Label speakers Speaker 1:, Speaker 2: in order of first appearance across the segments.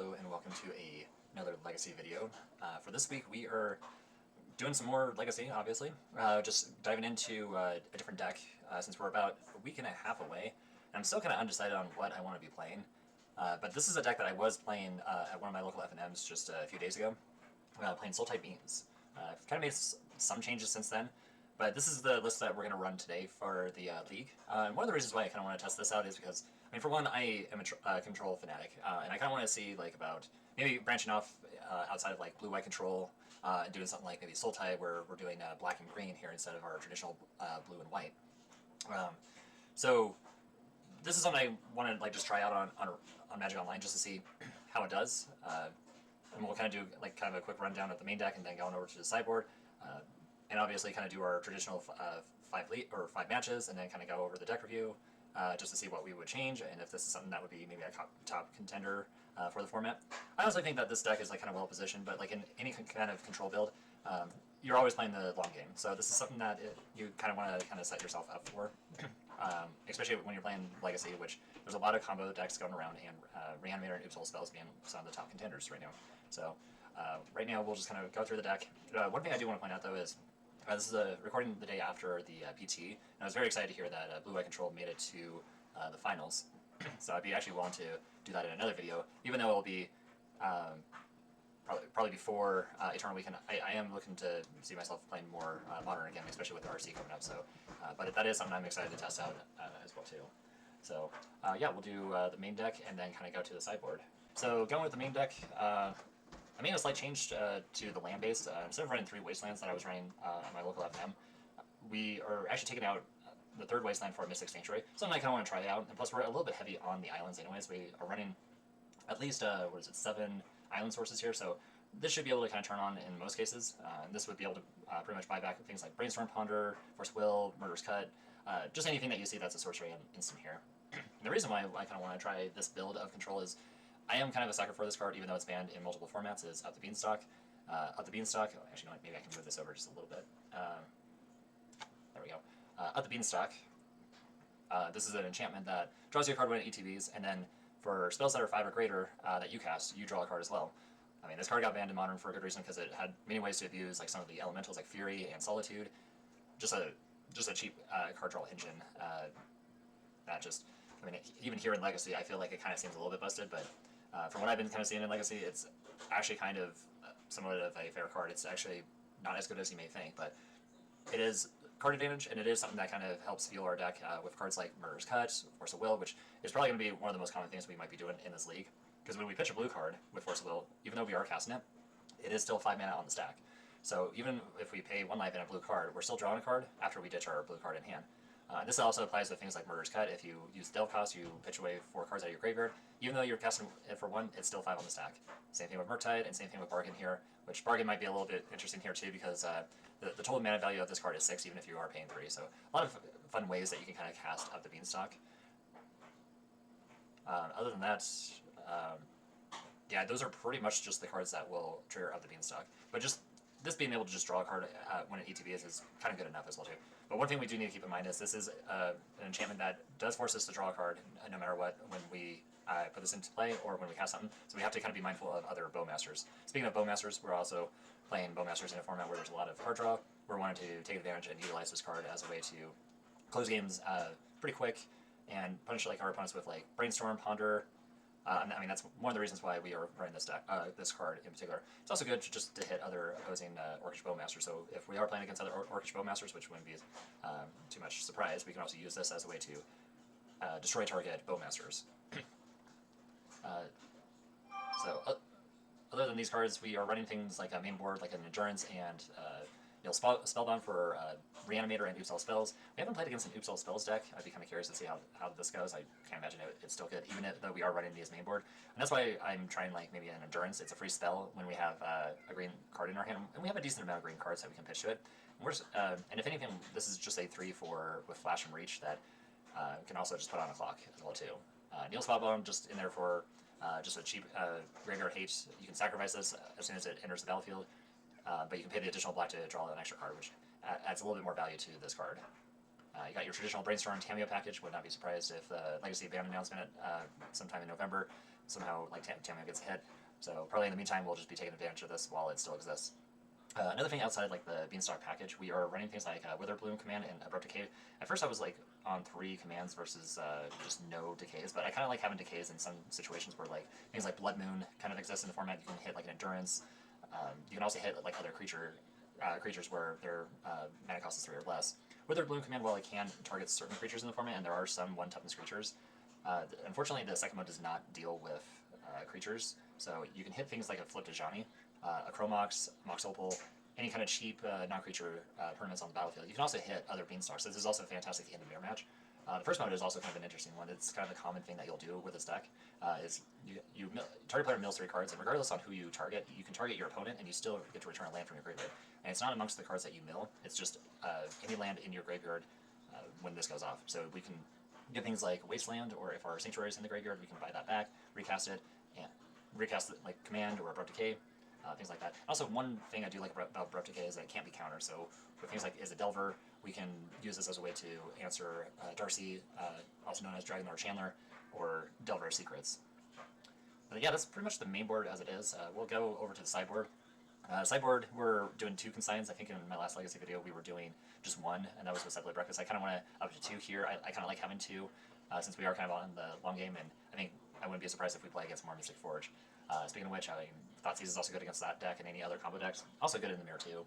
Speaker 1: Hello and welcome to another Legacy video. For this week we are doing some more Legacy, obviously. Just diving into a different deck since we're about a week and a half away. And I'm still kind of undecided on what I want to be playing. But this is a deck that I was playing at one of my local FNMs just a few days ago, playing Sultai Beans. I've kind of made some changes since then, but this is the list that we're going to run today for the league. And one of the reasons why I kind of want to test this out is because, I mean, for one, I am a control fanatic, and I kind of want to see like about maybe branching off outside of like blue-white control and doing something like maybe Sultai where we're doing black and green here instead of our traditional blue and white. So this is something I want to like just try out on Magic Online just to see how it does. And we'll kind of do like kind of a quick rundown of the main deck and then going over to the sideboard. And obviously kind of do our traditional five matches and then kind of go over the deck review just to see what we would change and if this is something that would be maybe a top contender for the format. I honestly think that this deck is like kind of well positioned, but like in any kind of control build, you're always playing the long game. So this is something that you kind of want to kind of set yourself up for, especially when you're playing Legacy, which there's a lot of combo decks going around, and Reanimator and Awhile spells being some of the top contenders right now. So right now we'll just kind of go through the deck. One thing I do want to point out though is this is a recording the day after the PT, and I was very excited to hear that Blue White Control made it to the finals. So I'd be actually willing to do that in another video, even though it'll be probably before Eternal Weekend. I am looking to see myself playing more Modern again, especially with the RC coming up. So, but that is something I'm excited to test out as well too. So yeah, we'll do the main deck and then kind of go to the sideboard. So going with the main deck. I made a slight change to the land-based. Instead of running 3 wastelands that I was running at my local FNM, we are actually taking out the 3rd wasteland for a Mystic Sanctuary. Something I kind of want to try out, and plus we're a little bit heavy on the islands anyways. We are running at least, 7 island sources here, so this should be able to kind of turn on in most cases. And this would be able to pretty much buy back things like Brainstorm Ponder, Force of Will, Murderous Cut, just anything that you see that's a sorcery instant here. And the reason why I kind of want to try this build of control is I am kind of a sucker for this card, even though it's banned in multiple formats, is Up the Beanstalk. Up the Beanstalk, actually, no, maybe I can move this over just a little bit. There we go. Up the Beanstalk. This is an enchantment that draws you a card when it ETBs, and then for spells that are 5 or greater that you cast, you draw a card as well. I mean, this card got banned in Modern for a good reason, because it had many ways to abuse like some of the elementals like Fury and Solitude. Just a cheap card draw engine that just, I mean, even here in Legacy, I feel like it kind of seems a little bit busted, but from what I've been kind of seeing in Legacy, it's actually kind of somewhat of a fair card. It's actually not as good as you may think, but it is card advantage, and it is something that kind of helps fuel our deck with cards like Murderous Cut, Force of Will, which is probably going to be one of the most common things we might be doing in this league. Because when we pitch a blue card with Force of Will, even though we are casting it, it is still 5 mana on the stack. So even if we pay 1 life in a blue card, we're still drawing a card after we ditch our blue card in hand. This also applies to things like Murderous Cut. If you use Delve Cost, you pitch away 4 cards out of your graveyard. Even though you're casting it for 1, it's still 5 on the stack. Same thing with Murktide, and same thing with Bargain here, which Bargain might be a little bit interesting here too, because the total mana value of this card is 6, even if you are paying 3. So a lot of fun ways that you can kind of cast Up the Beanstalk. Other than that, yeah, those are pretty much just the cards that will trigger Up the Beanstalk. But just this being able to just draw a card when it ETBs is kind of good enough as well too. But one thing we do need to keep in mind is this is an enchantment that does force us to draw a card no matter what when we put this into play or when we cast something. So we have to kind of be mindful of other Bowmasters. Speaking of Bowmasters, we're also playing Bowmasters in a format where there's a lot of card draw. We're wanting to take advantage and utilize this card as a way to close games pretty quick and punish like our opponents with like Brainstorm, Ponder. I mean, that's one of the reasons why we are running this deck, this card in particular. It's also good just to hit other opposing Orcish Bowmasters. So if we are playing against other Orcish Bowmasters, which wouldn't be too much surprise, we can also use this as a way to destroy target Bowmasters. So other than these cards, we are running things like a main board, like an Endurance and Spellbound for Reanimator and Awhile spells. We haven't played against an Awhile spells deck. I'd be kind of curious to see how this goes. I can't imagine it's still good, even though we are running these main board. And that's why I'm trying like maybe an Endurance. It's a free spell when we have a green card in our hand, and we have a decent amount of green cards that we can pitch to it. And if anything, this is just a 3/4 with Flash and Reach that can also just put on a clock as well too. Spellbound just in there for just a cheap graveyard hate. You can sacrifice this as soon as it enters the battlefield. But you can pay the additional black to draw an extra card, which adds a little bit more value to this card. You got your traditional Brainstorm Cameo package. Would not be surprised if the Legacy ban announcement sometime in November somehow like Tamio gets hit. So probably in the meantime, we'll just be taking advantage of this while it still exists. Another thing outside like the Beanstalk package, we are running things like Witherbloom command and Abrupt Decay. At first I was like on 3 commands versus just no decays, but I kind of like having decays in some situations where like things like Blood Moon kind of exist in the format. You can hit like an Endurance. You can also hit like other creatures where their mana cost is 3 or less. Witherbloom command, while it can target certain creatures in the format, and there are some 1 toughness creatures, unfortunately the second mode does not deal with creatures. So you can hit things like a Flip to Johnny, a Chromox, Mox Opal, any kind of cheap non-creature permanents on the battlefield. You can also hit other Beanstalks. So this is also fantastic in the mirror match. The first mode is also kind of an interesting one. It's kind of the common thing that you'll do with this deck. Is target player mills 3 cards, and regardless on who you target, you can target your opponent, and you still get to return a land from your graveyard. And it's not amongst the cards that you mill. It's just any land in your graveyard when this goes off. So we can get things like Wasteland, or if our Sanctuary is in the graveyard, we can buy that back, recast it, and recast it like Command or Abrupt Decay. Things like that. Also, one thing I do like about Abrupt Decay is that it can't be countered. So with things like Is a Delver, we can use this as a way to answer Darcy, also known as Dragon Lord Chandler, or Delver Secrets. But yeah, that's pretty much the main board as it is. We'll go over to the sideboard. Sideboard, we're doing 2 consigns. I think in my last Legacy video we were doing just 1, and that was with Cephalid Breakfast. I kind of want to up to 2 here. I kind of like having 2, since we are kind of on the long game, and I think I wouldn't be surprised if we play against more Mystic Forge. Speaking of which, I mean, Thoughtseize is also good against that deck and any other combo decks. Also good in the mirror too.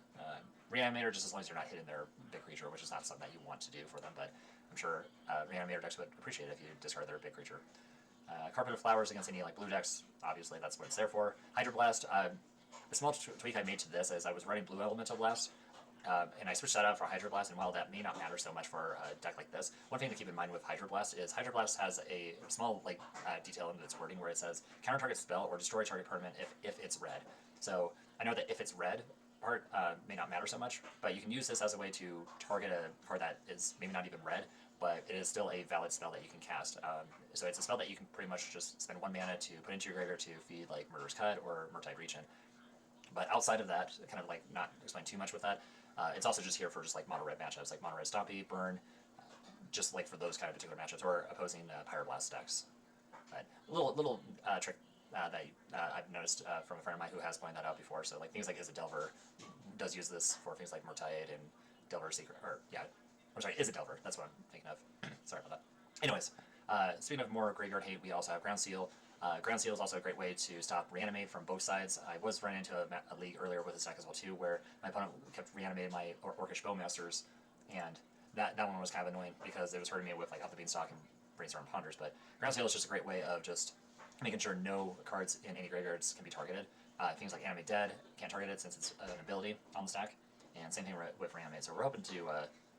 Speaker 1: Reanimator, just as long as you're not hitting their big creature, which is not something that you want to do for them, but I'm sure Reanimator decks would appreciate it if you discard their big creature. Carpet of Flowers against any like blue decks, obviously that's what it's there for. Hydroblast, the small tweak I made to this is I was running Blue Elemental Blast, and I switched that out for Hydroblast, and while that may not matter so much for a deck like this, one thing to keep in mind with Hydroblast is Hydroblast has a small detail in its wording where it says counter target spell or destroy target permanent if it's red. So I know that if it's red part may not matter so much, but you can use this as a way to target a card that is maybe not even red, but it is still a valid spell that you can cast. So it's a spell that you can pretty much just spend 1 mana to put into your graveyard to feed like Murderous Cut or Murktide Reach in. But outside of that, kind of like not explain too much with that, it's also just here for just like mono red matchups, like mono red Stompy, Burn, just like for those kind of particular matchups, or opposing Pyroblast decks. But little trick that I've noticed from a friend of mine who has pointed that out before. So like things like Is a Delver does use this for things like Murktide and Delver Secret, or yeah, I'm sorry, Is a Delver. That's what I'm thinking of. Sorry about that. Anyways, speaking of more graveyard hate, we also have Ground Seal. Ground Seal is also a great way to stop Reanimate from both sides. I was running into a league earlier with this deck as well too, where my opponent kept reanimating my Orcish Bowmasters, and that one was kind of annoying because it was hurting me with like Up the Beanstalk and Brainstorm Ponders. But Ground Seal is just a great way of just making sure no cards in any graveyards can be targeted. Things like Animate Dead can't target it since it's an ability on the stack, and same thing with Reanimate. So we're hoping to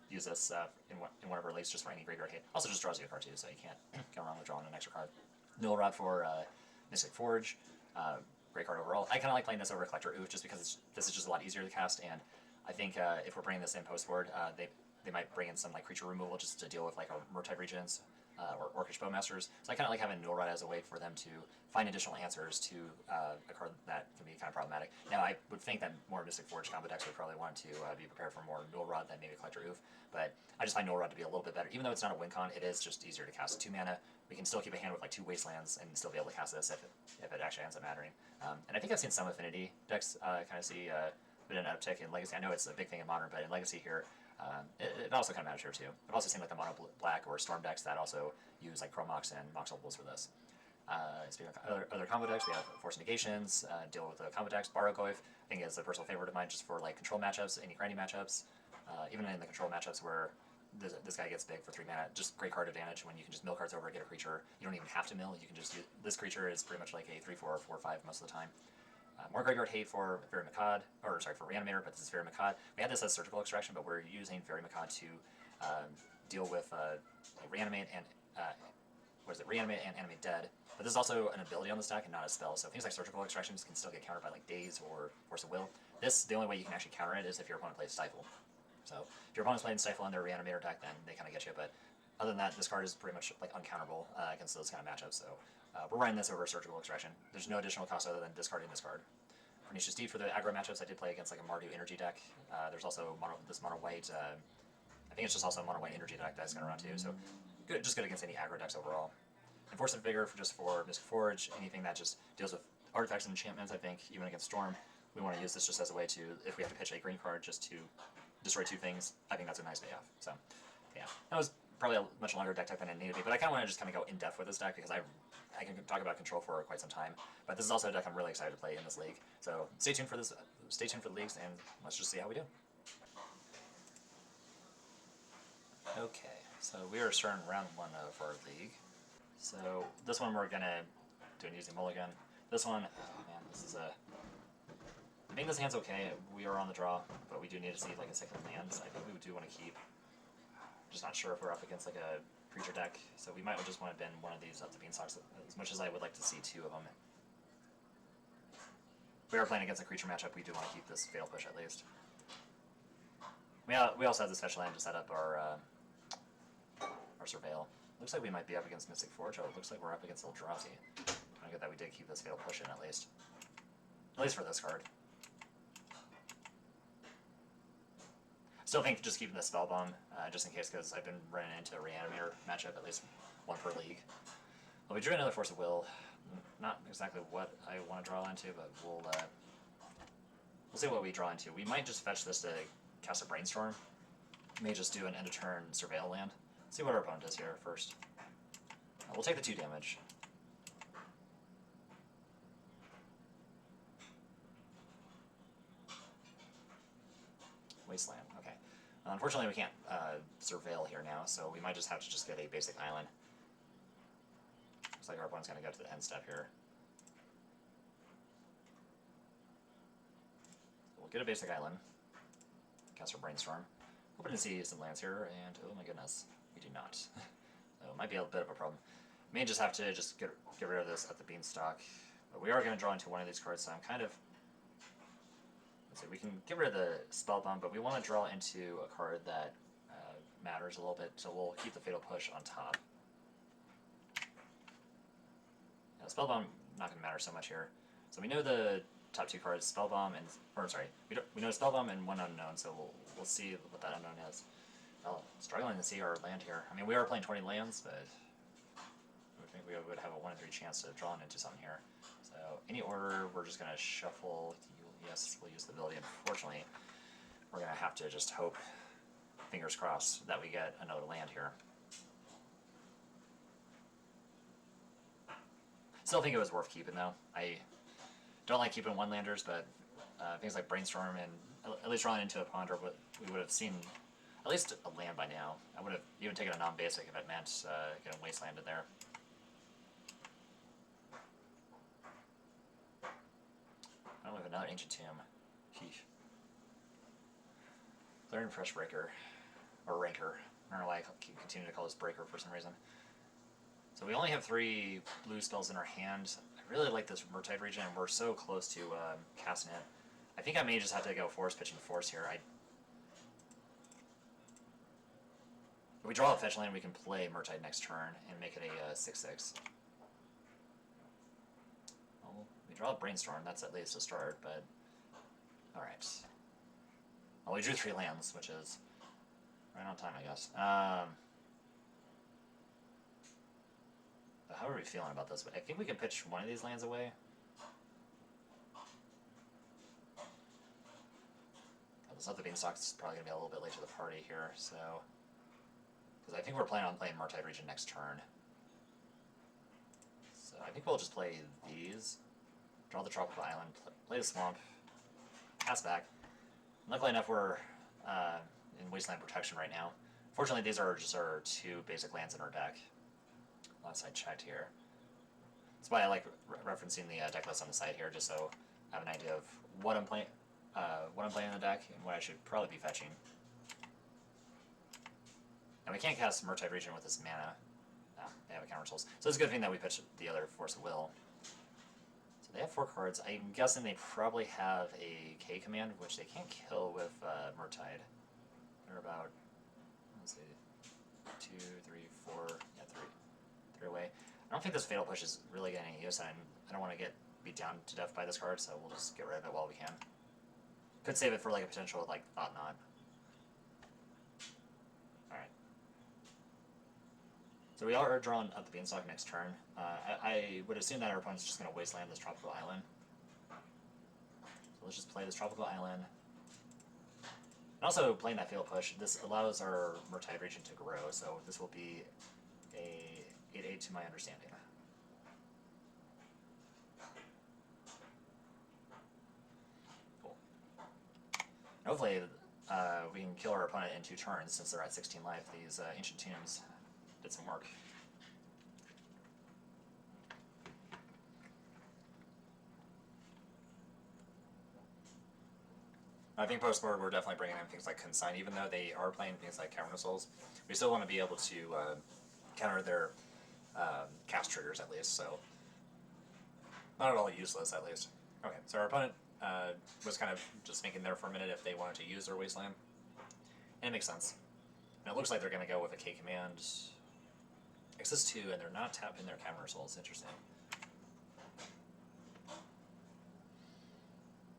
Speaker 1: use this in one of our leagues just for any graveyard hate. Also just draws you a card too, so you can't go wrong with drawing an extra card. Null Rod for Mystic Forge, great card overall. I kind of like playing this over Collector Oof just because this is just a lot easier to cast, and I think if we're bringing this in post-board, they might bring in some like creature removal just to deal with like our Murktide Regents or Orcish Bowmasters. So I kind of like having Null Rod as a way for them to find additional answers to a card that can be kind of problematic. Now I would think that more Mystic Forge combo decks would probably want to be prepared for more Null Rod than maybe Collector Oof, but I just find Null Rod to be a little bit better. Even though it's not a win con, it is just easier to cast 2 mana. We can still keep a hand with like 2 Wastelands and still be able to cast this if it actually ends up mattering. And I think I've seen some Affinity decks kind of see a bit of an uptick in Legacy. I know it's a big thing in Modern, but in Legacy here, it also kind of matters here too. I've also seen like the mono black or Storm decks that also use like Chromox and Mox Opals for this. Speaking of other combo decks, we have Force Negations, deal with the combo decks. Barrogoyf, I think is a personal favorite of mine just for like control matchups, any grinding matchups, even in the control matchups where this guy gets big for 3 mana. Just great card advantage when you can just mill cards over and get a creature. You don't even have to mill. You can just use, this creature is pretty much like a 3/4 or 4/5 most of the time. More graveyard hate for for Reanimator, but this is Verimicad. We had this as Surgical Extraction, but we're using Verimicad to deal with Reanimate and Reanimate and Animate Dead. But this is also an ability on the stack and not a spell. So things like Surgical Extractions can still get countered by like Daze or Force of Will. The only way you can actually counter it is if your opponent plays Stifle. So if your opponent's playing Stifle in their Reanimator deck, then they kind of get you. But other than that, this card is pretty much like uncounterable against those kind of matchups. So we're running this over Surgical Extraction. There's no additional cost other than discarding this card. Pernicious Deed for the aggro matchups, I did play against like a Mardu Energy deck. There's also this mono white. I think it's just also a mono white energy deck that's going to run too. So just good against any aggro decks overall. Enforcement Vigor for just for Mystic Forge, anything that just deals with artifacts and enchantments, I think, even against Storm. We want to use this just as a way to, if we have to pitch a green card just to destroy 2 things, I think that's a nice payoff. So, yeah. That was probably a much longer deck type than it needed to be, but I kind of want to just kind of go in depth with this deck because I can talk about control for quite some time. But this is also a deck I'm really excited to play in this league. So stay tuned for this. Stay tuned for the leagues, and let's just see how we do. Okay, so we are starting round 1 of our league. So this one we're gonna do an easy mulligan. This one, oh man, this is a. I think this hand's okay. We are on the draw, but we do need to see like a second land. I think we do want to keep. Just not sure if we're up against like a creature deck, so we might just want to bend one of these up the beanstalks. As much as I would like to see 2 of them. If we are playing against a creature matchup, we do want to keep this Fatal Push at least. We also have the special land to set up our Surveil. Looks like we might be up against Mystic Forge. Oh, it looks like we're up against Eldrazi. I'm good that we did keep this Fatal Push in at least. At least for this card. Still think just keeping the Spellbomb, just in case, because I've been running into a Reanimator matchup, at least 1 per league. Well, we drew another Force of Will. Not exactly what I want to draw into, but we'll see what we draw into. We might just fetch this to cast a Brainstorm. May just do an end of turn Surveil land. See what our opponent does here first. We'll take the 2 damage. Wasteland, okay. Unfortunately, we can't Surveil here now, so we might just have to just get a basic island. Looks like our opponent's going to go to the end step here. We'll get a basic island. Cast our Brainstorm. Hoping to see some lands here, and oh my goodness, we do not. So it might be a bit of a problem. May just have to just get rid of this at the beanstalk. But we are going to draw into one of these cards, so I'm kind of... Let's see, we can get rid of the Spellbomb, but we want to draw into a card that matters a little bit, so we'll keep the Fatal Push on top. Now, Spellbomb not going to matter so much here. So we know the top 2 cards, Spellbomb and... Or, sorry, we know Spellbomb and 1 unknown, so we'll see what that unknown is. Well, struggling to see our land here. I mean, we are playing 20 lands, but I would think we would have a 1 in 3 chance to draw into something here. So, any order, we're just going to shuffle. Yes, we'll use the ability. Unfortunately, we're going to have to just hope, fingers crossed, that we get another land here. Still think it was worth keeping, though. I don't like keeping 1-landers, but things like Brainstorm and at least drawing into a Ponder, we would have seen at least a land by now. I would have even taken a non-basic if it meant getting Wastelanded there. Oh, we have another Ancient Tomb. Sheesh. Clearing Fresh Breaker. Or Ranker. I don't know why I keep continuing to call this Breaker for some reason. So we only have 3 blue spells in our hand. I really like this Murktide region, and we're so close to casting it. I think I may just have to go Force Pitching Force here. If we draw a fetch land, we can play Murktide next turn and make it a 6/6. Well, we draw a Brainstorm, that's at least a start, but... Alright. Well, we drew 3 lands, which is right on time, I guess. How are we feeling about this? I think we can pitch one of these lands away. This other Beanstalk's probably going to be a little bit late to the party here, so... Because I think we're planning on playing Murktide region next turn. So I think we'll just play these. Draw the Tropical Island, play the Swamp, pass back. Luckily enough, we're in Wasteland Protection right now. Fortunately, these are just our 2 basic lands in our deck. Last I checked here. That's why I like referencing the deck list on the side here, just so I have an idea of what I'm playing in the deck and what I should probably be fetching. And we can't cast Murktide region with this mana. No, they have a counter souls. So it's a good thing that we pitched the other Force of Will. So they have 4 cards. I'm guessing they probably have a K command, which they can't kill with Murktide. They're about, let's see, 2, 3, 4, yeah, 3 away. I don't think this Fatal Push is really getting any use, and I don't want to get beat down to death by this card, so we'll just get rid of it while we can. Could save it for like a potential like Thought Knot. Alright. So we are drawing up the Beanstalk next turn. I would assume that our opponent's just going to wasteland this Tropical Island. So let's just play this Tropical Island. And also, playing that Fatal Push, this allows our Murktide region to grow, so this will be a 8/8 to my understanding. Cool. And hopefully, we can kill our opponent in 2 turns since they're at 16 life. These Ancient Tombs did some work. I think post-board we're definitely bringing in things like Consign, even though they are playing things like Cavern of Souls. We still want to be able to counter their cast triggers at least, so not at all useless at least. Okay, so our opponent was kind of just thinking there for a minute if they wanted to use their Wasteland. And it makes sense. And it looks like they're going to go with a K command. X2, and they're not tapping their Cavern of Souls. Interesting.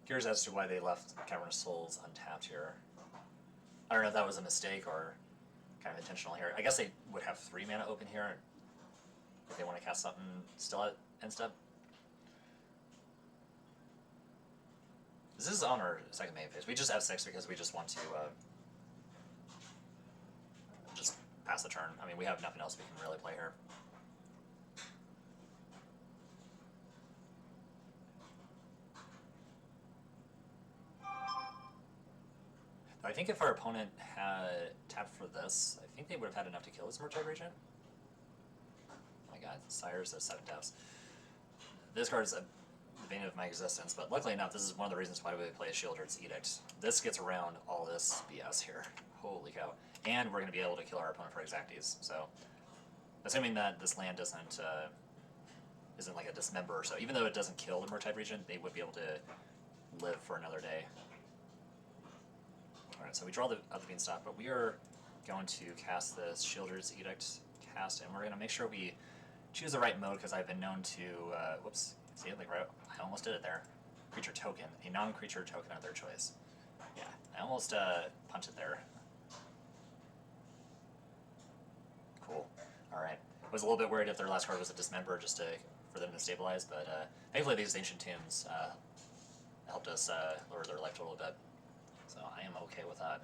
Speaker 1: Curious as to why they left Cavern of Souls untapped here. I don't know if that was a mistake or kind of intentional here. I guess they would have 3 mana open here if they want to cast something still at end step. This is on our second main phase. We just have 6 because we just want to just pass the turn. I mean, we have nothing else we can really play here. I think if our opponent had tapped for this, I think they would have had enough to kill this Murktide region. Oh my god, Sires of 7 deaths. This card is the bane of my existence, but luckily enough, this is one of the reasons why we play Sheoldred's Edict. This gets around all this BS here. Holy cow. And we're going to be able to kill our opponent for Exacties, so assuming that this land isn't like a dismember, so even though it doesn't kill the Murktide region, they would be able to live for another day. Alright, so we draw the Beanstalk, but we are going to cast this Sheoldred's Edict cast, and we're going to make sure we choose the right mode, because I've been known to, whoops, see it, like right, I almost did it there. Creature token, a non-creature token of their choice. Yeah, I almost punched it there. Cool, alright. I was a little bit worried if their last card was a Dismember, just for them to stabilize, but thankfully these Ancient Tombs helped us lower their life total a bit. So I am okay with that.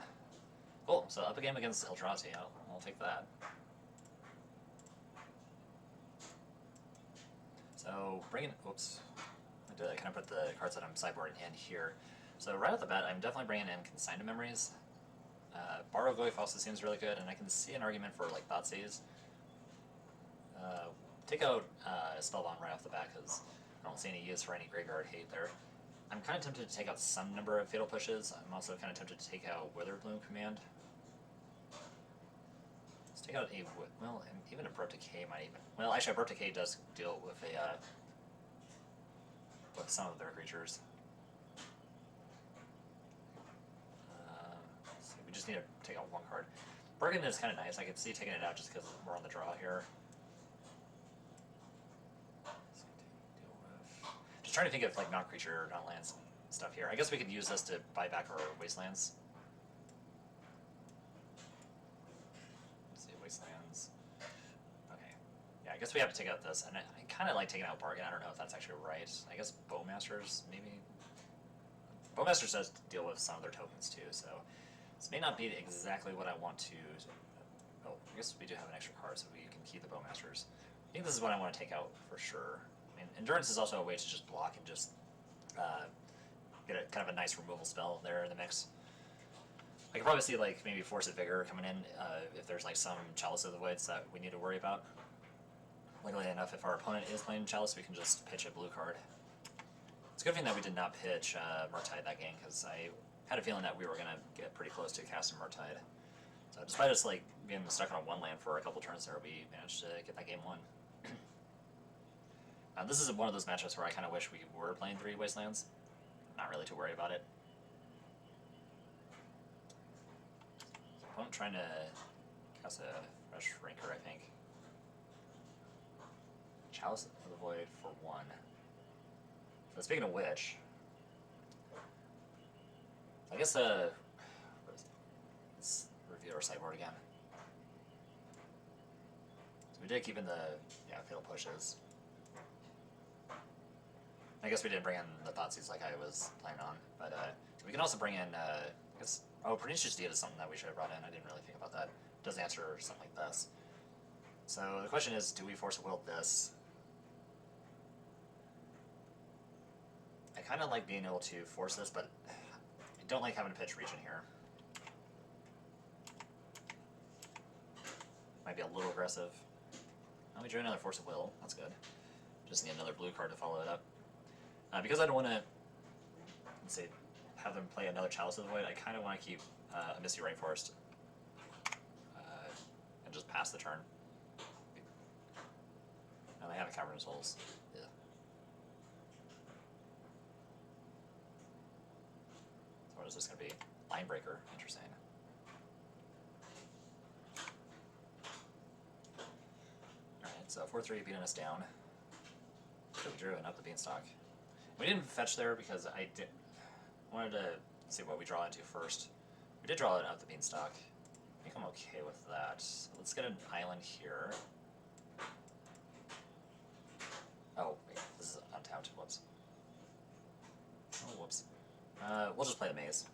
Speaker 1: Cool, so up a game against Eldrazi, I'll take that. So bringing, oops, I kind of put the cards that I'm sideboarding in here. So right off the bat, I'm definitely bringing in Consign to Memories. Borrow Glyph also seems really good, and I can see an argument for like Thoughtseize. Take out Spellbound right off the bat, because I don't see any use for any graveyard hate there. I'm kind of tempted to take out some number of Fatal Pushes. I'm also kind of tempted to take out Witherbloom command. Let's take out a, well, and even Abrupt Decay might even, well, actually Abrupt Decay does deal with with some of their creatures. So we just need to take out 1 card. Bargain is kind of nice. I can see taking it out just because we're on the draw here. Just trying to think of like non-creature, non-lands stuff here. I guess we could use this to buy back our wastelands. Let's see, wastelands. Okay. Yeah, I guess we have to take out this, and I kind of like taking out Bargain. I don't know if that's actually right. I guess Bowmasters, maybe? Bowmasters does deal with some of their tokens too, so this may not be exactly what I want to... Oh, I guess we do have an extra card, so we can keep the Bowmasters. I think this is what I want to take out for sure. I mean, Endurance is also a way to just block and just get a kind of a nice removal spell there in the mix. I could probably see like maybe Force of Vigor coming in if there's like some Chalice of the Voids that we need to worry about. Luckily enough, if our opponent is playing Chalice, we can just pitch a blue card. It's a good thing that we did not pitch Murktide that game, because I had a feeling that we were going to get pretty close to casting Murktide. So despite us like being stuck on 1 land for a couple turns there, we managed to get that game won. This is one of those matchups where I kind of wish we were playing 3 Wastelands. Not really too worried about it. So I'm trying to cast a Fresh Ranker, I think. Chalice of the Void for 1. So speaking of which, I guess let's review our sideboard again. So We did keep in the fatal pushes. I guess we didn't bring in the Thoughtseize like I was planning on, but we can also bring in, I guess, Pernicious Deed is something that we should have brought in. I didn't really think about that. It does answer something like this. So the question is, do we Force of Will this? I kind of like being able to force this, but I don't like having to pitch region here. Might be a little aggressive. Oh, we drew another Force of Will. That's good. Just need another blue card to follow it up. Because I don't want to, let's see, have them play another Chalice of the Void, I kind of want to keep a Misty Rainforest and just pass the turn. And they have a Cavernous Holes. Yeah. So what is this going to be? Line Breaker. Interesting. Alright, so 4-3 beating us down. So we drew and up the Beanstalk. We didn't fetch there because I wanted to see what we draw into first. We did draw it out the Beanstalk. I think I'm okay with that. So let's get an island here. Oh, wait, this is untapped. Whoops. Oh, whoops. We'll just play the Maze.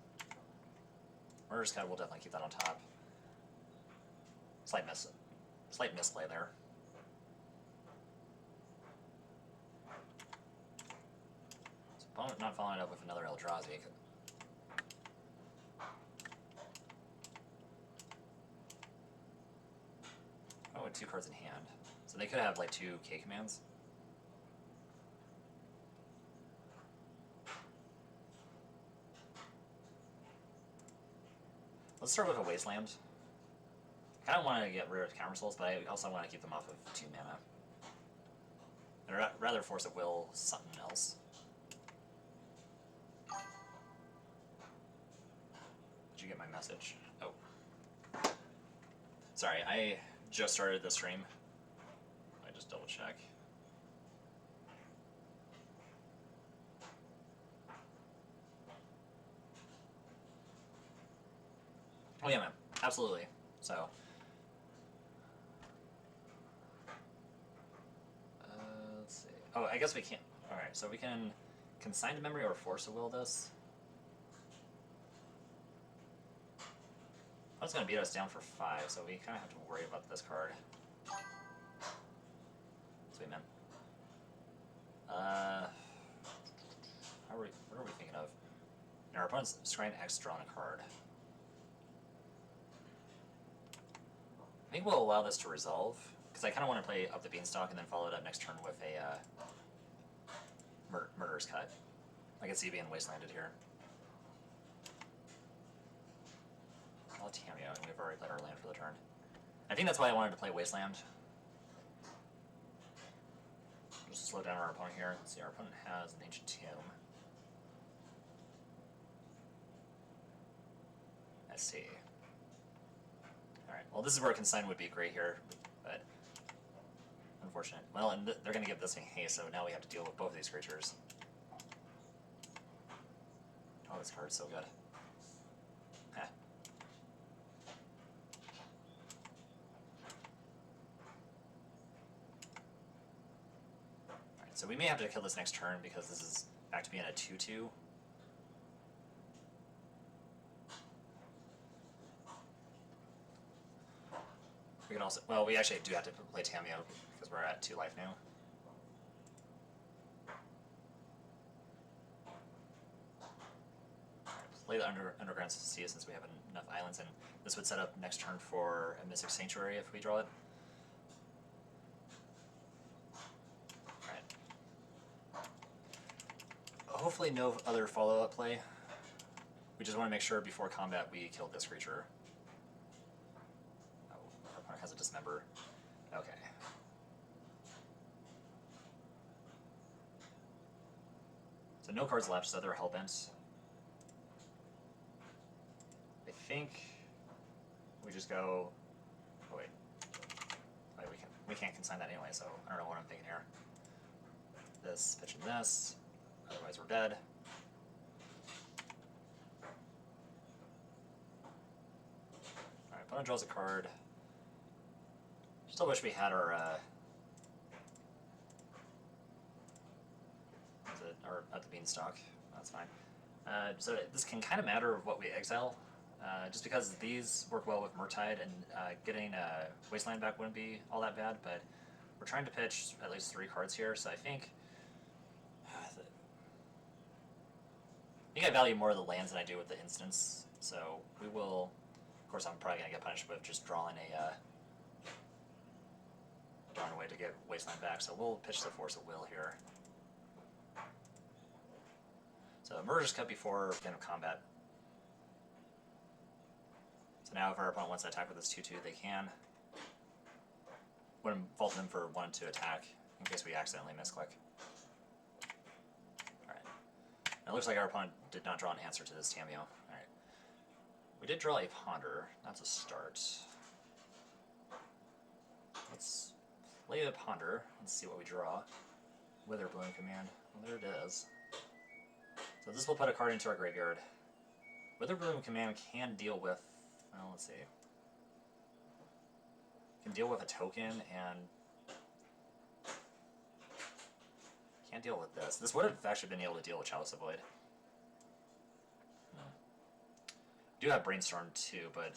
Speaker 1: Murderous Cat, we'll definitely keep that on top. Slight misplay there. Opponent not following up with another Eldrazi. Oh, with 2 cards in hand. So they could have like 2 K commands. Let's start with a Wasteland. I kind of want to get rid of Counter Souls, but I also want to keep them off of 2 mana. I'd rather Force of Will something else. Did you get my message? Oh. Sorry, I just started the stream. I just double check. Oh yeah, man. Absolutely. So. Let's see. Oh, I guess we can't. Alright, so we can Consign to Memory or Force of Will this. That's going to beat us down for 5, so we kind of have to worry about this card. Sweet, man. What are we thinking of? Our opponent's scrying X, drawing a card. I think we'll allow this to resolve, because I kind of want to play up the Beanstalk and then follow it up next turn with a Murderous Cut. I can see being wastelanded here. I'll Tamio, and we've already played our land for the turn. I think that's why I wanted to play Wasteland. Just slow down our opponent here. Let's see, our opponent has an Ancient Tomb. Let's see. Alright, well this is where a Consign would be great here, but unfortunate. Well, and they're going to give this thing haste, so now we have to deal with both of these creatures. Oh, this card's so good. Heh. Alright, so we may have to kill this next turn because this is back to being a 2-2. We can also, well, we actually do have to play Tamio because we're at 2 life now. Play the Underground Sea since we have enough islands, and this would set up next turn for a Mystic Sanctuary if we draw it. Alright. Hopefully no other follow-up play. We just want to make sure before combat we kill this creature. Our opponent has a Dismember. Okay. So no cards left, so they're Hellbent. I think we just go. Oh wait, we can't consign that anyway. So I don't know what I'm thinking here. This, pitching this. Otherwise we're dead. All right, opponent draws a card. Still wish we had our at the beanstalk. That's fine. So this can kind of matter of what we exile, just because these work well with Murktide, and getting Wasteland back wouldn't be all that bad. But we're trying to pitch at least 3 cards here, so I think I value more of the lands than I do with the instants. So we will. Of course, I'm probably gonna get punished with just drawing a way to get Wasteland back. So we'll pitch the Force of Will here. So Murder's Cut before end of combat. So now if our opponent wants to attack with this 2/2, they can. Wouldn't fault them for wanting to attack in case we accidentally misclick. Alright. It looks like our opponent did not draw an answer to this Tamiyo. Alright. We did draw a Ponder. That's a start. Let's play the Ponder and see what we draw. Witherbloom Command. Well, there it is. So this will put a card into our graveyard. Witherbloom Command can deal with, well, let's see. Can deal with a token and can't deal with this. This would have actually been able to deal with Chalice of Void. We do have Brainstorm too, but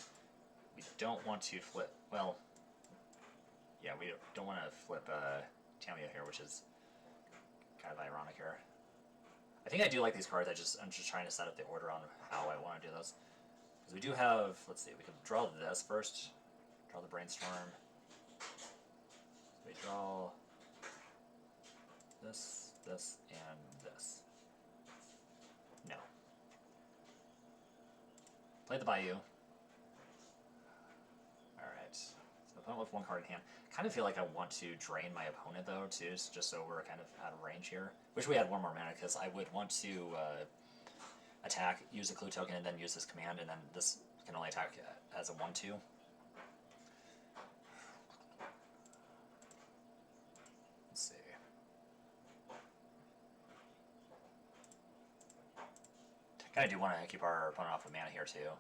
Speaker 1: we don't want to flip, well, yeah, we don't want to flip Tamiyo here, which is kind of ironic here. I think I do like these cards. I'm just trying to set up the order on how I want to do this. Because we do have, let's see, we can draw this first. Draw the Brainstorm. So we draw this, this, and this. No. Play the Bayou. Alright. So opponent with 1 card in hand. Kind of feel like I want to drain my opponent though too, just so we're kind of out of range here. Wish we had 1 more mana because I would want to attack, use a clue token, and then use this command, and then this can only attack as a 1/2. Let's see. Kind of do want to keep our opponent off of mana here too.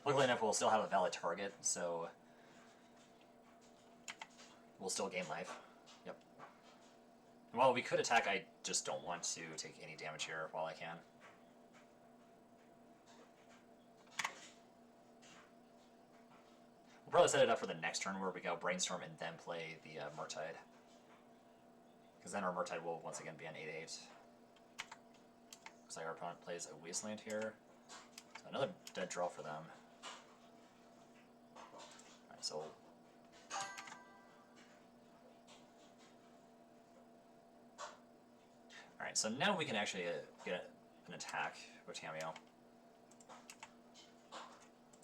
Speaker 1: Luckily enough, we'll still have a valid target, so we'll still gain life. Yep. While we could attack, I just don't want to take any damage here while I can. We'll probably set it up for the next turn where we go Brainstorm and then play the Murktide. Because then our Murktide will once again be an 8/8. Looks like our opponent plays a Wasteland here. So another dead draw for them. Alright, so alright, so now we can actually get an attack with Tamiyo.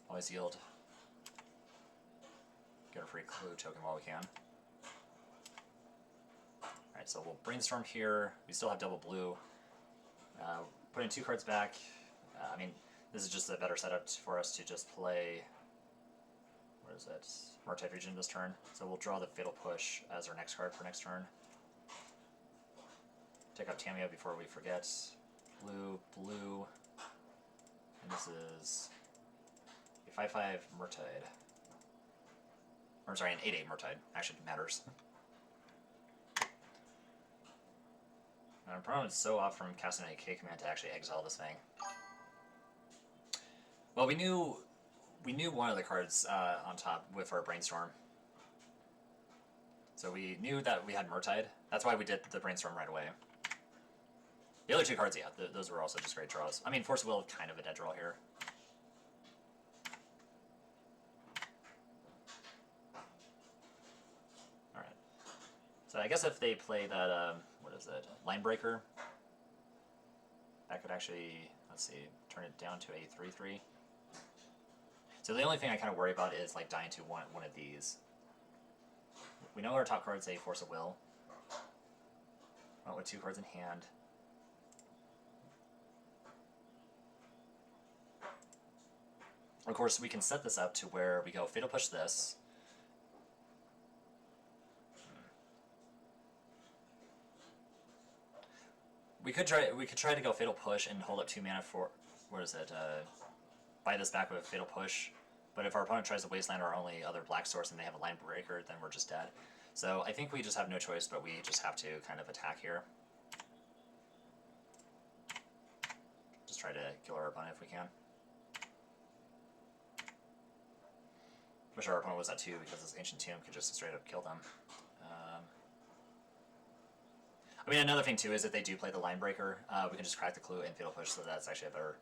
Speaker 1: Always yield. Get a free clue token while we can. Alright, so we'll Brainstorm here. We still have double blue. Putting 2 cards back. I mean, this is just a better setup for us to just play, what is it, Murktide Region this turn. So we'll draw the Fatal Push as our next card for next turn. Take out Tamiyo before we forget. Blue, blue, and this is a 5/5 Murktide. Or sorry, an 8/8 Murktide. Actually matters. Our opponent's so off from casting a K command to actually exile this thing. Well, we knew one of the cards on top with our Brainstorm. So we knew that we had Murktide. That's why we did the Brainstorm right away. The other 2 cards, yeah, those were also just great draws. I mean, Force of Will, kind of a dead draw here. Alright. So I guess if they play that, what is it, Line Breaker, that could actually, let's see, turn it down to a 3/3. So the only thing I kind of worry about is like dying to one of these. We know our top card's a Force of Will. Went with 2 cards in hand. Of course, we can set this up to where we go Fatal Push this. We could try to go Fatal Push and hold up 2 mana for, what is it? Buy this back with Fatal Push. But if our opponent tries to wasteland our only other black source and they have a line breaker, then we're just dead. So I think we just have no choice, but we just have to kind of attack here. Just try to kill our opponent if we can. Wish our opponent was at 2 because this Ancient Tomb could just straight up kill them. I mean, another thing too is if they do play the line breaker, we can just crack the clue and Fatal Push, so that's actually a better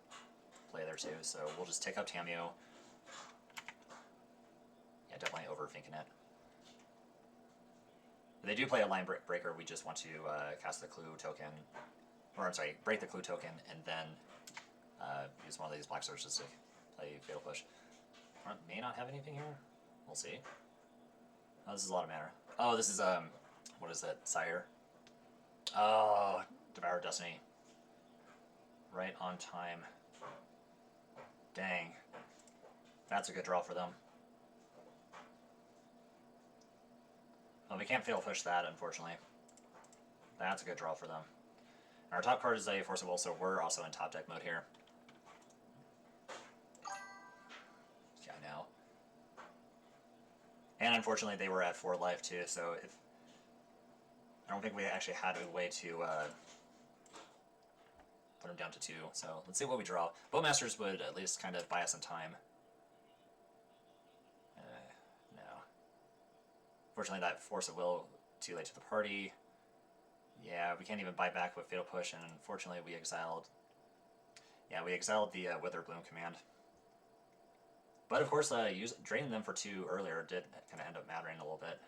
Speaker 1: play there too. So we'll just take up Tamiyo. Yeah, definitely overthinking it. If they do play a line breaker, we just want to cast the clue token, or I'm sorry, break the clue token, and then use one of these black sources to play Fatal Push. May not have anything here. We'll see. Oh, this is a lot of mana. Oh, this is what is that? Sire. Oh, Devour Destiny. Right on time. Dang. That's a good draw for them. Well, we can't Fatal Push that, unfortunately. That's a good draw for them. And our top card is a Force of Will, so we're also in top deck mode here. Yeah, I know. And unfortunately, they were at 4 life too, so if I don't think we actually had a way to put them down to 2. So let's see what we draw. Bowmasters would at least kind of buy us some time. No. Fortunately, that Force of Will too late to the party. Yeah, we can't even buy back with Fatal Push, and unfortunately we exiled. Yeah, we exiled the Wither Bloom command. But of course, draining them for 2 earlier did kind of end up mattering a little bit.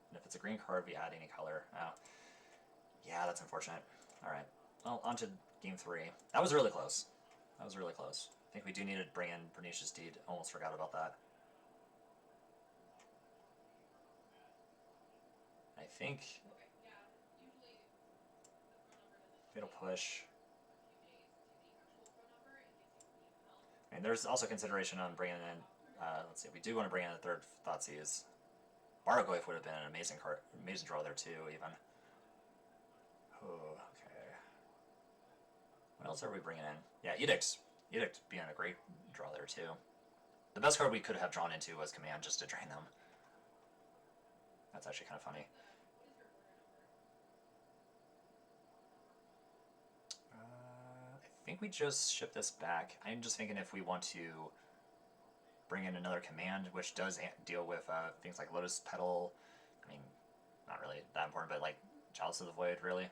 Speaker 1: And if it's a green card, we add any color. Oh. Yeah, that's unfortunate. Alright. Well, on to game 3. That was really close. That was really close. I think we do need to bring in Pernicious Deed. Almost forgot about that. I think Fatal Push. And there's also consideration on bringing in, let's see, we do want to bring in a third Thoughtseize. Bargoyf would have been an amazing card, amazing draw there too, even. Oh, okay. What else are we bringing in? Yeah, Edict. Edict being a great draw there too. The best card we could have drawn into was Command just to drain them. That's actually kind of funny. I think we just ship this back. I'm just thinking if we want to bring in another command, which does deal with things like Lotus Petal. I mean, not really that important, but like Chalice of the Void, really.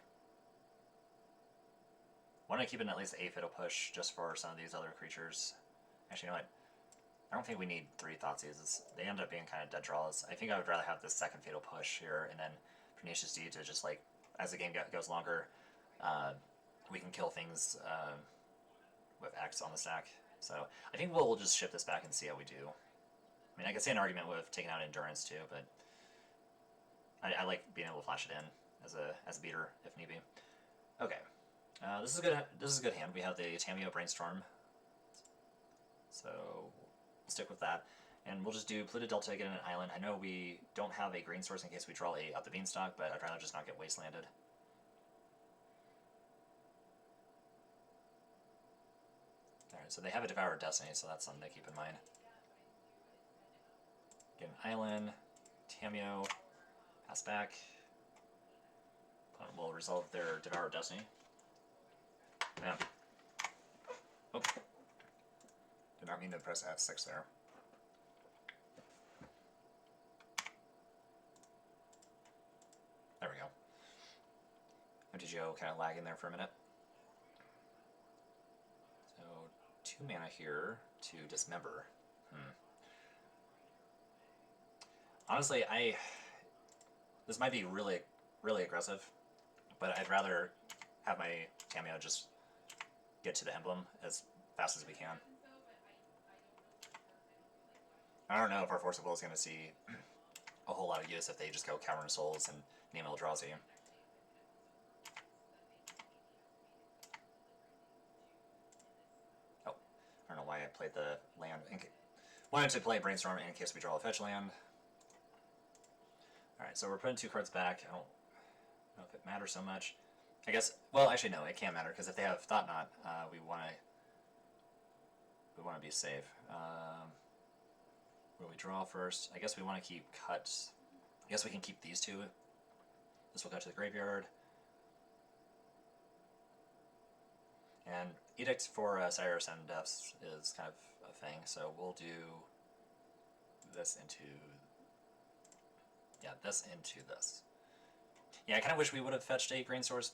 Speaker 1: Want to keep in at least a Fatal Push just for some of these other creatures. Actually, you know what? I don't think we need 3 Thoughtseizes. They end up being kind of dead draws. I think I would rather have this second Fatal Push here, and then Pernicious Deed to just like, as the game goes longer, we can kill things with X on the stack. So I think we'll just ship this back and see how we do. I mean, I could see an argument with taking out Endurance too, but I like being able to flash it in as a beater if need be. Okay, this is good. This is a good hand. We have the Tamiyo Brainstorm, so we'll stick with that, and we'll just do Polluted Delta, get an island. I know we don't have a green source in case we draw a out the beanstalk, but I'd rather just not get wastelanded. Alright, so they have a Devourer Destiny, so that's something to keep in mind. Get an island, Tamiyo, pass back. We'll resolve their Devourer Destiny. Yeah. Oh. Did not mean to press F6 there. There we go. MTGO kind of lagging there for a minute. So 2 mana here to Dismember. Honestly, this might be really, really aggressive, but I'd rather have my Tamiyo just get to the emblem as fast as we can. I don't know if our Force of Will is going to see a whole lot of use if they just go Cavern of Souls and name Eldrazi. Oh, I don't know why I played the land. Wanted to play Brainstorm in case we draw a fetch land. Alright, so we're putting 2 cards back. I don't know if it matters so much. I guess. Well, actually, no. It can't matter because if they have Thought Knot, we want to be safe. Where we draw first. I guess we want to keep cuts. I guess we can keep these two. This will go to the graveyard. And Edict for Sire Sudden Deaths is kind of a thing, so we'll do this into... yeah, this into this. Yeah, I kind of wish we would have fetched a Grain Source.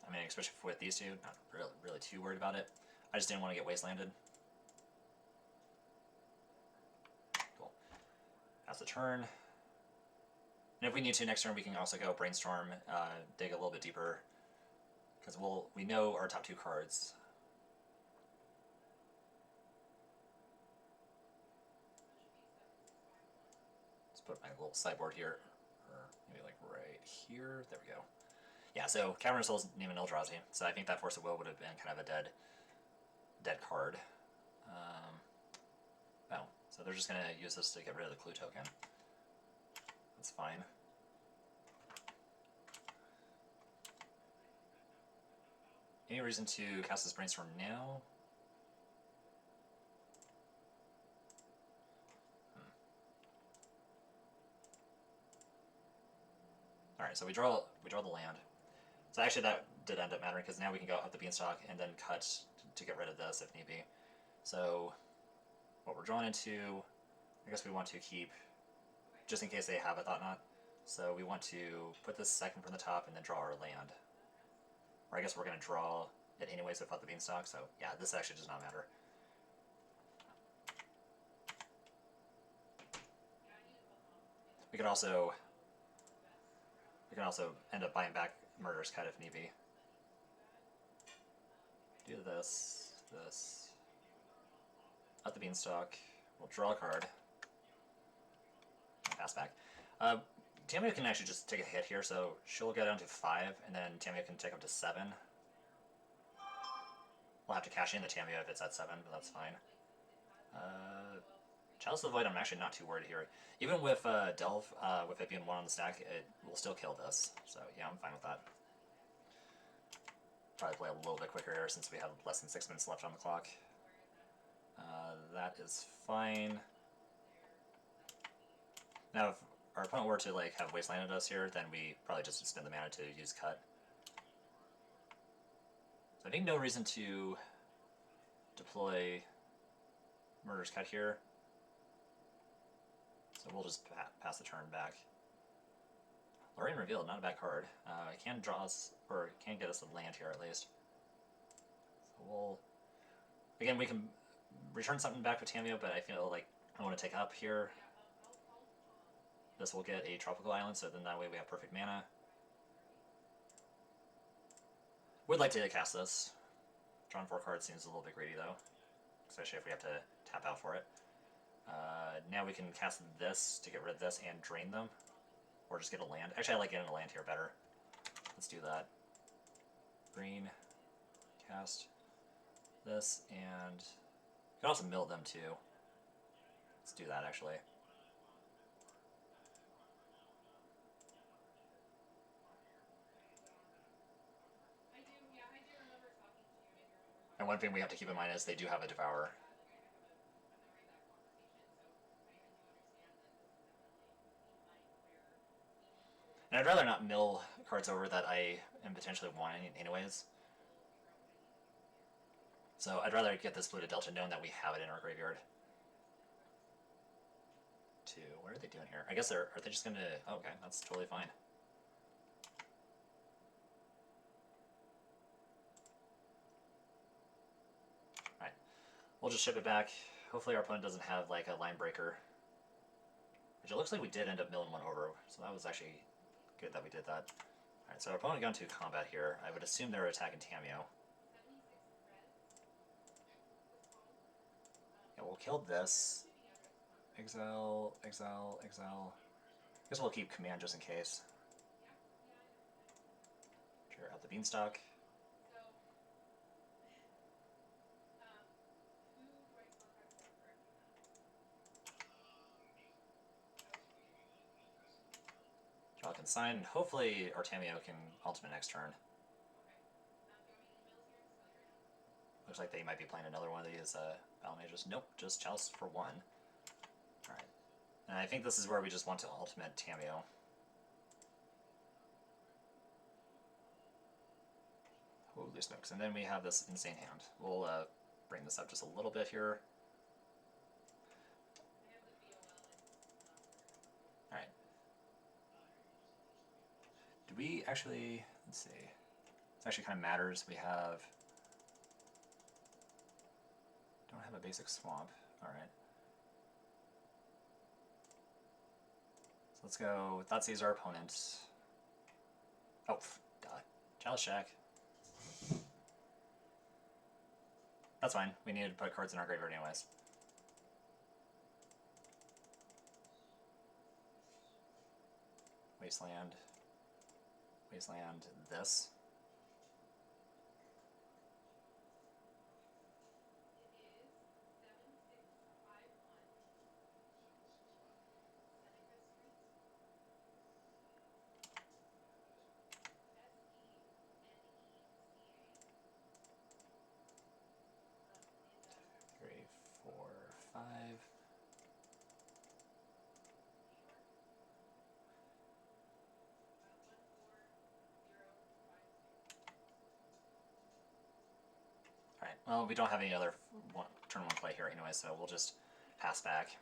Speaker 1: I mean, especially with these two, not really too worried about it. I just didn't want to get wastelanded. Cool. That's the turn. And if we need to next turn, we can also go Brainstorm, dig a little bit deeper, because we know our top two cards. Let's put my little sideboard here, or maybe like right here. There we go. Yeah, so Cavernous Soul's name an Eldrazi, so I think that Force of Will would have been kind of a dead card. Oh, so they're just going to use this to get rid of the clue token. That's fine. Any reason to cast this Brainstorm now? Alright, so we draw the land. So actually that did end up mattering because now we can go up the Beanstalk and then cut to get rid of this if need be. So what we're drawn into, I guess we want to keep, just in case they have a Thought Knot, so we want to put this second from the top and then draw our land. Or I guess we're going to draw it anyways without the Beanstalk, so yeah, this actually does not matter. We can also end up buying back Murderous Cut if need be. Do this, up the Beanstalk, we'll draw a card, and pass back. Tamio can actually just take a hit here, so she'll go down to 5, and then Tamio can take up to 7. We'll have to cash in the Tamio if it's at 7, but that's fine. Chalice of the Void, I'm actually not too worried here. Even with Delve, with it being 1 on the stack, it will still kill this. So yeah, I'm fine with that. Probably play a little bit quicker here since we have less than 6 minutes left on the clock. That is fine. Now, if our opponent were to like have wastelanded us here, then we probably just spend the mana to use Cut. So I think no reason to deploy Murderous Cut here. So we'll just pass the turn back. Lorraine Revealed, not a bad card. It can draw us, or it can get us a land here at least. So we'll... again, we can return something back with Tamio, but I feel like I want to take up here. This will get a Tropical Island, so then that way we have perfect mana. Would like to cast this. Drawing 4 cards seems a little bit greedy though, especially if we have to tap out for it. Now we can cast this to get rid of this and drain them, or just get a land. Actually, I like getting a land here better. Let's do that. Green, cast this, and you can also mill them too. Let's do that actually. And one thing we have to keep in mind is they do have a Devourer. And I'd rather not mill cards over that I am potentially wanting anyways. So I'd rather get this Polluted Delta knowing that we have it in our graveyard. What are they doing here? I guess are they just gonna... oh, okay, that's totally fine. Alright, we'll just ship it back. Hopefully our opponent doesn't have like a Line Breaker. Which it looks like we did end up milling one over, so that was actually good that we did that. Alright, so our opponent got into combat here. I would assume they're attacking Tamio. Yeah, we'll kill this. Exile, exile, exile. I guess we'll keep command just in case. Trigger out the Beanstalk. Draw a consign. Hopefully Artemio can ultimate next turn. Looks like they might be playing another one of these Battle Mages. Nope, just Chalice for 1. Alright. And I think this is where we just want to ultimate Tamio. Holy smokes. And then we have this insane hand. We'll bring this up just a little bit here. Alright. Do we actually... Let's see. This actually kind of matters. We have... Don't have a basic swamp. Alright. So let's go... Thoughtseize our opponent. Oh, duh. Chalice Shack. That's fine. We needed to put cards in our graveyard anyways. Wasteland. Wasteland this. Well, we don't have any other turn 1 play here anyway, so we'll just pass back.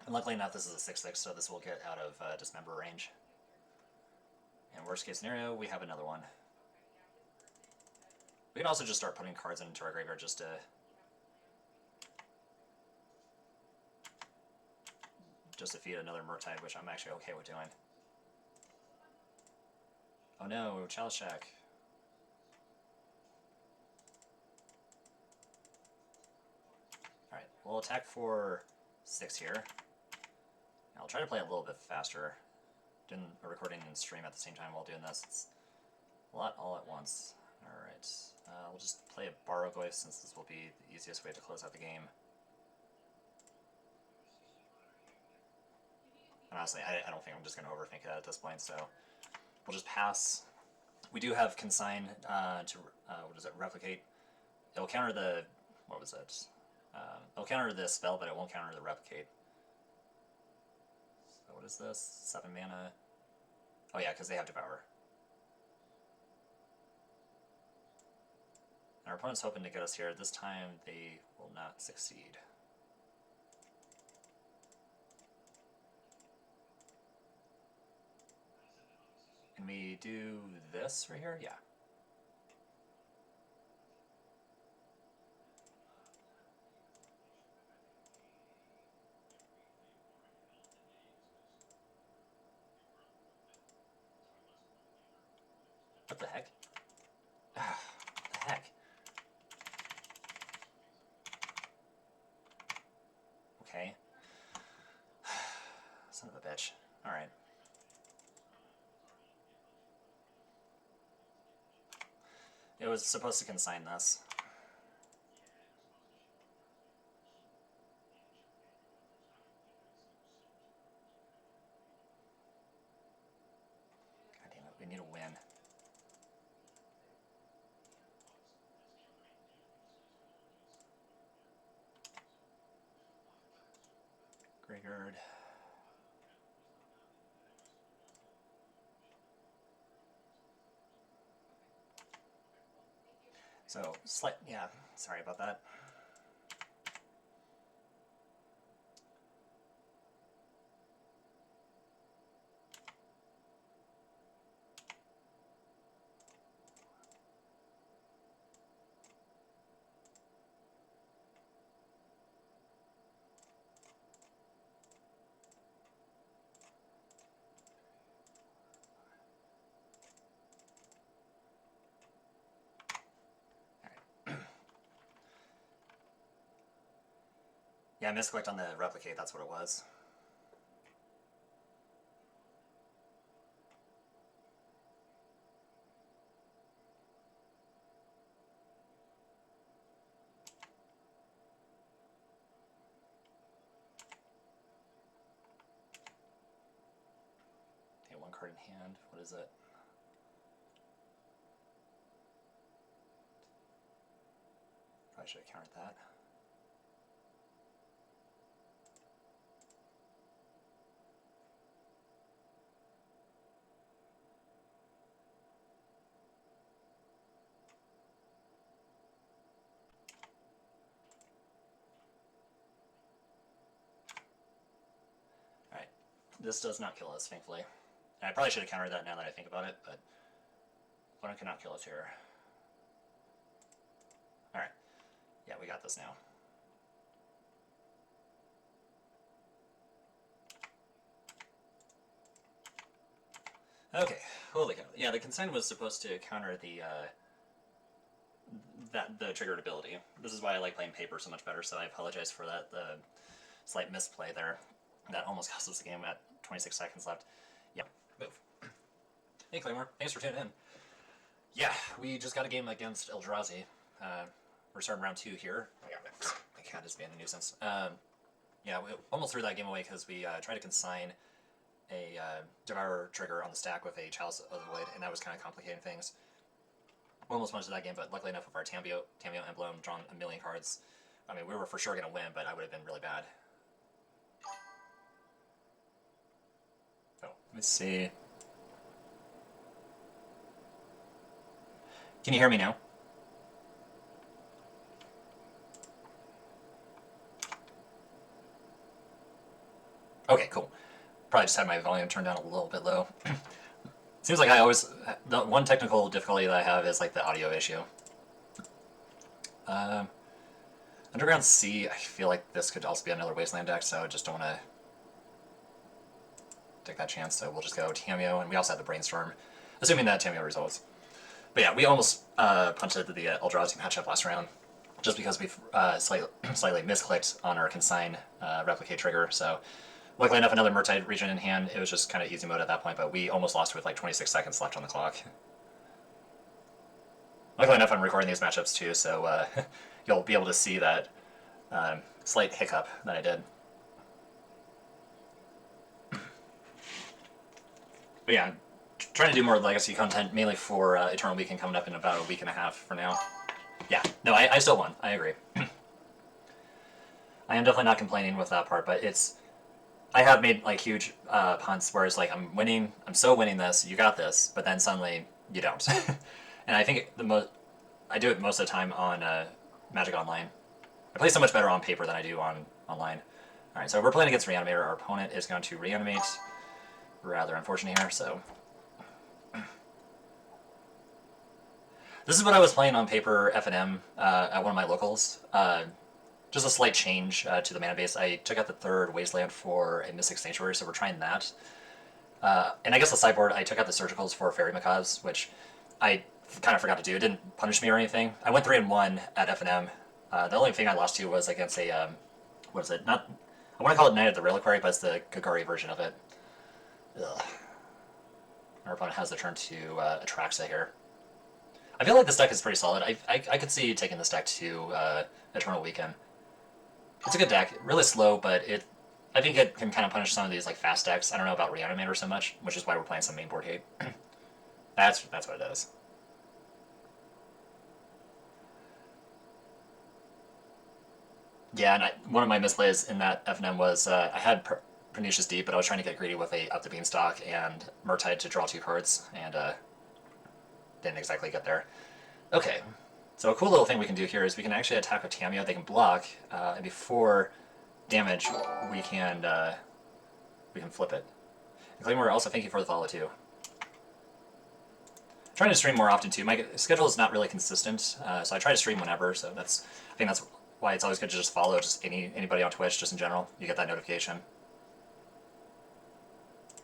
Speaker 1: And luckily enough, this is a 6/6, so this will get out of Dismember range. And worst case scenario, we have another one. We can also just start putting cards into our graveyard just to feed another Murktide, which I'm actually okay with doing. Oh no, Chalice Shack. Alright, we'll attack for 6 here. I'll try to play a little bit faster. Doing a recording and stream at the same time while doing this. It's a lot all at once. Alright, we'll just play a Barrogoyf since this will be the easiest way to close out the game. And honestly, I don't think I'm just going to overthink it at this point, so we'll just pass. We do have Consign to, what is it, Replicate. It'll counter the, what was it? It'll counter the spell, but it won't counter the Replicate. So what is this? 7 mana. Oh yeah, because they have Devour. And our opponent's hoping to get us here. This time they will not succeed. Can we do this right here? Yeah. What the heck? What the heck? Okay. Son of a bitch. Alright. It was supposed to consign this. God damn it, we need a win. Greyguard. So, yeah, sorry about that. Yeah, I misclicked on the Replicate, that's what it was. Okay, 1 card in hand. What is it? Probably should have countered that. Alright, this does not kill us, thankfully. And I probably should have countered that now that I think about it, but opponent cannot kill us here. Alright, yeah, we got this now. Okay, holy cow. Yeah, the consign was supposed to counter the the triggered ability. This is why I like playing paper so much better, so I apologize for that slight misplay there. That almost cost us the game at 26 seconds left. Yeah, move. Hey Claymore, thanks for tuning in. Yeah, we just got a game against Eldrazi. We're starting round 2 here. My cat is being a nuisance. Yeah, we almost threw that game away because we tried to consign a Devourer trigger on the stack with a Chalice of the Void, and that was kind of complicating things. We almost won to that game, but luckily enough with our Tamiyo emblem, drawn a million cards. I mean, we were for sure going to win, but I would have been really bad. Oh, let me see. Can you hear me now? Okay, cool. Probably just had my volume turned down a little bit low. Seems like I always... The one technical difficulty that I have is like the audio issue. Underground Sea, I feel like this could also be another Wasteland deck, so I just don't want to take that chance, so we'll just go Tamiyo, and we also have the Brainstorm, assuming that Tamiyo results. But yeah, we almost punted the Eldrazi matchup last round, just because we've slightly misclicked on our consign replicate trigger, so luckily enough another Murktide region in hand. It was just kind of easy mode at that point, but we almost lost with like 26 seconds left on the clock. Luckily enough I'm recording these matchups too, so you'll be able to see that slight hiccup that I did. But yeah, I'm trying to do more Legacy content, mainly for Eternal Weekend coming up in about a week and a half for now. Yeah, no, I still won. I agree. I am definitely not complaining with that part, but it's... I have made like huge punts where it's like, I'm winning, I'm so winning this, you got this, but then suddenly you don't. And I think I do it most of the time on Magic Online. I play so much better on paper than I do on online. Alright, so we're playing against Reanimator. Our opponent is going to reanimate. Rather unfortunate here, so... This is what I was playing on paper FNM at one of my locals. Just a slight change to the mana base. I took out the 3rd Wasteland for a Mystic Sanctuary, so we're trying that. And I guess the sideboard, I took out the Surgicals for Fairy Macaws, which I kind of forgot to do. It didn't punish me or anything. I went 3-1 at FNM. The only thing I lost to was against a, what is it? Not, I want to call it Knight of the Reliquary, but it's the Kagari version of it. Ugh. Our opponent has the turn to Atraxa here. I feel like this deck is pretty solid. I could see taking this deck to Eternal Weekend. It's a good deck, really slow, but I think it can kind of punish some of these like fast decks. I don't know about Reanimator so much, which is why we're playing some mainboard hate. That's what it is. Yeah, and one of my misplays in that FNM was I had Pernicious Deep, but I was trying to get greedy with a Up the Beanstalk and Murktide to draw 2 cards, and didn't exactly get there. Okay. So a cool little thing we can do here is we can actually attack with Tamiyo. They can block, and before damage, we can flip it. And Claymore, also thank you for the follow too. I'm trying to stream more often too. My schedule is not really consistent, so I try to stream whenever. So I think that's why it's always good to just follow just anybody on Twitch, just in general. You get that notification.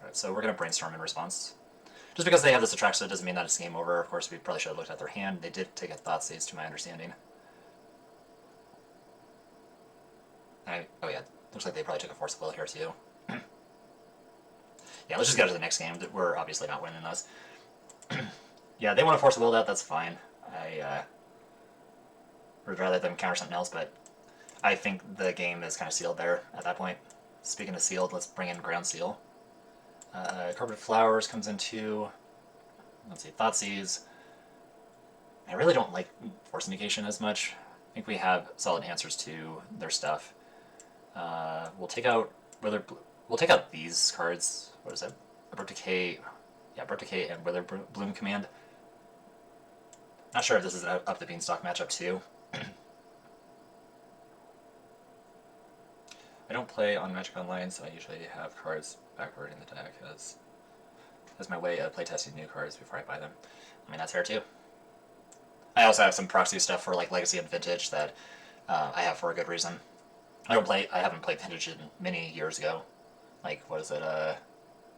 Speaker 1: All right, so we're gonna Brainstorm in response. Just because they have this Atraxa doesn't mean that it's game over. Of course, we probably should have looked at their hand. They did take a Thoughtseize, to my understanding. Oh yeah, looks like they probably took a Force of Will here too. Yeah, let's just go to the next game. We're obviously not winning this. Yeah, they want to Force of Will that, that's fine. I would rather them counter something else, but I think the game is kind of sealed there at that point. Speaking of sealed, let's bring in Ground Seal. Carpet Flowers comes into, let's see, Thoughtseize. I really don't like Force Negation as much. I think we have solid answers to their stuff. We'll take out we'll take out these cards. What is it? Abrupt Decay, yeah, Abrupt Decay and Wither Bloom Command. Not sure if this is an up the Beanstalk matchup too. I don't play on Magic Online, so I usually have cards backward in the deck as my way of playtesting new cards before I buy them. I mean, that's fair too. I also have some proxy stuff for like Legacy and Vintage that I have for a good reason. I haven't played Vintage in many years ago. Like, what is it,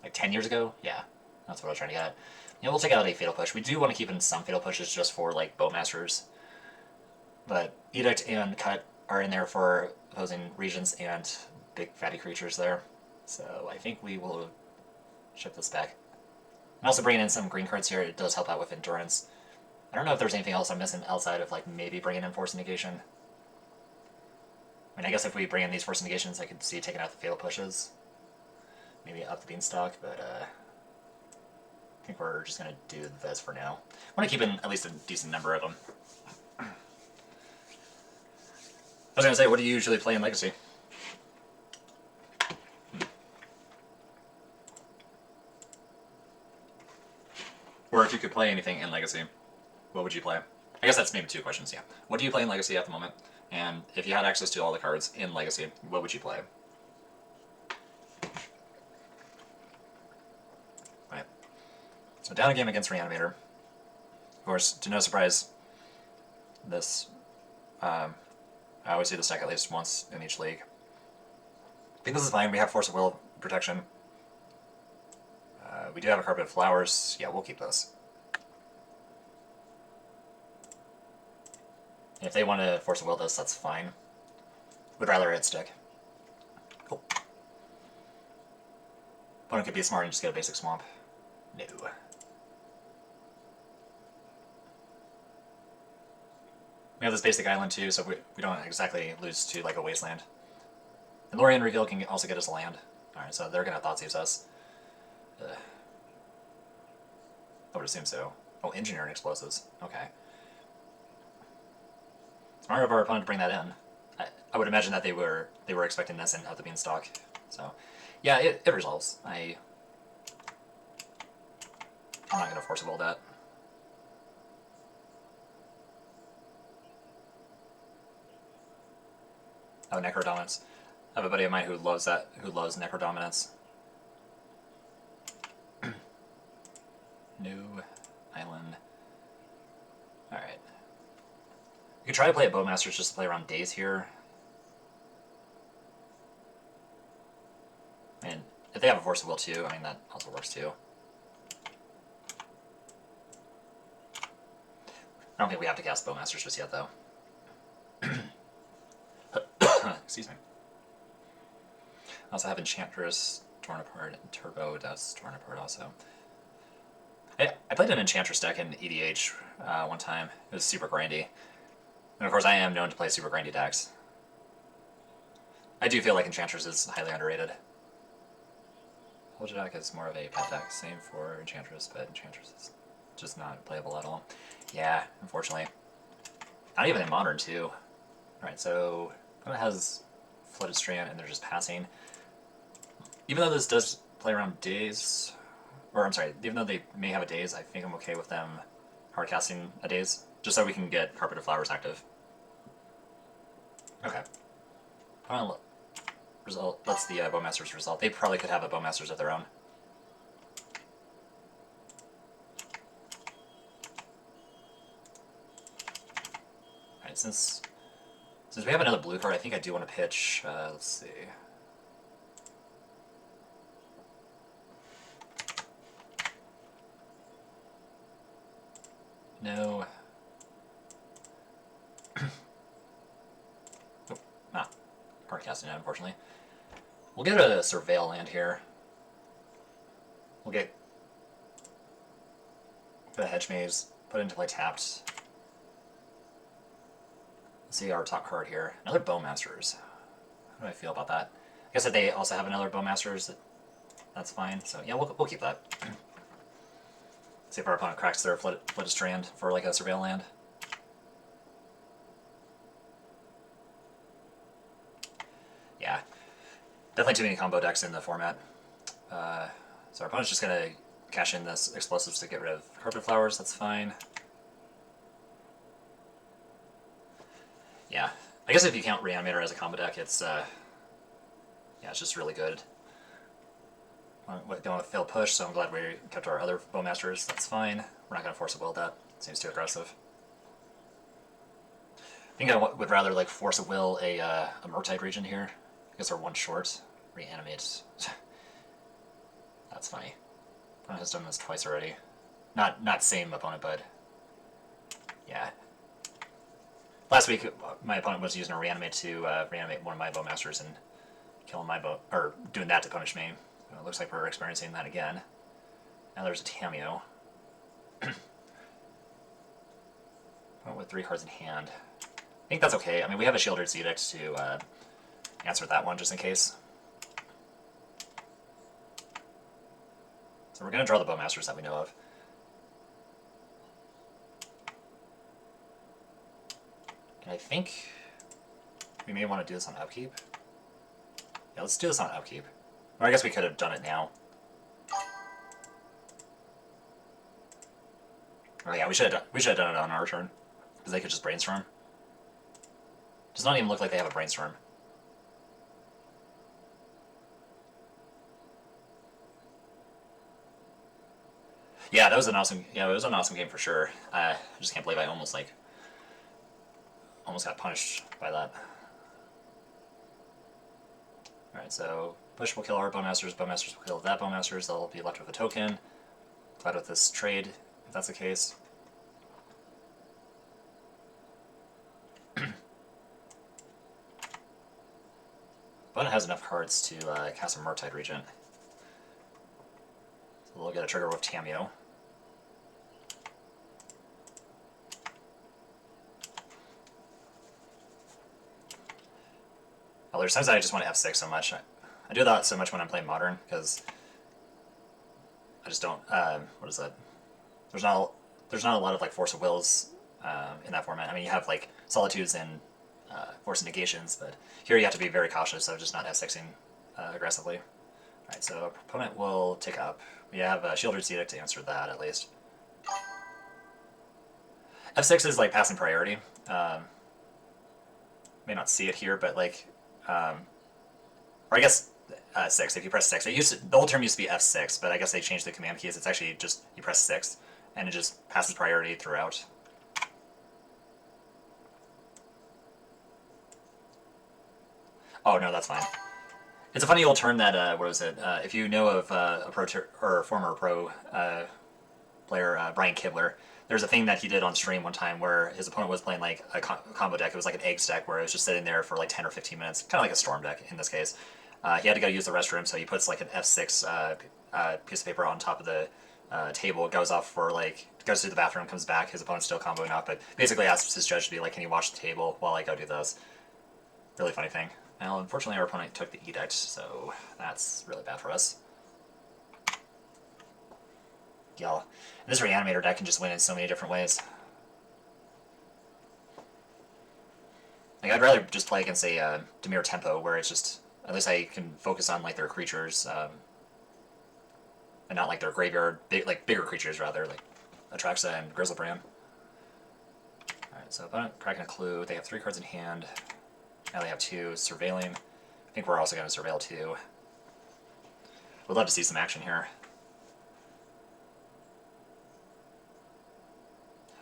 Speaker 1: like 10 years ago? Yeah, that's what I was trying to get at. Yeah, we'll take out a Fatal Push. We do want to keep in some Fatal Pushes just for, like, Bowmasters. But Edict and Cut are in there for opposing regions and big fatty creatures there. So I think we will ship this back. I'm also bringing in some green cards here. It does help out with Endurance. I don't know if there's anything else I'm missing outside of, like, maybe bringing in Force Negation. I mean, I guess if we bring in these Force Negations, I could see taking out the Fatal Pushes. Maybe up the Beanstalk, but I think we're just going to do this for now. I want to keep in at least a decent number of them. I was going to say, what do you usually play in Legacy? Or if you could play anything in Legacy, what would you play? I guess that's maybe two questions, yeah. What do you play in Legacy at the moment? And if you had access to all the cards in Legacy, what would you play? Right. So down a game against Reanimator. Of course, to no surprise, this I always see this deck at least once in each league. I think this is fine. We have Force of Will protection. We do have a Carpet of Flowers. Yeah, we'll keep those. If they want to Force of Will this, that's fine. Would rather it stick. Cool. Opponent could be smart and just get a basic Swamp. No. We have this basic island too, so we don't exactly lose to like a Wasteland. And Lorien Reveal can also get us a land. Alright, so they're going to Thoughtseize us. I would assume so. Oh, Engineering Explosives. Okay. Smart of our opponent to bring that in. I would imagine that they were expecting this and out the Beanstalk. So, yeah, it resolves. I'm not going to Force of Will that. Oh, Necrodominance. I have a buddy of mine who loves that, who loves Necrodominance. New island. Alright. You could try to play a Bowmasters just to play around days here. And if they have a Force of Will too, I mean, that also works too. I don't think we have to cast Bowmasters just yet, though. Excuse me. I also have Enchantress, Torn Apart, and Turbo that's Torn Apart also. I played an Enchantress deck in EDH one time. It was super grindy. And of course I am known to play super grindy decks. I do feel like Enchantress is highly underrated. Hold deck is more of a pet deck. Same for Enchantress, but Enchantress is just not playable at all. Yeah, unfortunately. Not even in Modern too. Alright, so it has Flooded Strand and they're just passing. Even though this does play around days, or I'm sorry, even though they may have a daze, I think I'm okay with them hard casting a daze, just so we can get Carpet of Flowers active. Okay. Result. That's the Bowmasters result. They probably could have a Bowmasters of their own. Alright, since we have another blue card, I think I do want to pitch, let's see. No. Oh, nah. Hard casting it, unfortunately. We'll get a Surveil land here. We'll get the Hedge Maze, put it into play tapped. Let's see our top card here. Another Bowmasters. How do I feel about that? I guess if they also have another Bowmasters, that's fine. So yeah, we'll keep that. See if our opponent cracks their Flooded Strand for like a Surveil land. Definitely too many combo decks in the format. So our opponent's just gonna cash in this explosives to get rid of carpet flowers. That's fine. Yeah, I guess if you count Reanimator as a combo deck, it's yeah, it's just really good. Don't want to fail push, so I'm glad we kept our other Bowmasters. That's fine. We're not gonna force a will that. Seems too aggressive. I think I would rather like force a will a Murktide region here because they're one short. Reanimate. That's funny. Opponent has done this twice already. Not same opponent, but yeah. Last week, my opponent was using a reanimate to reanimate one of my Bowmasters and killing my bow, or doing that to punish me. It looks like we're experiencing that again. Now there's a Tamiyo. With 3 cards in hand. I think that's okay. I mean, we have a Shieldred's Edict to answer that one just in case. So we're going to draw the Bowmasters that we know of. And I think we may want to do this on upkeep. Yeah, let's do this on upkeep. Or I guess we could have done it now. Oh yeah, we should have done it on our turn. Because they could just brainstorm. Does not even look like they have a brainstorm. Yeah, that was an awesome. Yeah, it was an awesome game for sure. I just can't believe I almost got punished by that. All right, so push will kill our Bowmasters. Bowmasters will kill that Bowmasters. They'll be left with a token. Glad with this trade, if that's the case. Opponent has enough cards to cast a Murktide Regent. So we'll get a trigger with Tamiyo. Well, there's times that I just want to F6 so much. I do that so much when I'm playing Modern, because I just don't, what is that? There's not a lot of like Force of Wills in that format. I mean, you have like Solitudes and Force of Negations, but here you have to be very cautious of just not F6ing aggressively. Alright, so opponent will tick up. We have a Shieldred's Edict to answer that, at least. F6 is like passing priority. May not see it here, but like, or I guess 6, if you press 6. The whole term used to be F6, but I guess they changed the command keys. It's actually just, you press 6, and it just passes priority throughout. Oh, no, that's fine. It's a funny old term that, what was it? If you know of a pro or former pro player, Brian Kibler, there's a thing that he did on stream one time where his opponent was playing like a combo deck. It was like an eggs deck where it was just sitting there for like 10 or 15 minutes, kind of like a storm deck in this case. He had to go use the restroom, so he puts like an F6 piece of paper on top of the table, goes off for like, goes to the bathroom, comes back, his opponent's still comboing up, but basically asks his judge to be like, can you watch the table while I go do this? Really funny thing. Now, unfortunately, our opponent took the Edict, so that's really bad for us. Yeah, this Reanimator deck can just win in so many different ways. Like, I'd rather just play against a Dimir tempo, where it's just, at least I can focus on like their creatures, and not like their graveyard, bigger creatures rather, like Atraxa and Grizzlebrand. Alright, so opponent cracking a clue. They have 3 cards in hand. Now they have 2, surveilling. I think we're also going to surveil 2. Would love to see some action here.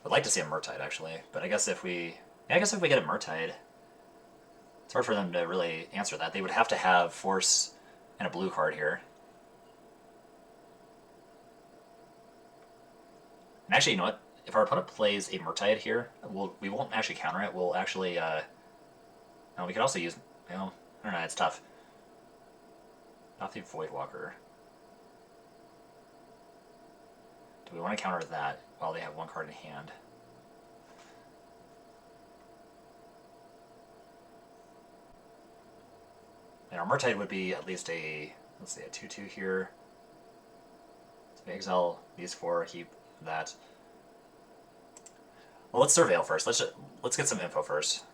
Speaker 1: Would like to see a Murktide actually, but I guess if we, yeah, I guess if we get a Murktide, it's hard for them to really answer that. They would have to have Force and a blue card here. And actually, you know what? If our opponent plays a Murktide here, we won't actually counter it. We'll actually, no, we could also use, you know, I don't know, it's tough. Not the Voidwalker. Do we want to counter that while they have 1 card in hand? And our Murktide would be at least a, let's say a 2/2 here. So we exile these 4, keep that. Well, let's surveil first. Let's get some info first.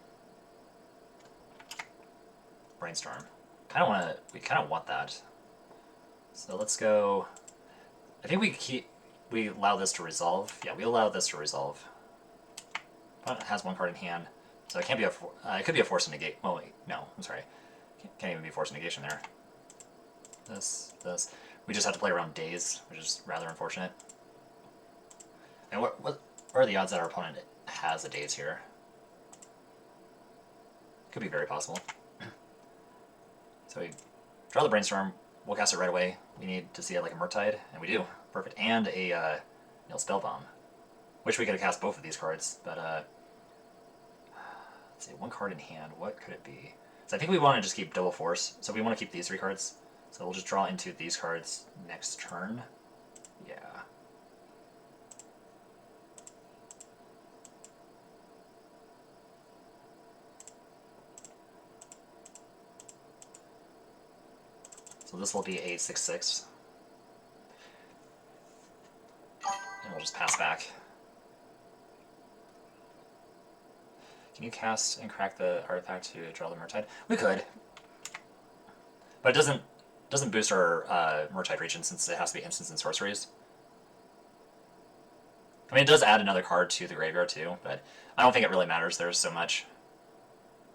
Speaker 1: Brainstorm. kind of want that. So let's go. I think we allow this to resolve. Yeah, we allow this to resolve. Opponent has one card in hand, so it can't be it could be a force negate. Oh wait, no, I'm sorry. Can't even be force negation there. This. We just have to play around days, which is rather unfortunate. And what are the odds that our opponent has a daze here? Could be very possible. So we draw the Brainstorm, we'll cast it right away. We need to see it like a Murktide, and we do. Perfect. And a Spellbomb. Wish we could have cast both of these cards, but let's see, one card in hand, what could it be? So I think we want to just keep double force, so we want to keep these 3 cards. So we'll just draw into these cards next turn. Yeah. So this will be a 6/6. And we'll just pass back. Can you cast and crack the artifact to draw the Murktide? We could. But it doesn't boost our Murktide region since it has to be instants and sorceries. I mean, it does add another card to the graveyard too, but I don't think it really matters. There's so much.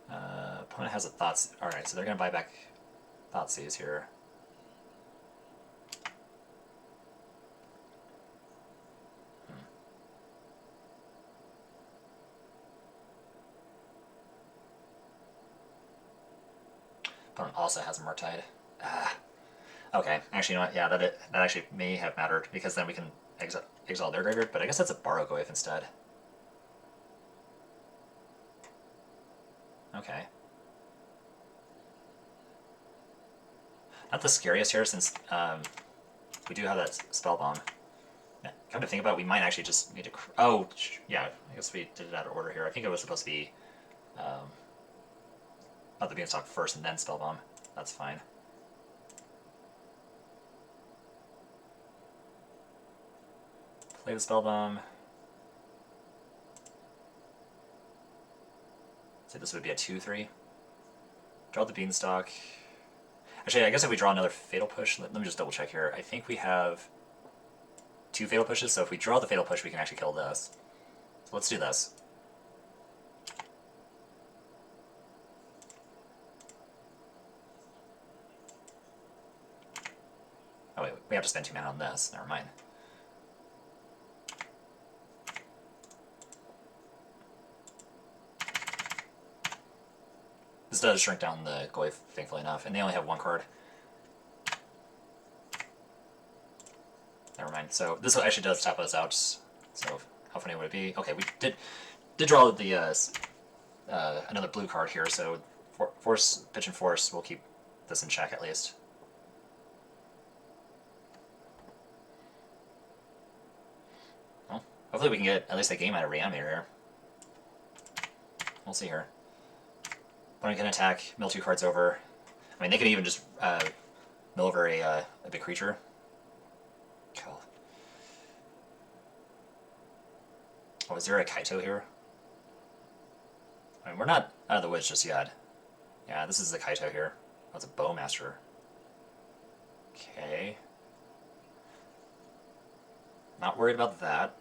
Speaker 1: Opponent has a Thoughts. Alright, so they're going to buy back Thoughtseize here. Opponent also has a Murktide. Okay, actually, you know what? Yeah, that actually may have mattered, because then we can exile their graveyard, but I guess that's a Barrogoyf instead. Okay. Not the scariest here, since we do have that Spellbomb. Yeah, come to think about it, we might actually just need to... Oh, yeah, I guess we did it out of order here. I think it was supposed to be not the Beanstalk first and then Spellbomb. That's fine. Play the Spellbomb. So this would be a 2/3. Draw the Beanstalk. Actually, I guess if we draw another Fatal Push, let me just double check here. I think we have 2 Fatal Pushes, so if we draw the Fatal Push, we can actually kill this. So let's do this. Oh wait, we have to spend 2 mana on this. Never mind. This does shrink down the Goyf, thankfully enough, and they only have 1 card. Never mind. So this actually does tap us out. So how funny would it be? Okay, we did draw the another blue card here. So pitch and force will keep this in check at least. Well, hopefully we can get at least a game out of Reanimator here. We'll see here. Opponent can attack, mill 2 cards over. I mean, they could even just mill over a big creature. Cool. Oh, is there a Kaito here? I mean, we're not out of the woods just yet. Yeah, this is the Kaito here. Oh, it's a Bowmaster. Okay. Not worried about that.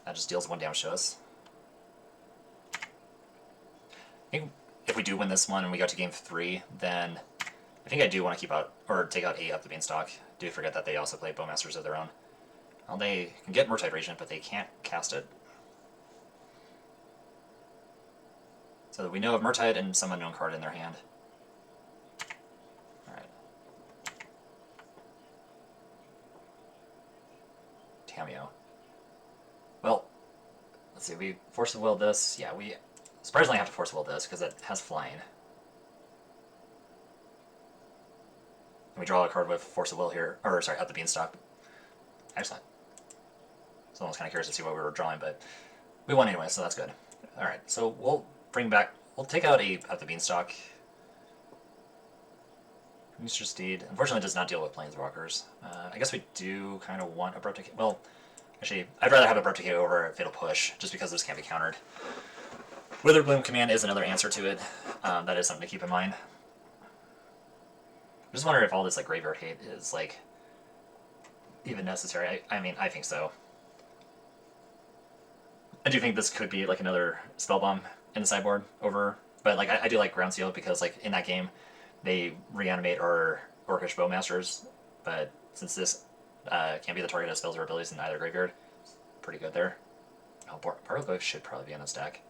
Speaker 1: That just deals 1 damage to us. I think if we do win this one and we go to game 3, then I think I do want to keep out, or take out 8 up the Beanstalk. Do forget that they also play Bowmasters of their own. Well, they can get Murktide Regent, but they can't cast it. So we know of Murktide and some unknown card in their hand. Alright. Tameo. Well, let's see, we Force of Will this. Yeah, we surprisingly have to Force of Will this because it has flying. And we draw a card with Force of Will here, or sorry, up the Beanstalk. Excellent. So I was kind of curious to see what we were drawing, but we won anyway, so that's good. Alright, so we'll take out a up the Beanstalk. Mr. Steed, unfortunately, does not deal with Planeswalkers. I guess we do kind of want Abrupt Decay. Well, actually, I'd rather have Abrupt Decay over a Fatal Push, just because this can't be countered. Witherbloom Command is another answer to it. That is something to keep in mind. just wonder if all this like graveyard hate is like even necessary. I mean, I think so. I do think this could be like another spell bomb in the sideboard over, but like I do like Ground Seal because like in that game they reanimate our Orcish Bowmasters, but since this can't be the target of spells or abilities in either graveyard, pretty good there. Oh, Bargoglyph should probably be in this deck.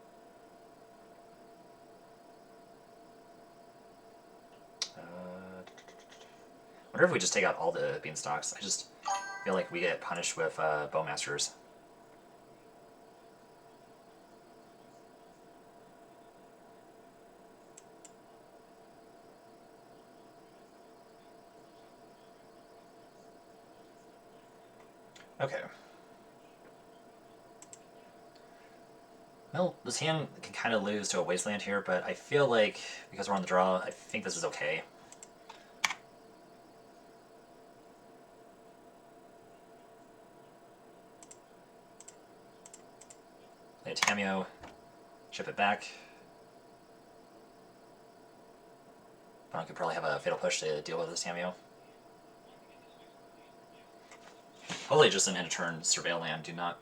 Speaker 1: I wonder if we just take out all the Beanstalks. I just feel like we get punished with Bowmasters. Okay. Well, this hand can kind of lose to a Wasteland here, but I feel like, because we're on the draw, I think this is okay. Play a Tamiyo, ship it back. I could probably have a Fatal Push to deal with this Tamiyo. Hopefully just an end of turn Surveil land, do not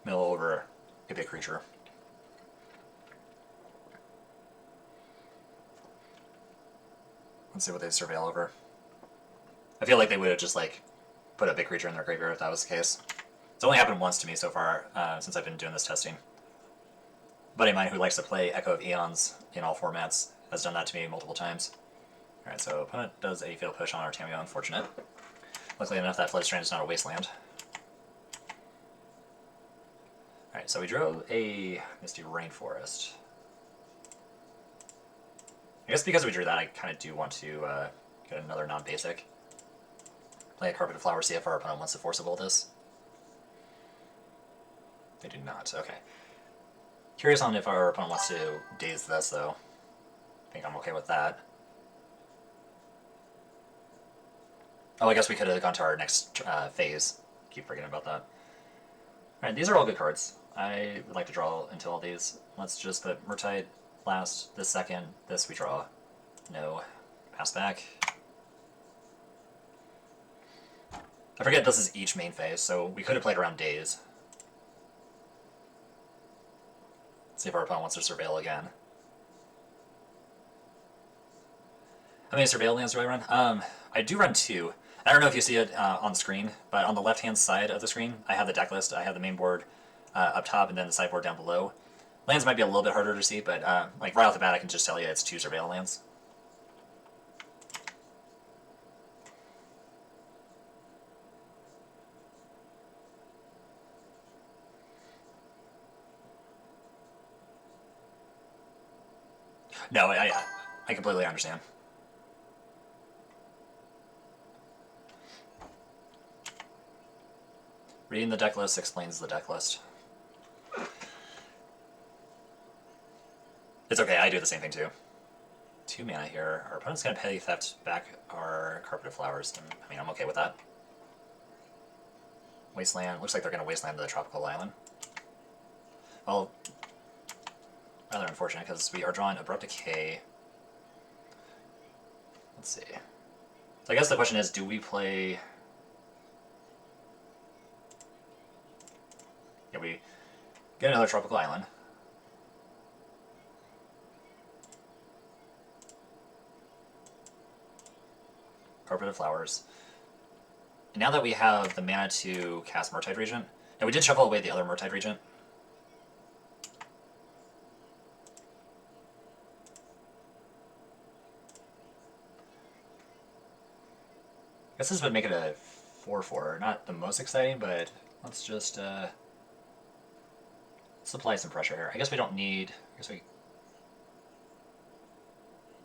Speaker 1: mill over a big creature. Let's see what they Surveil over. I feel like they would have just like put a big creature in their graveyard if that was the case. It's only happened once to me so far since I've been doing this testing. A buddy of mine who likes to play Echo of Eons in all formats has done that to me multiple times. Alright, so opponent does a Fatal Push on our Tamiyo, unfortunate. Luckily enough, that Floodstrand is not a Wasteland. Alright, so we drew a Misty Rainforest. I guess because we drew that, I kind of do want to get another non-basic. Play a Carpeted Flower, see if our opponent wants to force a will this. They do not, okay. Curious on if our opponent wants to daze this, though. I think I'm okay with that. Oh, I guess we could have gone to our next phase. Keep forgetting about that. Alright, these are all good cards. I would like to draw into all these. Let's just put Murktide last, this second, this we draw. No. Pass back. I forget this is each main phase, so we could have played around days. See if our opponent wants to Surveil again. How many Surveil lands do I run? I do run 2. I don't know if you see it on screen, but on the left-hand side of the screen, I have the deck list. I have the main board up top and then the sideboard down below. Lands might be a little bit harder to see, but like right off the bat, I can just tell you it's 2 Surveil lands. No, I completely understand. Reading the deck list explains the deck list. It's okay, I do the same thing too. 2 mana here. Our opponent's going to Petty Theft back our Carpeted Flowers, and I mean, I'm okay with that. Wasteland. Looks like they're going to Wasteland the Tropical Island. Well, rather unfortunate because we are drawing Abrupt Decay. Let's see. So I guess the question is, do we play... Yeah, we get another Tropical Island. Carpeted Flowers. And now that we have the mana to cast Murktide Regent, and we did shuffle away the other Murktide Regent. I guess this would make it a 4/4. Not the most exciting, but let's just let's apply some pressure here. I guess we don't need. I guess we.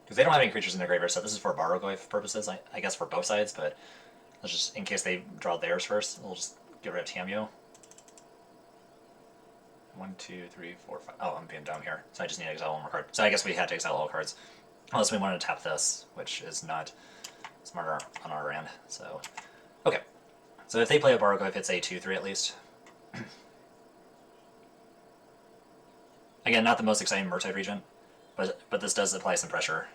Speaker 1: Because they don't have any creatures in their graveyard, so this is for Bargoglyph purposes, I guess for both sides, but let's just, in case they draw theirs first, we'll just get rid of Tamiyo. 1, 2, 3, 4, 5. Oh, I'm being dumb here. So I just need to exile one more card. So I guess we had to exile all cards. Unless we wanted to tap this, which is not smarter on our end. So, okay. So if they play a Bargoglyph, it's a 2/3 at least. Again, not the most exciting Murktide Regent, but this does apply some pressure.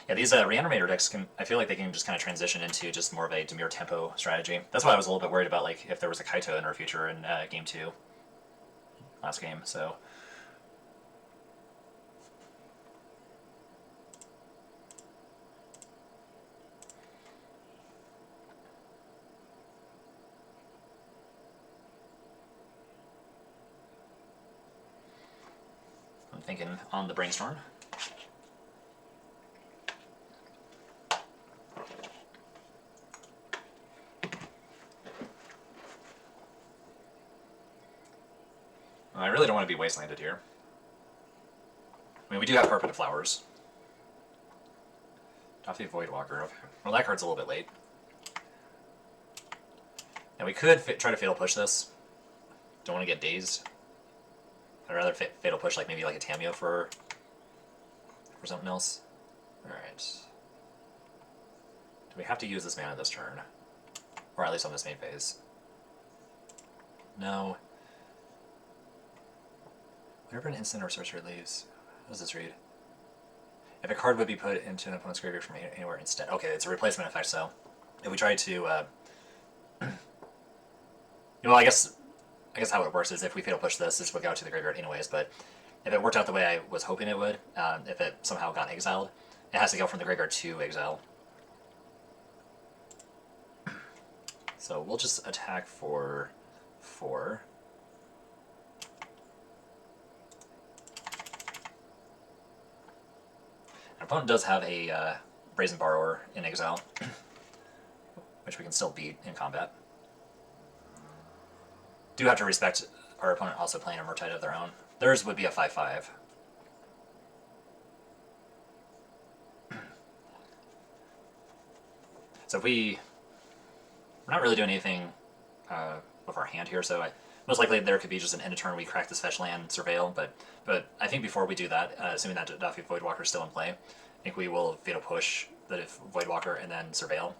Speaker 1: Yeah, these Reanimator decks I feel like they can just kind of transition into just more of a Dimir tempo strategy. That's why I was a little bit worried about like if there was a Kaito in our future in game 2, last game. So. I'm thinking on the brainstorm. I really don't want to be wastelanded here. I mean, we do have Carpet of Flowers. Toffee Voidwalker. Okay. Well, that card's a little bit late. And we could try to Fatal Push this. Don't want to get dazed. I'd rather Fatal Push like maybe like a Tameo for something else. Alright. Do we have to use this mana this turn? Or at least on this main phase? No. Whenever an instant or sorcery leaves, how does this read? If a card would be put into an opponent's graveyard from anywhere instead. Okay, it's a replacement effect, so if we try to, well, I guess how it works is if we Fatal Push this would go to the graveyard anyways, but if it worked out the way I was hoping it would, if it somehow got exiled, it has to go from the graveyard to exile. So we'll just attack for 4. Our opponent does have a Brazen Borrower in exile, which we can still beat in combat. Do have to respect our opponent also playing a Murktide of their own. Theirs would be a 5/5. So if we're not really doing anything with our hand here, so most likely there could be just an end of turn we crack this fetch land, surveil, but I think before we do that, assuming that Daffy Voidwalker is still in play, I think we will Fatal Push the Voidwalker and then surveil,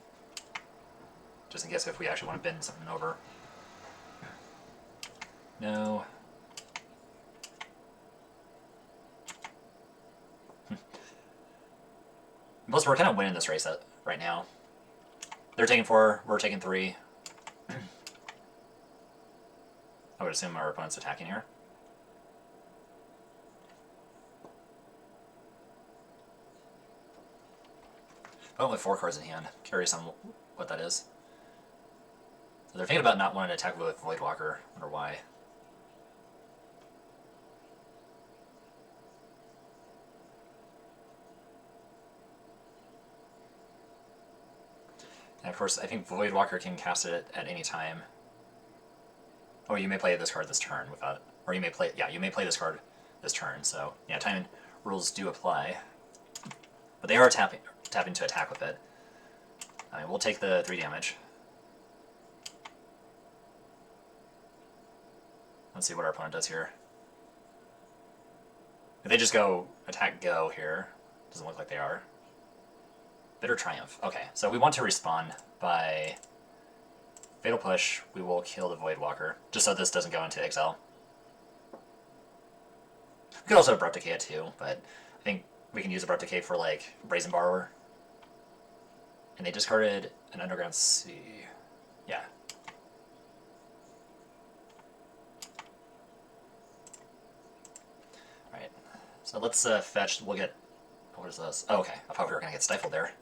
Speaker 1: just in case if we actually want to bend something over. No. Plus, we're kind of winning this race right now. They're taking 4, we're taking 3. I would assume our opponent's attacking here. Oh, with 4 cards in hand. Curious on what that is. So they're thinking about not wanting to attack with Voidwalker. I wonder why. And of course, I think Voidwalker can cast it at any time. Oh, you may play this card this turn without, or you may play, yeah, you may play this card this turn. So yeah, timing rules do apply, but they are tapping to attack with it. I mean, we'll take the 3 damage. Let's see what our opponent does here. If they just go attack go here, doesn't look like they are. Bitter Triumph. Okay, so we want to respond by Fatal Push. We will kill the Voidwalker, just so this doesn't go into exile. We could also Abrupt Decay it too, but I think we can use Abrupt Decay for like Brazen Borrower. And they discarded an Underground Sea. Yeah. Alright, so let's fetch. We'll get. What is this? Oh, okay. I thought we were going to get stifled there.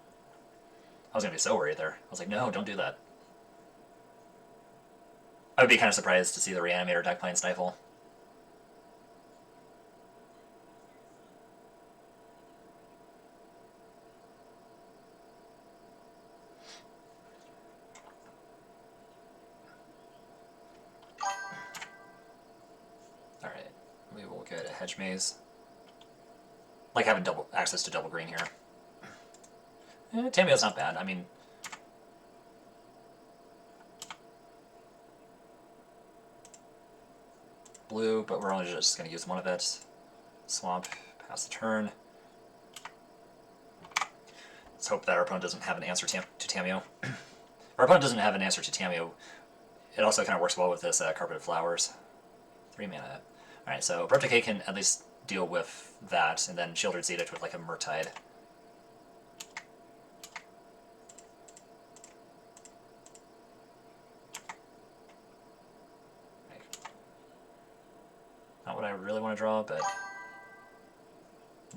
Speaker 1: I was going to be so worried there. I was like, no, don't do that. I would be kind of surprised to see the Reanimator deck playing Stifle. Alright, we will get a Hedge Maze. Like having access to double green here. Tameo's not bad. I mean, blue, but we're only just going to use one of it. Swamp, pass the turn. Let's hope that our opponent doesn't have an answer to Tameo. If our opponent doesn't have an answer to Tameo, it also kind of works well with this Carpet of Flowers. 3 mana. Alright, so Abrupt Decay can at least deal with that, and then Shielded Edict with like a Murktide. to draw, but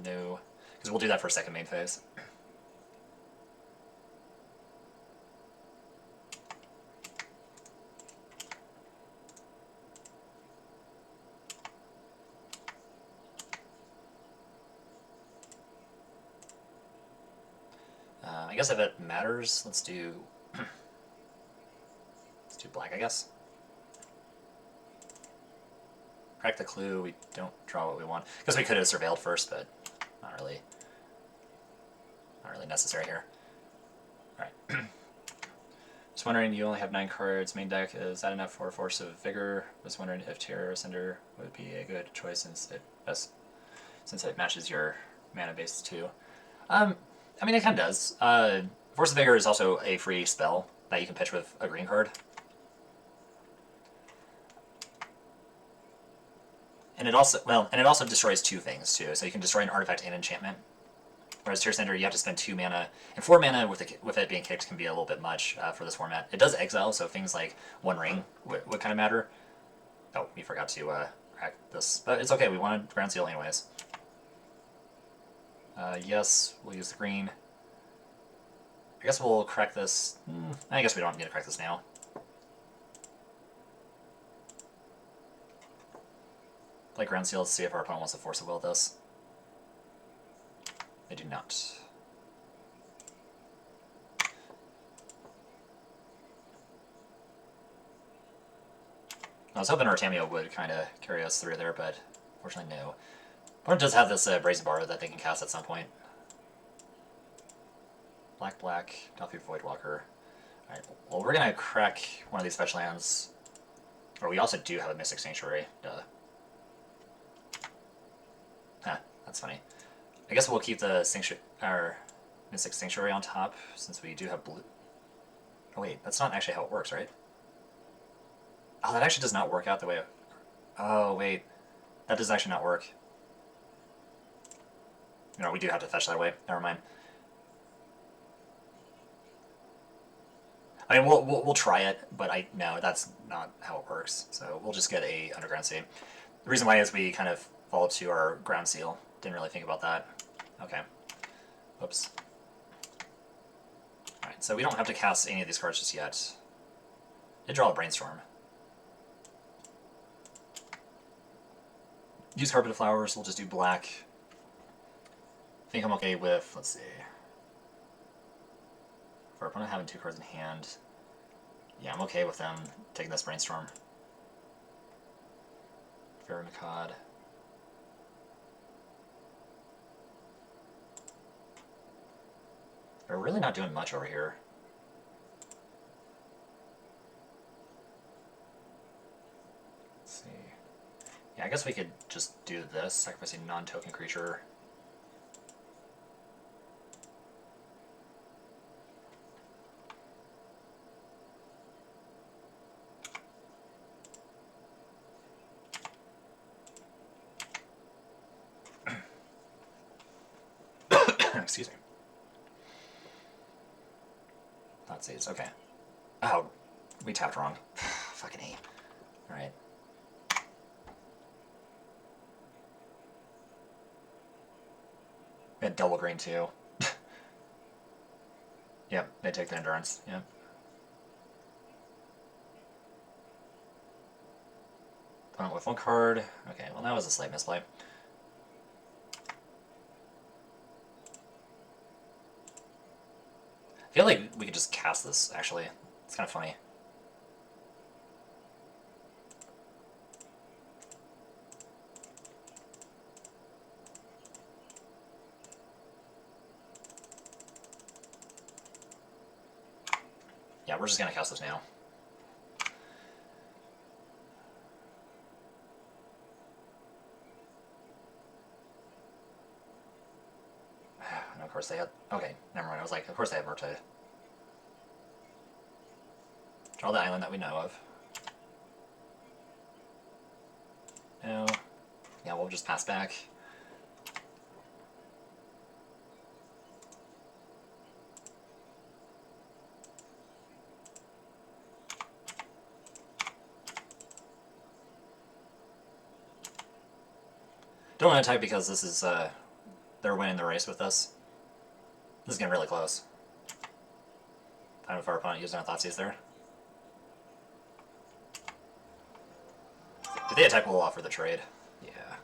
Speaker 1: no, because we'll do that for second main phase. I guess if it matters, let's do black, I guess. Crack the clue, we don't draw what we want. Because we could have surveilled first, but not really necessary here. Alright. Just wondering, you only have 9 cards, main deck, is that enough for Force of Vigor? Was wondering if Terror Ascender would be a good choice since it matches your mana base too. I mean, it kind of does. Force of Vigor is also a free spell that you can pitch with a green card. And it also destroys 2 things too. So you can destroy an artifact and enchantment. Whereas Tear Cinder, you have to spend 2 mana, and 4 mana with it being kicked can be a little bit much for this format. It does exile, so things like One Ring would kind of matter. Oh, we forgot to crack this, but it's okay. We wanted Ground Seal anyways. Yes, we'll use the green. I guess we'll crack this. I guess we don't need to crack this now. Play Ground Seal to see if our opponent wants to Force of Will this. They do not. I was hoping Artamio would kind of carry us through there, but unfortunately no. Opponent does have this Brazen Bar that they can cast at some point. Black, black, Delphi Voidwalker. Alright, well we're gonna crack one of these fetch lands. Or we also do have a Mystic Sanctuary. Duh. Huh, that's funny. I guess we'll keep the Mystic Sanctuary on top, since we do have blue. Oh wait, that's not actually how it works, right? Oh, that actually does not work out the way... Oh wait, that does actually not work. No, we do have to fetch that way. Never mind. I mean, we'll try it, but no, that's not how it works. So we'll just get a Underground Sea. The reason why is we kind of fall to our Ground Seal. Didn't really think about that. Okay. Oops. Alright, so we don't have to cast any of these cards just yet. Did draw a Brainstorm. Use Carpet of Flowers, we'll just do black. I think I'm okay with, let's see. For our opponent having 2 cards in hand, yeah, I'm okay with them taking this Brainstorm. Verimicad. We're really not doing much over here. Let's see. Yeah, I guess we could just do this, sacrificing non-token creature. Excuse me. Let's see, it's okay. Oh, we tapped wrong. Fucking A. Alright. We had double green too. Yep, they take the Endurance. Yep. Opponent with 1 card. Okay, well that was a slight misplay. I feel like we could just cast this, actually. It's kind of funny. Yeah, we're just going to cast this now. And of course they had... Okay, never mind. I was like, of course they have Murktide. Draw the island that we know of. No. Yeah, we'll just pass back. Don't want to attack because this is, they're winning the race with us. This is getting really close. Time if our opponent using our Thoughtseize there. If they attack, we'll offer the trade. Yeah.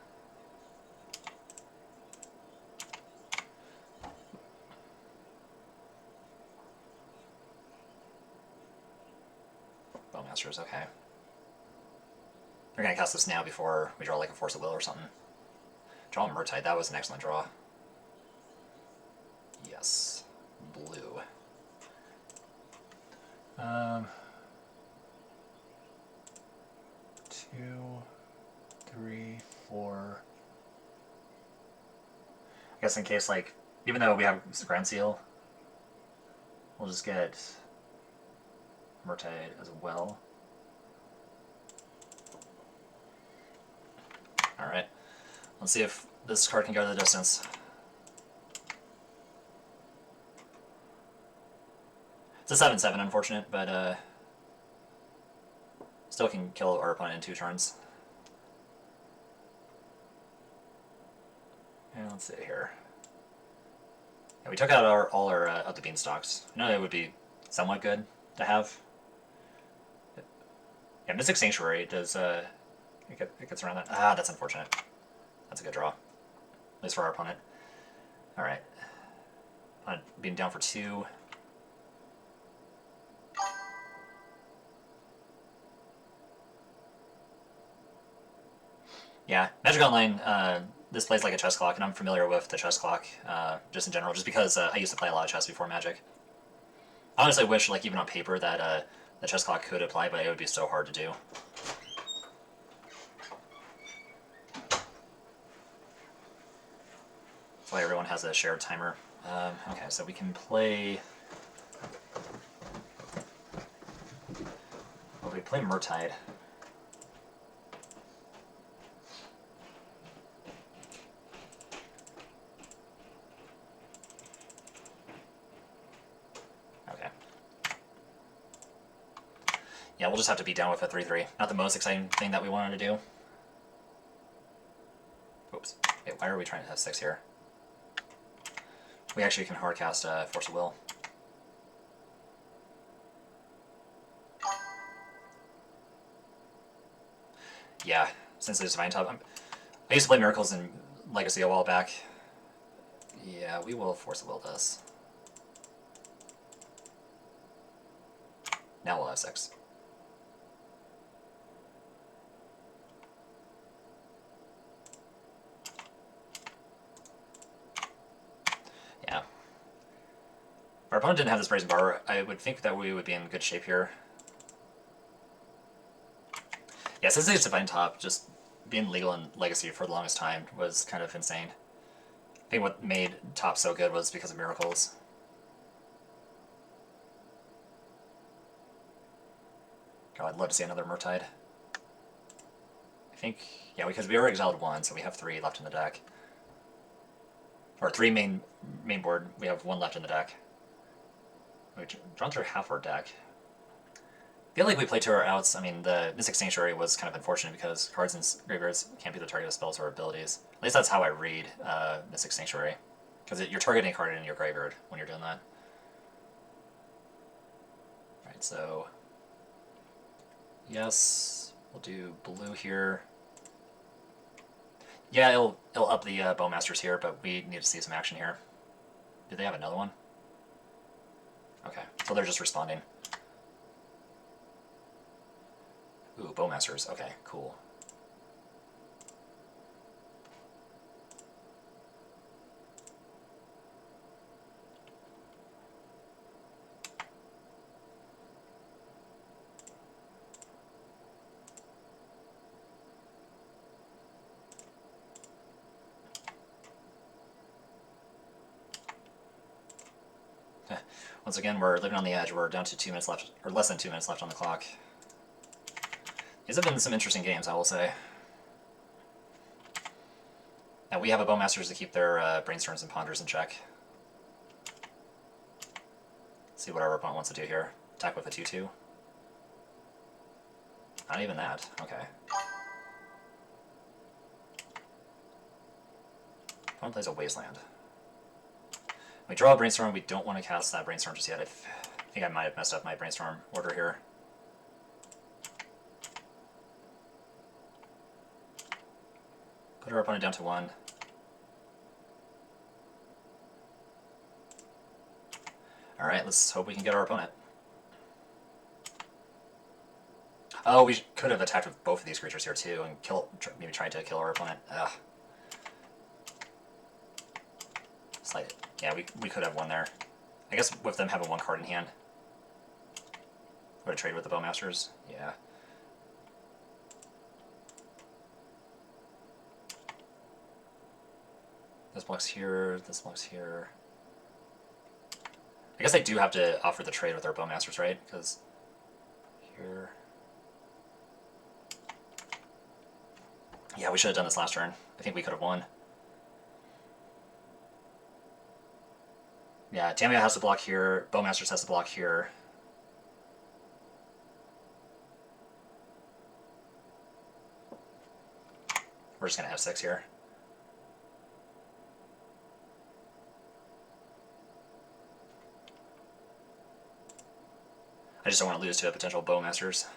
Speaker 1: Bowmasters, okay. They're gonna cast this now before we draw like a Force of Will or something. Draw a Murtide, that was an excellent draw. Yes. Blue.
Speaker 2: 2, 3, 4.
Speaker 1: I guess in case, like, even though we have Grand Seal, we'll just get Murtide as well. Alright. Let's see if this card can go the distance. It's a 7/7, unfortunate, but still can kill our opponent in 2 turns. And let's see here. Yeah, we took out all our of the beanstalks. I know it would be somewhat good to have. Yeah, Mystic Sanctuary does. It gets around that. Ah, that's unfortunate. That's a good draw, at least for our opponent. All right, being down for 2. Yeah, Magic Online, this plays like a chess clock, and I'm familiar with the chess clock, just in general, just because I used to play a lot of chess before Magic. I honestly wish, like, even on paper that the chess clock could apply, but it would be so hard to do. That's why everyone has a shared timer. Okay, so we can play... Well, we play Murtide. Yeah, we'll just have to be down with a 3/3. Not the most exciting thing that we wanted to do. Oops. Wait, why are we trying to have 6 here? We actually can hardcast Force of Will. Yeah, since there's Divine Top. I used to play Miracles in Legacy a while back. Yeah, we will Force of Will this. Now we'll have 6. Yeah. If our opponent didn't have this Brazen Bar, I would think that we would be in good shape here. Yeah, since it's Divine Top, just being legal in Legacy for the longest time was kind of insane. I think what made Top so good was because of Miracles. God, I'd love to see another Murtide. I think, yeah, because we already exiled 1, so we have 3 left in the deck. Or 3 main board, we have 1 left in the deck. We've drawn through half our deck. I feel like we played to our outs. I mean, the Mystic Sanctuary was kind of unfortunate because cards in graveyards can't be the target of spells or abilities. At least that's how I read Mystic Sanctuary. Because you're targeting a card in your graveyard when you're doing that. Alright, so... Yes, we'll do blue here. Yeah, it'll up the Bowmasters here, but we need to see some action here. Do they have another one? Okay, so they're just responding. Ooh, Bowmasters. Okay, cool. Once again, we're living on the edge. We're down to 2 minutes left, or less than 2 minutes left on the clock. These have been some interesting games, I will say. Now we have a Bowmasters to keep their Brainstorms and Ponders in check. See what our opponent wants to do here. Attack with a 2/2. Not even that. Okay. Opponent plays a Wasteland. We draw a Brainstorm. We don't want to cast that Brainstorm just yet. I think I might have messed up my Brainstorm order here. Put our opponent down to 1. Alright, let's hope we can get our opponent. Oh, we could have attacked with both of these creatures here too and maybe tried to kill our opponent. Ugh. Yeah, we could have won there. I guess with them having 1 card in hand. Would have traded with the Bowmasters? Yeah. This blocks here, this blocks here. I guess I do have to offer the trade with our Bowmasters, right? Because here... Yeah, we should have done this last turn. I think we could have won. Yeah, Tamiya has to block here, Bowmasters has to block here. We're just going to F6 here. I just don't want to lose to a potential Bowmasters.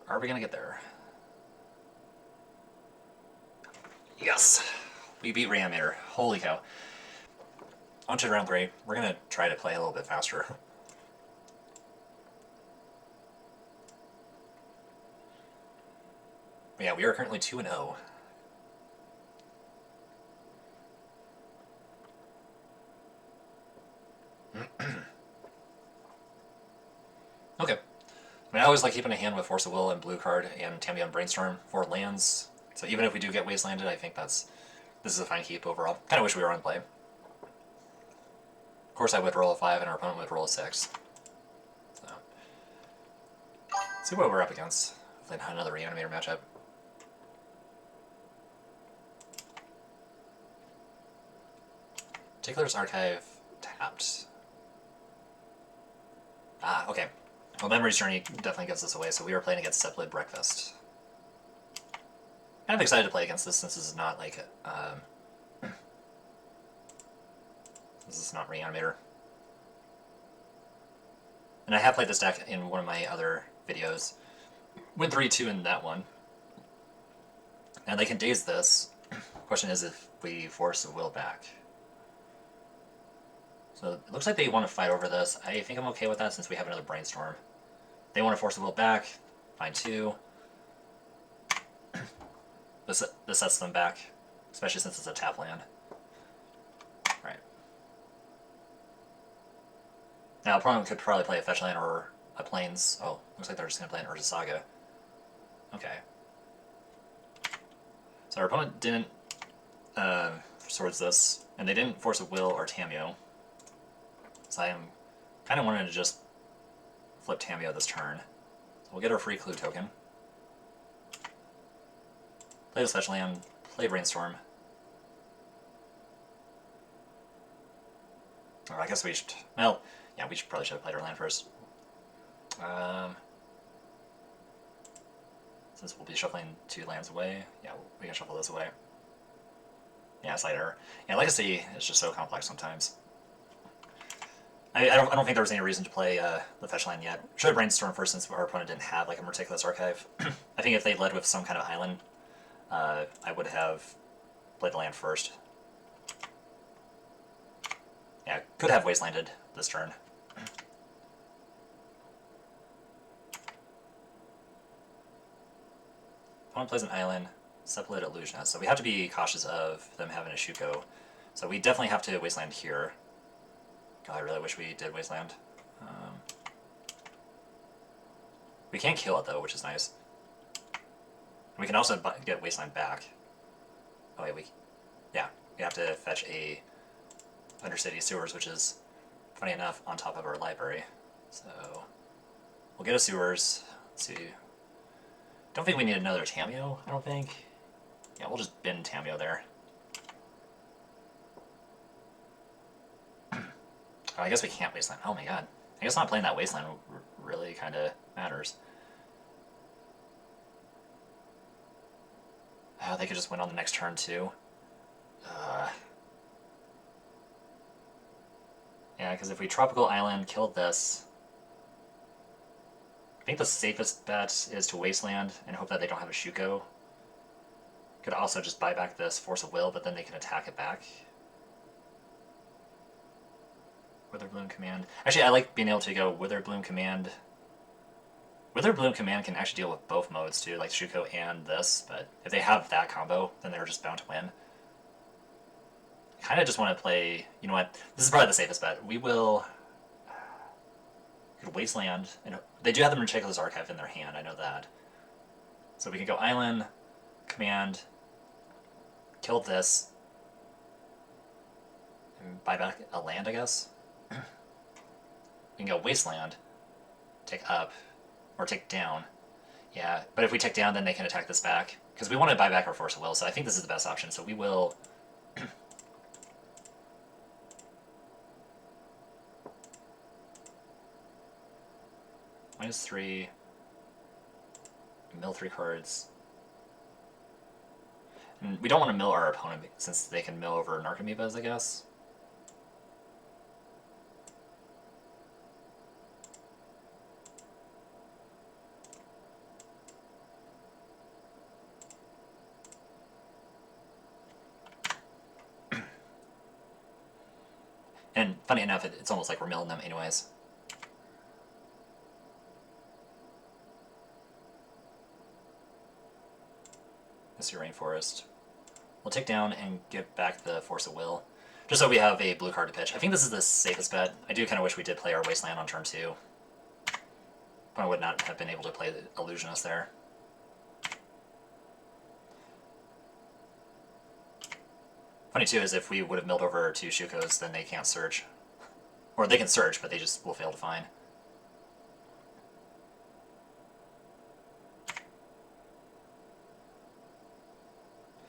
Speaker 1: Are we going to get there? Yes! We beat Reanimator. Holy cow. On to round 3. We're going to try to play a little bit faster. Yeah, we are currently 2-0. Okay. I mean, I always like keeping a hand with Force of Will and Blue Card and Tamiya and Brainstorm for lands. So even if we do get Wastelanded, I think this is a fine keep overall. Kind of wish we were on play. Of course I would roll a 5 and our opponent would roll a 6. So, let's see what we're up against. Then another Reanimator matchup. Tickler's Archive tapped. Ah, okay. Well, Memory's Journey definitely gets us away, so we are playing against Cephalid Breakfast. Kind of excited to play against this since this is not like this is not Reanimator. And I have played this deck in one of my other videos. Went 3-2 in that one. And they can daze this. Question is if we force the will back. So it looks like they want to fight over this. I think I'm okay with that since we have another Brainstorm. They want to force the will back. Fine too. This sets them back, especially since it's a tap land. Right. Now, opponent could probably play a fetch land or a plains. Oh, looks like they're just going to play an Urza Saga. Okay. So our opponent didn't swords this, and they didn't force a will or Tamiyo. So I am kind of wanting to just flip Tamiyo this turn. So we'll get our free clue token. Play this fetch land, play Brainstorm. Or I guess we should, well, yeah, we probably should have played our land first. Since we'll be shuffling 2 lands away, yeah, we can shuffle this away. Yeah, slight error. Yeah, Legacy is just so complex sometimes. I don't think there was any reason to play the fetch land yet. Should have Brainstorm first since our opponent didn't have like a Meticulous Archive. I think if they led with some kind of island, I would have played the land first. Yeah, could have Wastelanded this turn. Opponent plays an island, Cephalid Illusionist. So we have to be cautious of them having a Shuko. So we definitely have to Wasteland here. God, I really wish we did Wasteland. We can't kill it though, which is nice. We can also get Wasteland back. Oh wait, yeah, we have to fetch a Undercity Sewers, which is, funny enough, on top of our library. So we'll get a Sewers. Let's see. Don't think we need another Tamiyo, I don't think. Yeah, we'll just bin Tamiyo there. Oh, I guess we can't Wasteland. Oh my god. I guess not playing that Wasteland really kind of matters. They could just win on the next turn too. Yeah, because if we Tropical Island, kill this, I think the safest bet is to Wasteland and hope that they don't have a Shuko. Could also just buy back this Force of Will, but then they can attack it back. Witherbloom Command. Actually, I like being able to go Witherbloom Command. Witherbloom Command can actually deal with both modes too, like Shuko and this, but if they have that combo, then they're just bound to win. I kind of just want to play, you know what, this is probably the safest bet. We will could Wasteland, and they do have the Meticulous Archive in their hand, I know that. So we can go Island, Command, kill this, and buy back a land, I guess. We can go Wasteland, take up, or take down. Yeah, but if we take down, then they can attack this back. Because we want to buy back our Force of Will, so I think this is the best option. So we will... -3. Mill 3 cards. And we don't want to mill our opponent, since they can mill over Narcomoebas, I guess. And funny enough, it's almost like we're milling them anyways. This is your Rainforest. We'll take down and get back the Force of Will, just so we have a blue card to pitch. I think this is the safest bet. I do kind of wish we did play our Wasteland on turn 2. But I would not have been able to play the Illusionist there. Funny too is if we would have milled over 2 Shukos, then they can't search. Or they can search, but they just will fail to find.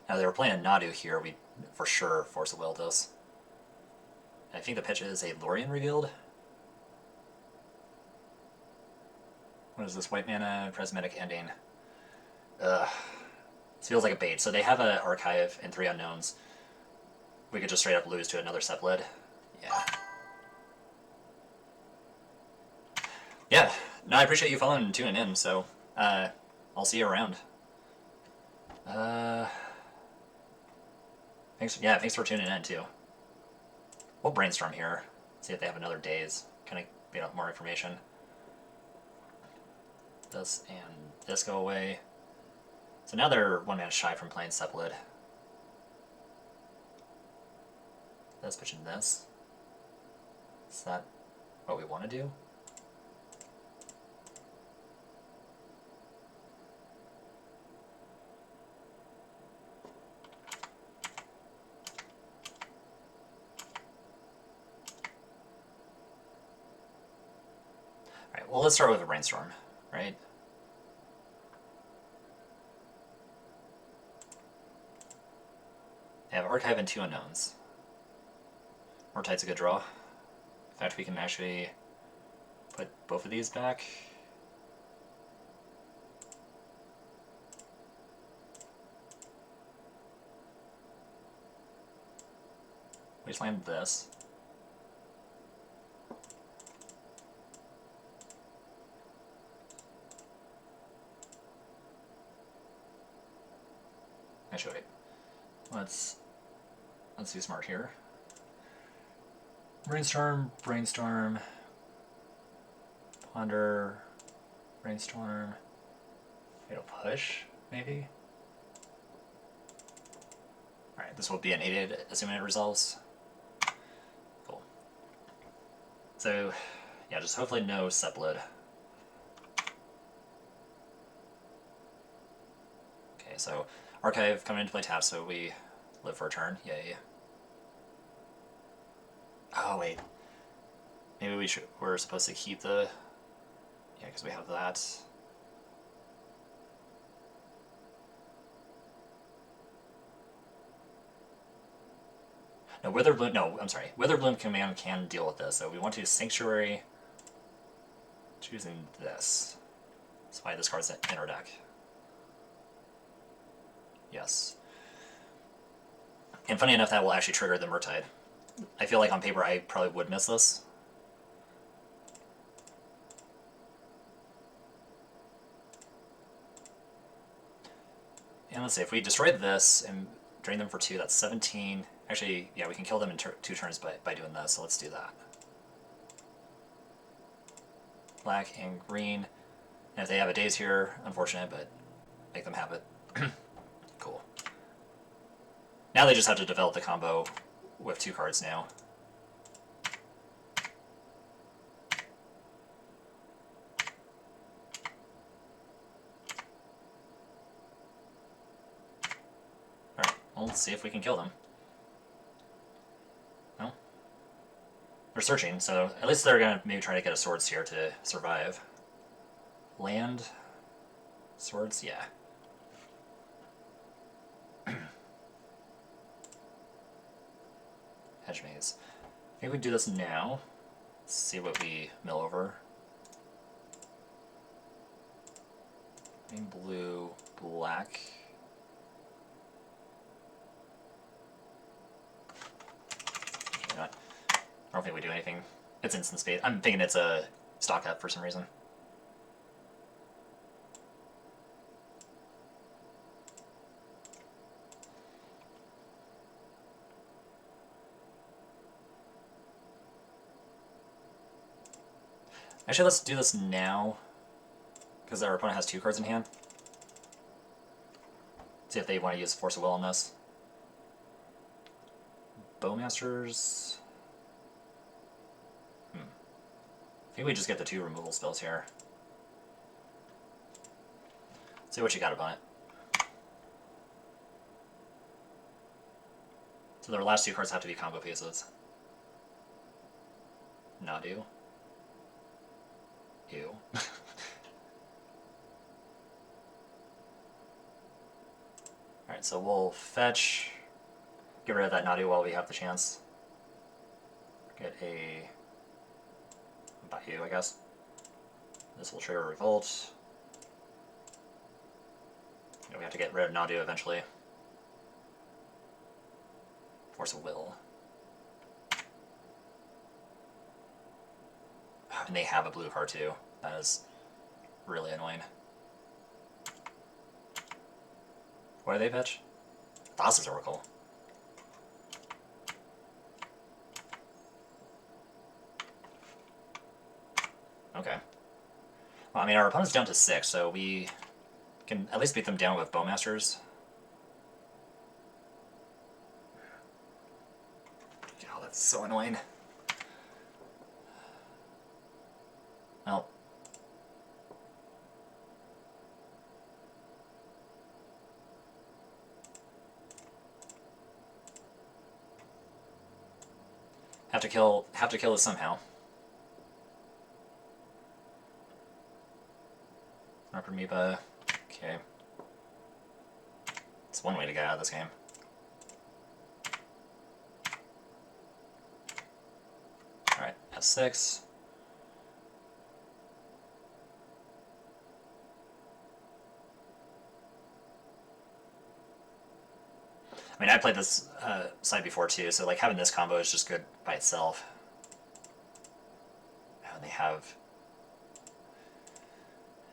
Speaker 1: Now they were playing Nadu here, we for sure Force of Will this. I think the pitch is a Lorien Revealed. What is this? White mana, Prismatic Ending. Ugh. This feels like a bait. So they have an Archive and 3 Unknowns. We could just straight up lose to another Cephalid. Yeah. Yeah. No, I appreciate you following and tuning in, so I'll see you around. Thanks for tuning in too. We'll brainstorm here. See if they have another days. Kind of get out more information. This and this go away. So now they're 1 mana shy from playing Cephalid. That's pitching this. Is that what we want to do? Alright, well let's start with a Brainstorm, right? They have Archive and 2 Unknowns. Mortite's a good draw. In fact, we can actually put both of these back. Wasteland this. Actually, wait. Let's do smart here. Brainstorm, Brainstorm, Ponder, Brainstorm, it'll push, maybe? Alright, this will be an 8-8, assuming it resolves. Cool. So, yeah, just hopefully no Cephalid. Okay, so Archive coming into play tap, so we live for a turn, yay. Oh wait, maybe we're supposed to keep the, yeah, because we have that. No, Witherbloom, no, I'm sorry, Witherbloom Command can deal with this, so we want to Sanctuary, choosing this. That's why this card's in our deck. Yes. And funny enough, that will actually trigger the Murtide. I feel like on paper I probably would miss this. And let's see, if we destroy this and drain them for 2, that's 17. Actually, yeah, we can kill them in 2 turns by doing this, so let's do that. Black and green. And if they have a daze here, unfortunate, but make them have it. Cool. Now they just have to develop the combo with 2 cards now. Alright, well, let's see if we can kill them. No? They're searching, so at least they're gonna maybe try to get a swords here to survive. Land? Swords? Yeah. Hedge maze. Maybe we do this now. Let's see what we mill over. Green, blue, black. You know what? I don't think we do anything. It's instant spade. I'm thinking it's a stock up for some reason. Actually, let's do this now, because our opponent has 2 cards in hand. See if they want to use Force of Will on this. Bowmasters. I think we just get the 2 removal spells here. See what you got, opponent. So their last 2 cards have to be combo pieces. Nadu. Ew. Alright, so we'll fetch, get rid of that Nadu while we have the chance. Get a Bayou, I guess. This will trigger Revolt. We have to get rid of Nadu eventually. Force of Will. And they have a blue card too. That is really annoying. What do they pitch? Thassa's Oracle. Okay. Well, I mean, our opponent's down to 6, so we can at least beat them down with Bowmasters. Oh, that's so annoying. Well. Have to kill this somehow. Amoeba. Okay. It's one way to get out of this game. Alright, F6. I mean, I played this side before too, so like having this combo is just good by itself.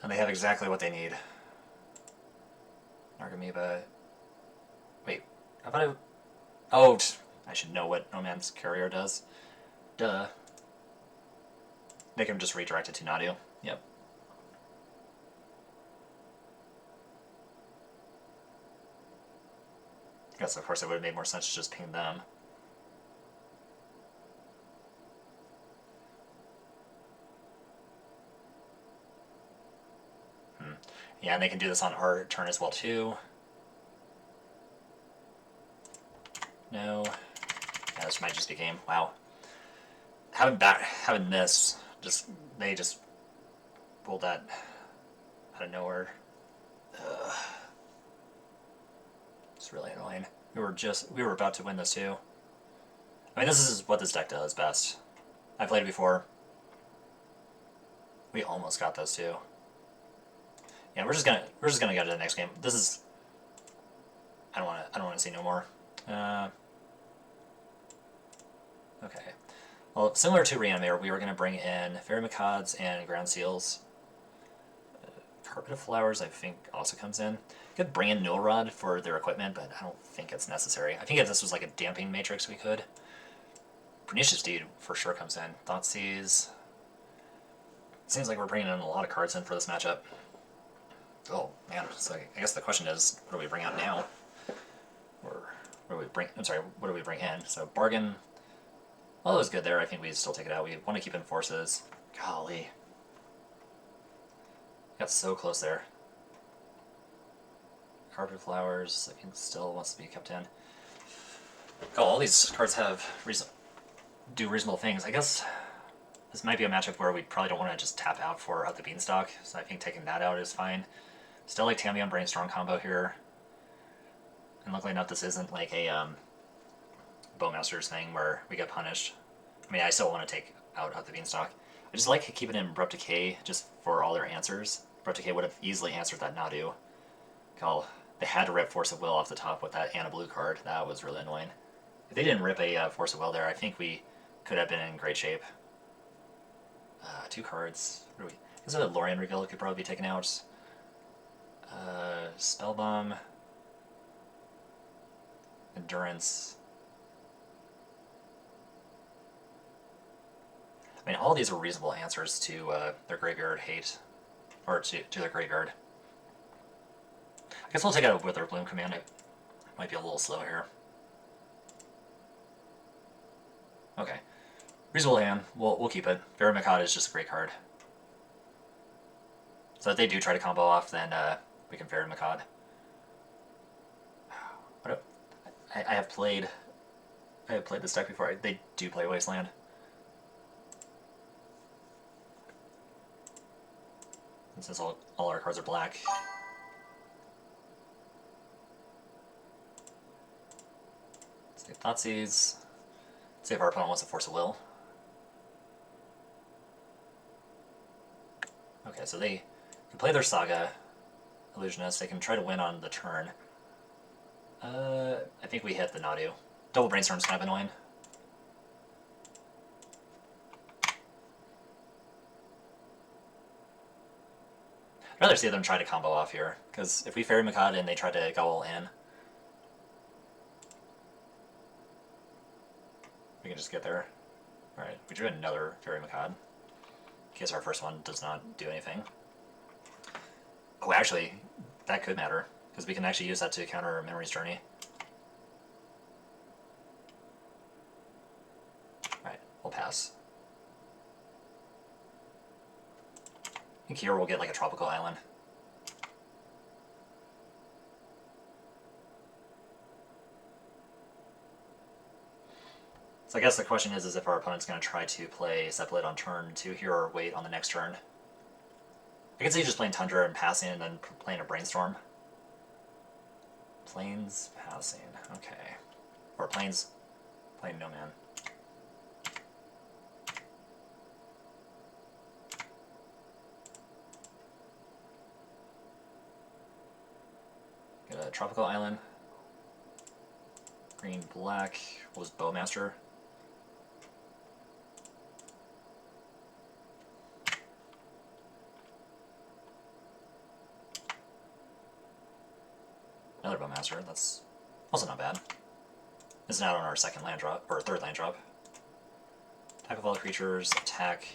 Speaker 1: And they have exactly what they need. Nargamoeba. Wait, I thought oh, I should know what No Man's Carrier does. Duh. They can just redirect it to Nadu. Yep. I guess, of course, it would have made more sense to just ping them. Yeah, and they can do this on our turn as well, too. No. Yeah, this might just be game. Wow. Having this, they just pulled that out of nowhere. Ugh. It's really annoying. We were about to win this too. I mean, this is what this deck does best. I played it before. We almost got those too. Yeah, we're just gonna go to the next game. This is I don't want to see no more. Okay. Well, similar to Reanimator, we were going to bring in Fairy Macaws and Ground Seals. Carpet of Flowers, I think, also comes in. Could bring in Null Rod for their equipment, but I don't think it's necessary. I think if this was like a damping matrix, we could. Pernicious Deed for sure comes in. Thoughtseize. Seems like we're bringing in a lot of cards in for this matchup. Oh man, so I guess the question is, what do we bring out now? Or what do we bring? I'm sorry, what do we bring in? So Bargain. Well, it was good there. I think we still take it out. We want to keep in Forces. Golly, got so close there. Carpet Flowers, I think, still wants to be kept in. Oh, all these cards have do reasonable things. I guess this might be a matchup where we probably don't want to just tap out for Out the Beanstalk, so I think taking that out is fine. Still like Tamiyon Brainstorm combo here. And luckily enough, this isn't like a Bowmasters thing where we get punished. I mean, I still want to take out the Beanstalk. I just like keeping in Abrupt Decay just for all their answers. Abrupt Decay would have easily answered that Nadu. Call. They had to rip Force of Will off the top with that Anna Blue card. That was really annoying. If they didn't rip a Force of Will there, I think we could have been in great shape. 2 cards. What do we? Is it a Lorien Reveal could probably be taken out? Spellbomb. Endurance. I mean, all these are reasonable answers to their graveyard hate, or to their graveyard. I guess we'll take out a Wither Bloom command. It might be a little slow here. Okay, reasonable hand. We'll keep it. Fairy Macaw is just a great card. So if they do try to combo off, then we can Fairy Macaw. I have played this deck before. They do play Wasteland. And since all our cards are black. Let's get Thoughtseize. See if our opponent wants to Force a Will. Okay, so they can play their Saga Illusionist. They can try to win on the turn. I think we hit the Nadu. Double Brainstorm's kind of annoying. I'd rather see them try to combo off here, because if we Fairy Macaw and they try to go all in, we can just get there. Alright, we drew another Fairy Macaw, in case our first one does not do anything. Oh, actually, that could matter, because we can actually use that to counter Memory's Journey. Alright, we'll pass. I think here we'll get like a tropical island. So I guess the question is if our opponent's going to try to play Cephalid on turn 2 here or wait on the next turn. I can see just playing Tundra and passing and then playing a Brainstorm. Plains passing, okay. Or Plains playing No Man. Get a Tropical Island. Green, black. What was Bowmaster? Another Bowmaster, that's also not bad. It's not on our second land drop, or third land drop. Attack of all creatures, attack.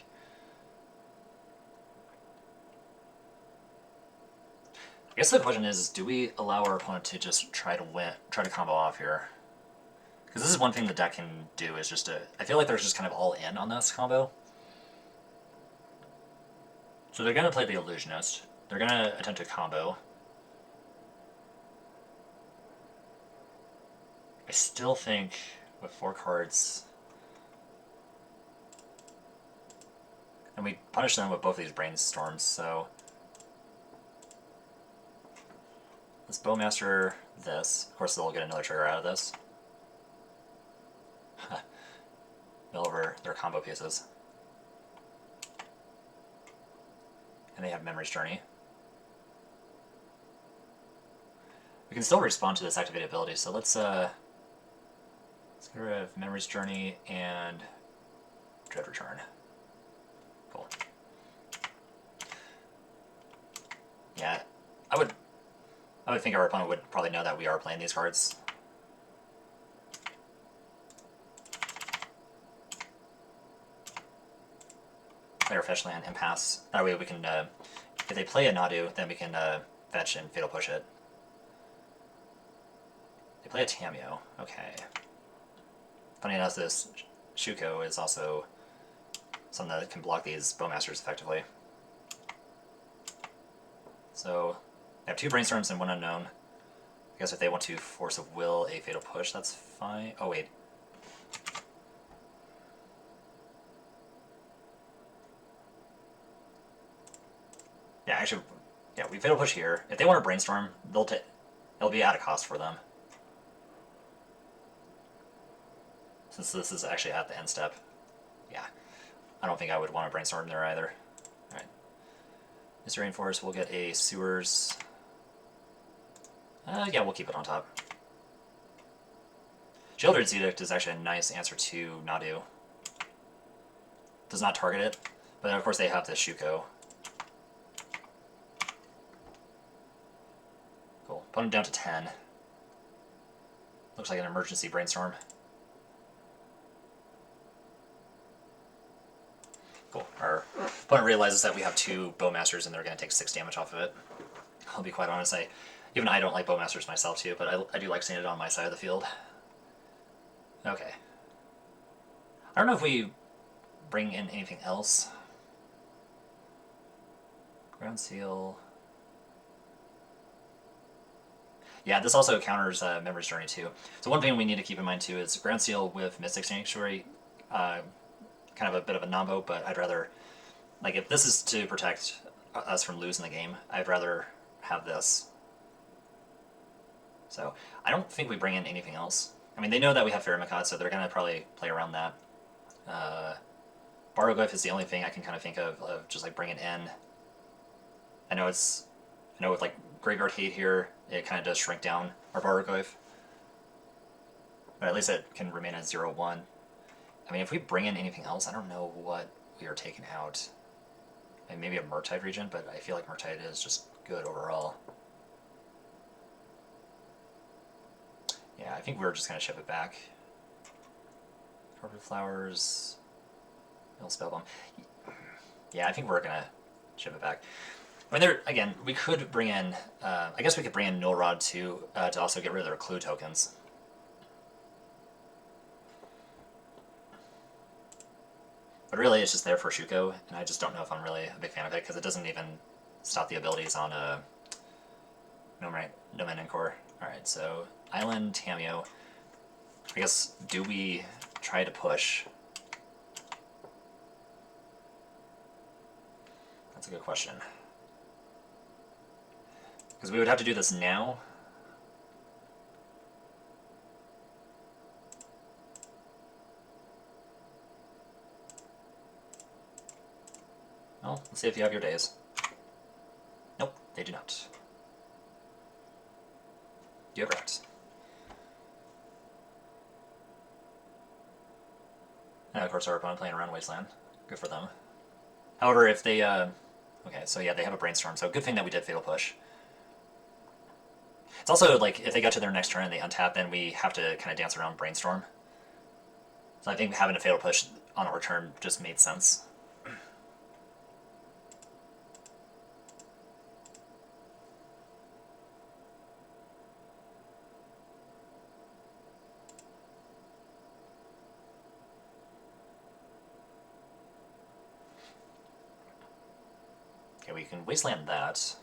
Speaker 1: I guess the question is, do we allow our opponent to just try to combo off here? Because this is one thing the deck can do, is just to, I feel like they're just kind of all in on this combo. So they're going to play the Illusionist. They're going to attempt to combo. I still think with 4 cards, and we punish them with both of these Brainstorms, so let's Bowmaster this. Of course they'll get another trigger out of this. Mill over their combo pieces. And they have Memory's Journey. We can still respond to this activated ability, so let's get rid of Memory's Journey and Dread Return. Cool. Yeah, I would think our opponent would probably know that we are playing these cards. Play our fetch land and pass. That way we can, if they play a Nadu, then we can fetch and Fatal Push it. They play a Tamiyo. Okay. Funny enough, this Shuko is also something that can block these Bowmasters effectively. So, they have 2 Brainstorms and 1 Unknown. I guess if they want to Force of Will a Fatal Push, that's fine. Oh, wait. Yeah, actually, yeah, we Fatal Push here. If they want to Brainstorm, it'll be at a cost for them. Since this is actually at the end step. Yeah, I don't think I would want to Brainstorm there either. Alright. Mr. Rainforest will get a Sewers. Yeah, we'll keep it on top. Sheoldred's Edict is actually a nice answer to Nadu. Does not target it, but of course they have the Shuko. Cool. Opponent down to 10. Looks like an emergency Brainstorm. Cool. Our opponent realizes that we have 2 Bowmasters and they're going to take 6 damage off of it. I'll be quite honest, even I don't like Bowmasters myself too, but I do like seeing it on my side of the field. Okay. I don't know if we bring in anything else. Ground Seal. Yeah, this also counters Memory's Journey too. So one thing we need to keep in mind too is Ground Seal with Mystic Sanctuary, kind of a bit of a nombo, but I'd rather, like if this is to protect us from losing the game, I'd rather have this. So I don't think we bring in anything else. I mean, they know that we have Faramikot, so they're going to probably play around that. Baroglyph is the only thing I can kind of think of just like bringing in. I know with like Graveyard Hate here, it kind of does shrink down our Baroglyph. But at least it can remain at 0-1. I mean, if we bring in anything else, I don't know what we are taking out. I mean, maybe a Murktide Regent, but I feel like Murktide is just good overall. Yeah, I think we're just going to ship it back. Carpet Flowers, Mill Spellbomb. Yeah, I think we're going to ship it back. I mean, again, we could bring in, I guess we could bring in Null Rod too, to also get rid of their clue tokens. But really, it's just there for Shuko, and I just don't know if I'm really a big fan of it, because it doesn't even stop the abilities on Nomen Encore. Alright, so Island, Tamiyo. I guess, do we try to push? That's a good question. Because we would have to do this now. Well, let's see if you have your days. Nope, they do not. You have Rex. And of course our opponent playing around Wasteland. Good for them. However, if they, okay, so yeah, they have a Brainstorm, so good thing that we did Fatal Push. It's also, like, if they get to their next turn and they untap, then we have to kind of dance around Brainstorm. So I think having a Fatal Push on our turn just made sense. Okay, we can Wasteland that.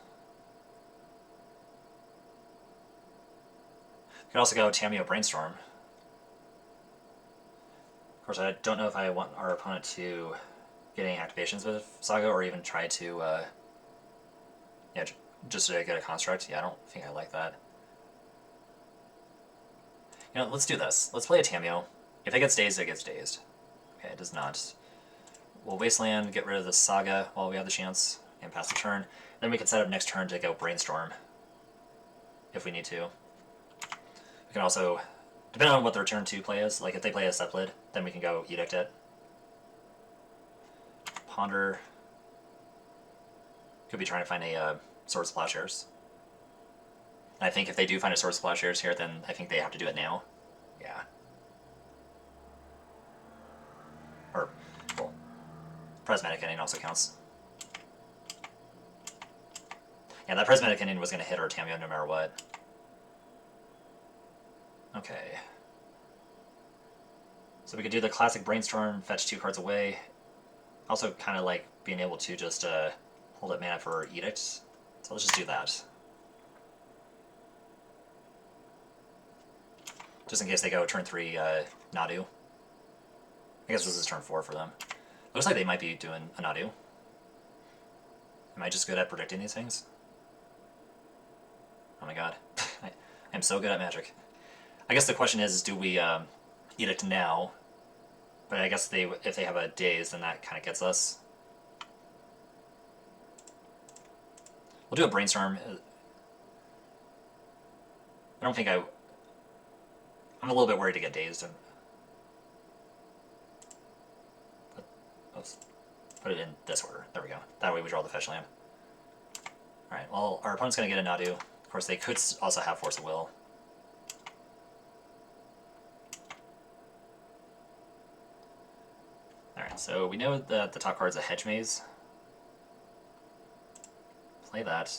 Speaker 1: We could also go Tamiyo Brainstorm. Of course, I don't know if I want our opponent to get any activations with Saga, or even try to, yeah, just to get a construct. Yeah, I don't think I like that. You know, let's do this. Let's play a Tamiyo. If it gets dazed, it gets dazed. Okay, it does not. We'll Wasteland, get rid of the Saga while we have the chance, and pass the turn. Then we can set up next turn to go Brainstorm. if we need to. We can also, depending on what their turn 2 play is, like if they play a Cephalid, then we can go Edict it. Ponder. Could be trying to find a Sword Splashers. And I think if they do find a Sword Splashers here, then I think they have to do it now. Yeah. Or, well, Prismatic Ending also counts. Yeah, that Prismatic Ending was going to hit our Tamiyo no matter what. Okay. So we could do the classic Brainstorm, fetch 2 cards away. Also kind of like being able to just hold up mana for Edict. So let's just do that. Just in case they go turn 3 Nadu. I guess this is turn 4 for them. Looks like they might be doing a Nadu. Am I just good at predicting these things? Oh my god. I'm so good at Magic. I guess the question is do we Edict now? But I guess if they have a Daze, then that kind of gets us. We'll do a Brainstorm. I don't think I'm a little bit worried to get Dazed. Let's put it in this order. There we go. That way we draw the fetch land. Alright, well, our opponent's going to get a Nadu. Of course, they could also have Force of Will. Alright, so we know that the top card is a Hedge Maze. Play that.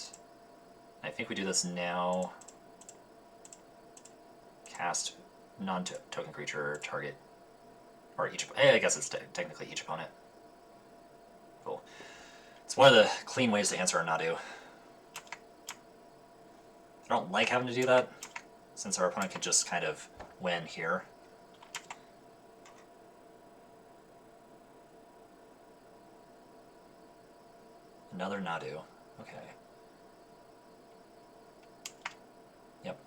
Speaker 1: I think we do this now. Cast non-token creature target, or each. I guess it's technically each opponent. Cool. It's one of the clean ways to answer a Nadu. I don't like having to do that, since our opponent could just kind of win here. Another Nadu. Okay. Yep.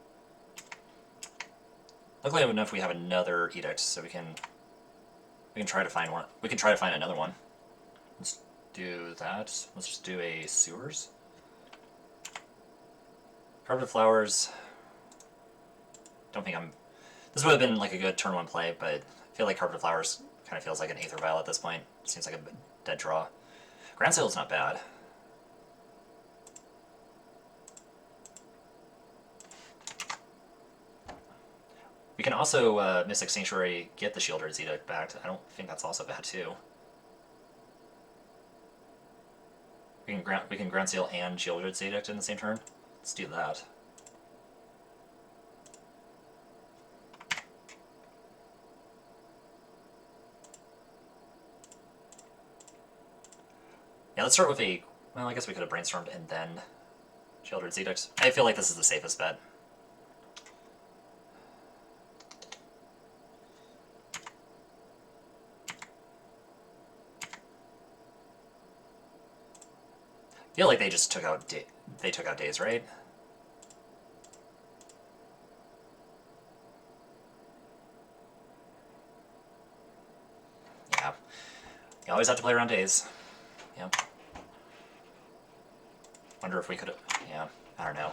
Speaker 1: Luckily enough, we have another Edict, so we can try to find one. We can try to find another one. Let's do that. Let's just do a Sewers. Carpet Flowers. Don't think I'm. This would have been like a good turn 1 play, but I feel like Carpet Flowers kind of feels like an Aether Vial at this point. Seems like a dead draw. Grand Sale's not bad. We can also Mystic Sanctuary, get the Shieldred's Edict back. I don't think that's also bad too. We can Ground Seal and Shieldred's Edict in the same turn. Let's do that. Yeah, let's start with a. Well, I guess we could have Brainstormed and then Shieldred's Edict. I feel like this is the safest bet. I feel like they just took out Daze, right? Yeah. You always have to play around Daze. Yep. Wonder if we could have. Yeah, I don't know.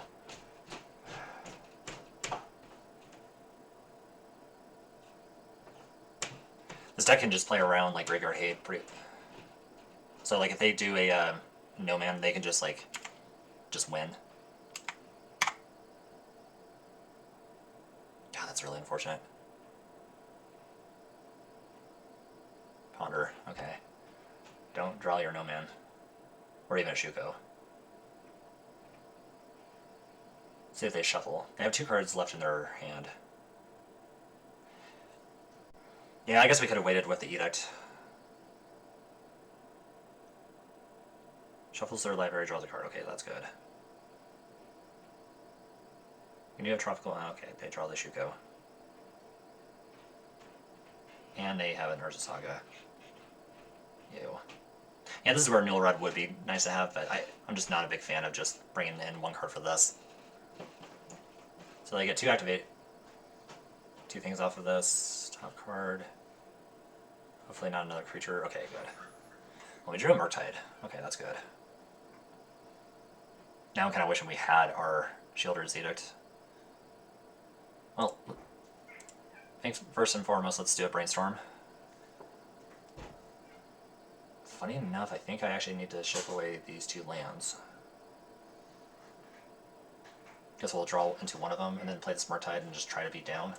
Speaker 1: This deck can just play around like Graveyard Hate pretty. So like if they do a no man, they can just like win. God, that's really unfortunate. Ponder, okay. Don't draw your no man. Or even a Shuko. See if they shuffle. They have 2 cards left in their hand. Yeah, I guess we could have waited with the Edict. Shuffles their library, draws a card. Okay, that's good. You do have Tropical. Okay, they draw the Shuko. And they have an Urza Saga. Ew. Yeah, this is where Nilrod would be nice to have, but I'm just not a big fan of just bringing in 1 card for this. So they get 2 activate. 2 things off of this. Top card. Hopefully not another creature. Okay, good. Well, we drew a Murktide. Okay, that's good. Now I'm kind of wishing we had our Shieldred's Edict. Well, I think first and foremost, let's do a brainstorm. Funny enough, I think I actually need to ship away these 2 lands. Guess we'll draw into one of them and then play the Smart Tide and just try to beat down.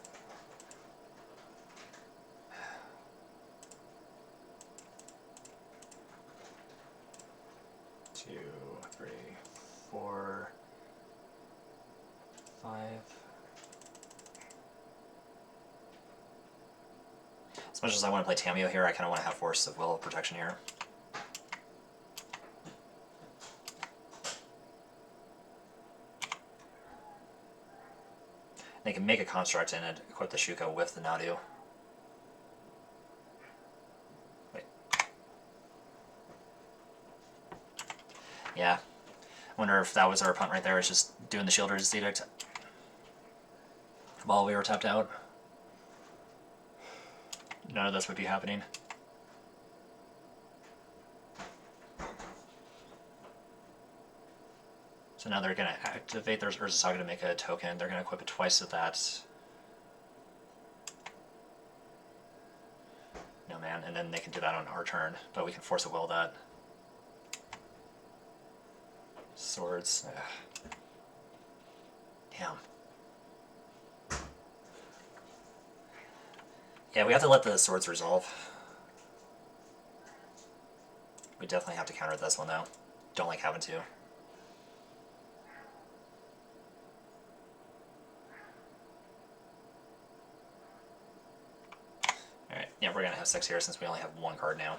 Speaker 1: Two, three, 4, 5. As much as I want to play Tamiyo here, I kind of want to have Force of Will protection here. They can make a construct and equip the Shuko with the Nadu. Wait. Yeah. I wonder if that was our punt right there, is just doing the Shielder's Edict while we were tapped out. None of this would be happening. So now they're going to activate their Urza Saga to make a token. They're going to equip it twice with that. No man, and then they can do that on our turn, but we can Force of Will that. Swords. Ugh. Damn. Yeah, we have to let the swords resolve. We definitely have to counter this one though. Don't like having to. Alright, yeah, we're gonna have 6 here since we only have 1 card now.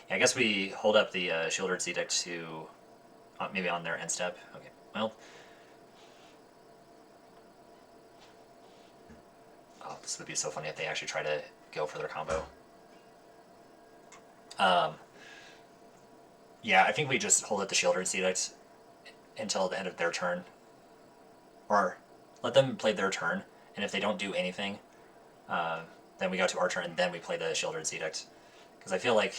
Speaker 1: Yeah, I guess we hold up the Shielder's Edict to maybe on their end step. Okay, well. Oh, this would be so funny if they actually try to go for their combo. Yeah, I think we just hold up the Shielder's Edict until the end of their turn. Or let them play their turn, and if they don't do anything, then we go to our turn and then we play the Shielder's Edict. Because I feel like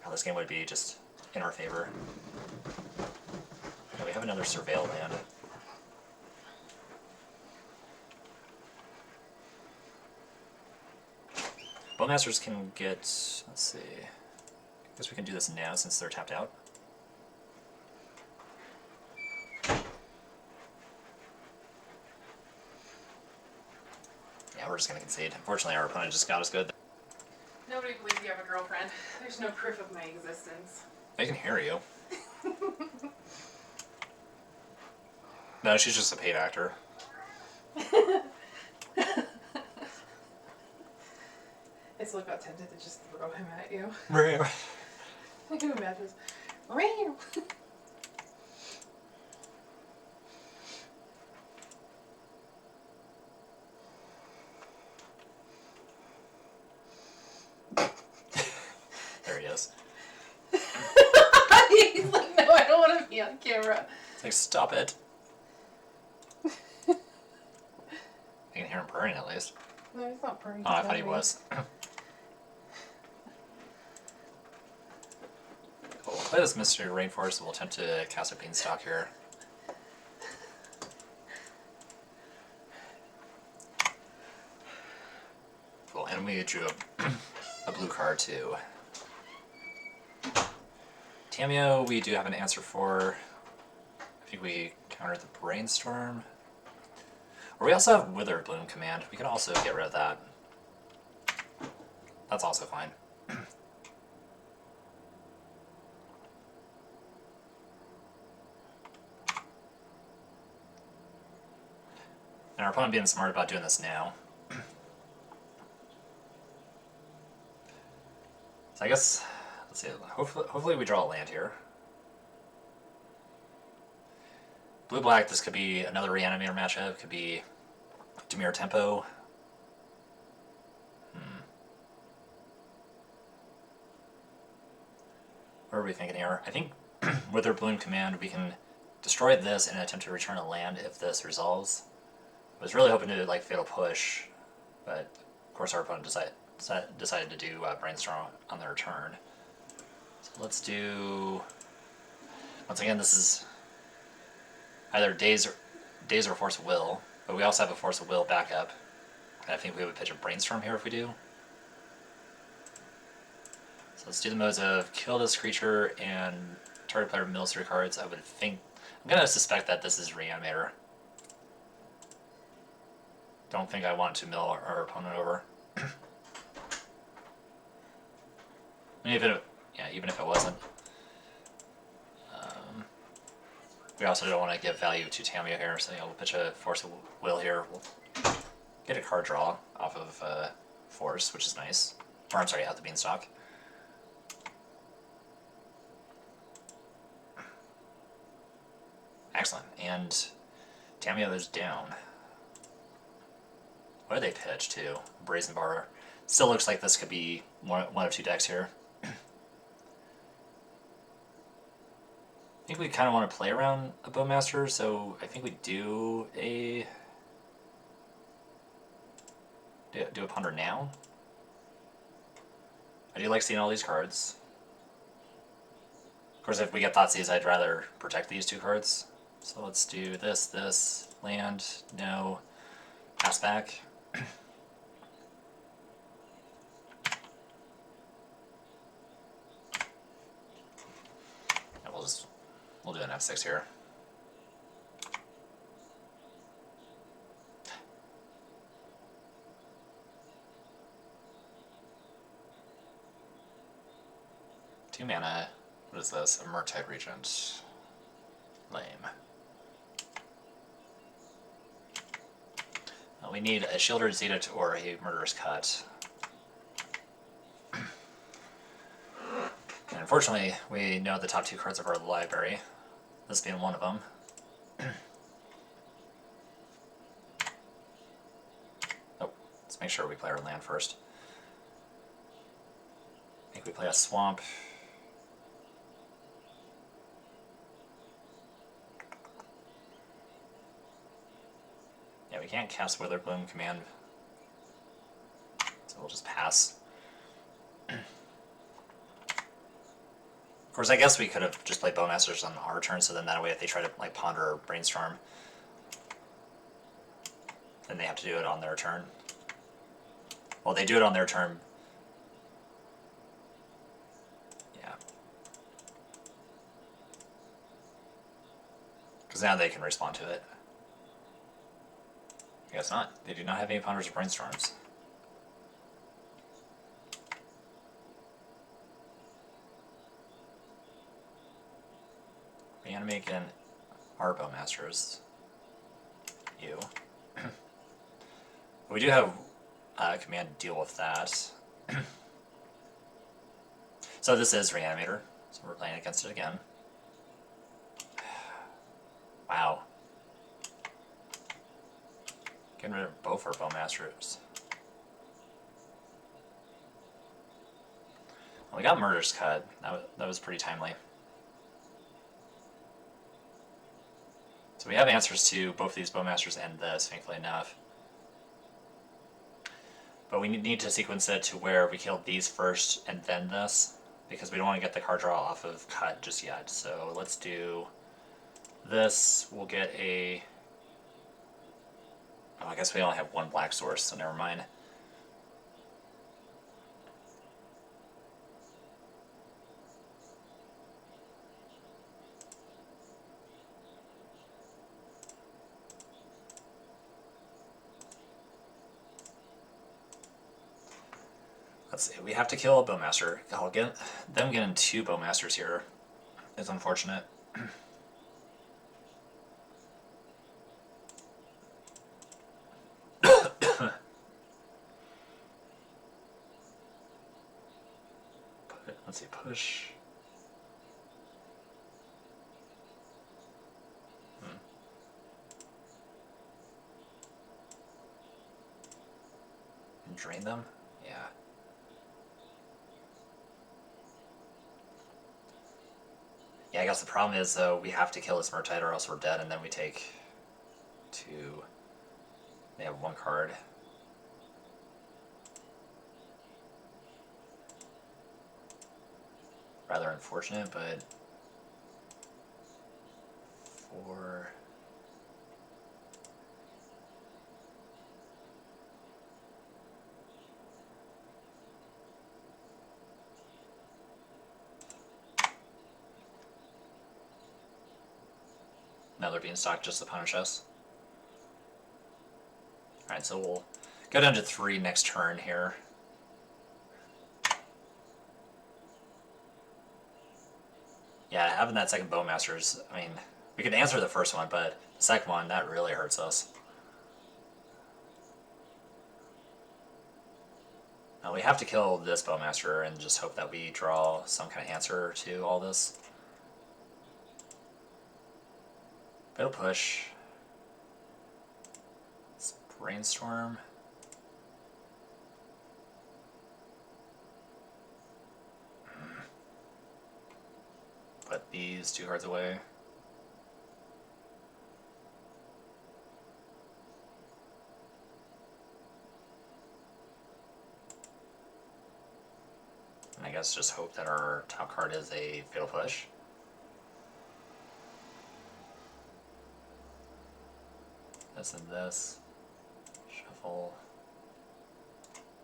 Speaker 1: this game would be just in our favor. Okay, we have another Surveil land. Bowmasters can get, let's see, I guess we can do this now since they're tapped out. Yeah, we're just going to concede. Unfortunately, our opponent just got us good.
Speaker 3: Nobody believes you have a girlfriend. There's no proof of my existence.
Speaker 1: I can hear you. No, she's just a paid actor.
Speaker 3: I still got tempted to just throw him at you.
Speaker 1: Right.
Speaker 3: Who imagines? Real.
Speaker 1: There he is.
Speaker 3: He's like, no, I don't want to be on camera.
Speaker 1: It's like, stop it. I can hear him purring at least.
Speaker 3: No, he's not purring.
Speaker 1: Oh, I thought he was. Cool. We'll play this Mystery Rainforest and we'll attempt to cast a Beanstalk here. Cool, and we drew a blue card too. Tamiyo, we do have an answer for. I think we countered the Brainstorm. Or we also have Wither Bloom command. We can also get rid of that. That's also fine. And our opponent being smart about doing this now. So I guess, let's see, hopefully we draw a land here. Blue-black, this could be another Reanimator matchup, could be Dimir Tempo. What are we thinking here? I think with our Bloom command we can destroy this and attempt to return a land if this resolves. I was really hoping to like Fatal Push, but of course our opponent decided to do Brainstorm on their turn. So let's do, once again this is, either Daze or Force of Will, but we also have a Force of Will backup. And I think we would pitch a Brainstorm here if we do. So let's do the modes of kill this creature and target player mills 3 cards. I would think, I'm gonna suspect that this is Reanimator. Don't think I want to mill our opponent over. Even if it wasn't. We also don't want to give value to Tamiyo here, so we'll pitch a Force of Will here. We'll get a card draw off of Force, which is nice. Or I'm sorry, out the Beanstalk. Excellent. And Tamiyo is down. What do they pitch to? Brazen Bar. Still looks like this could be one of 2 decks here. I think we kind of want to play around a Bowmaster, so I think we do a Ponder now. I do like seeing all these cards. Of course, if we get Thoughtseize, I'd rather protect these 2 cards. So let's do this, land, no, pass back. And we'll do an F6 here. Two mana. What is this? A Murktide Regent. Lame. We need a Shielded Zedict or a Murderous Cut. And unfortunately, we know the top 2 cards of our library, this being one of them. Oh, let's make sure we play our land first. I think we play a Swamp. Yeah, we can't cast Witherbloom Command, so we'll just pass. Of course, I guess we could have just played Bowmasters on our turn, so then that way if they try to like Ponder or Brainstorm, then they have to do it on their turn. Well, they do it on their turn. Yeah. Because now they can respond to it. I guess not. They do not have any Ponders or Brainstorms. Reanimate again. Our Bowmasters. You. We do have command to deal with that. So this is Reanimator. So we're playing against it again. Wow. Getting rid of both our Bowmasters. Well, we got Murder's Cut. That was pretty timely. So we have answers to both these Bowmasters and this, thankfully enough. But we need to sequence it to where we kill these first and then this, because we don't want to get the card draw off of Cut just yet. So let's do this. We'll get a... Oh, I guess we only have one black source, so never mind. Let's see, we have to kill a Bowmaster. I'll get them getting 2 Bowmasters here is unfortunate. Let's see, push. And drain them? Yeah. Yeah, I guess the problem is, though, we have to kill this Murktide or else we're dead, and then we take 2. They have 1 card. Rather unfortunate, but 4. another Beanstalk just to punish us. Alright, so we'll go down to 3 next turn here. Yeah, having that second Bowmaster's, I mean, we could answer the first one, but the second one, that really hurts us. Now we have to kill this Bowmaster and just hope that we draw some kind of answer to all this. Fatal Push. Let's Brainstorm. Put these 2 cards away. And I guess just hope that our top card is a Fatal Push. This and this. Shuffle.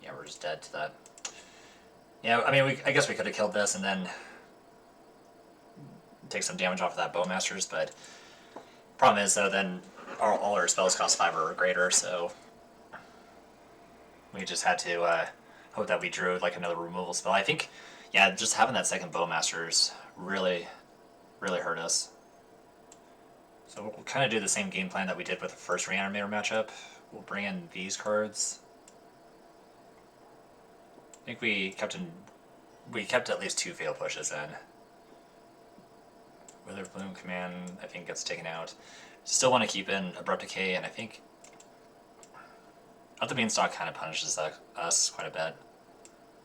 Speaker 1: Yeah, we're just dead to that. Yeah, I mean, I guess we could have killed this and then take some damage off of that Bowmasters, but problem is though then all our spells cost 5 or greater, so we just had to hope that we drew like another removal spell. I think, yeah, just having that second Bowmasters really hurt us. So we'll kind of do the same game plan that we did with the first Reanimator matchup. We'll bring in these cards. I think we kept at least 2 Fatal Pushes in. Withered Bloom Command, I think, gets taken out. Still want to keep in Abrupt Decay, and I think the Beanstalk kind of punishes us quite a bit.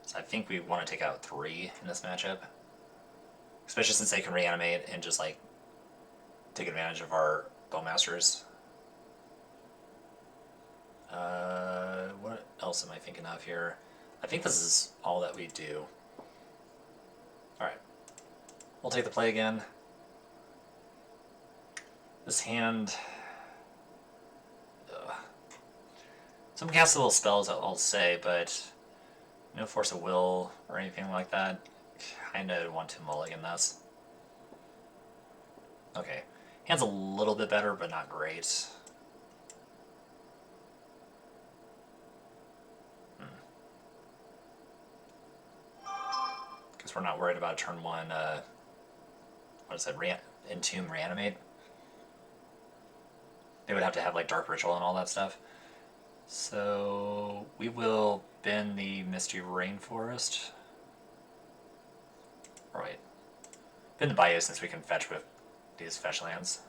Speaker 1: So I think we want to take out 3 in this matchup. Especially since they can reanimate and just like take advantage of our Bowmasters. What else am I thinking of here? I think this is all that we do. Alright. We'll take the play again. This hand... some castable spells I'll say, but no Force of Will or anything like that. Kinda want to mulligan this. Okay. Hand's a little bit better, but not great. Guess we're not worried about turn 1, what is it, Entomb Reanimate? They would have to have like Dark Ritual and all that stuff. So we will bend the Misty Rainforest. Or wait. Bend the Bayou since we can fetch with these fetch lands.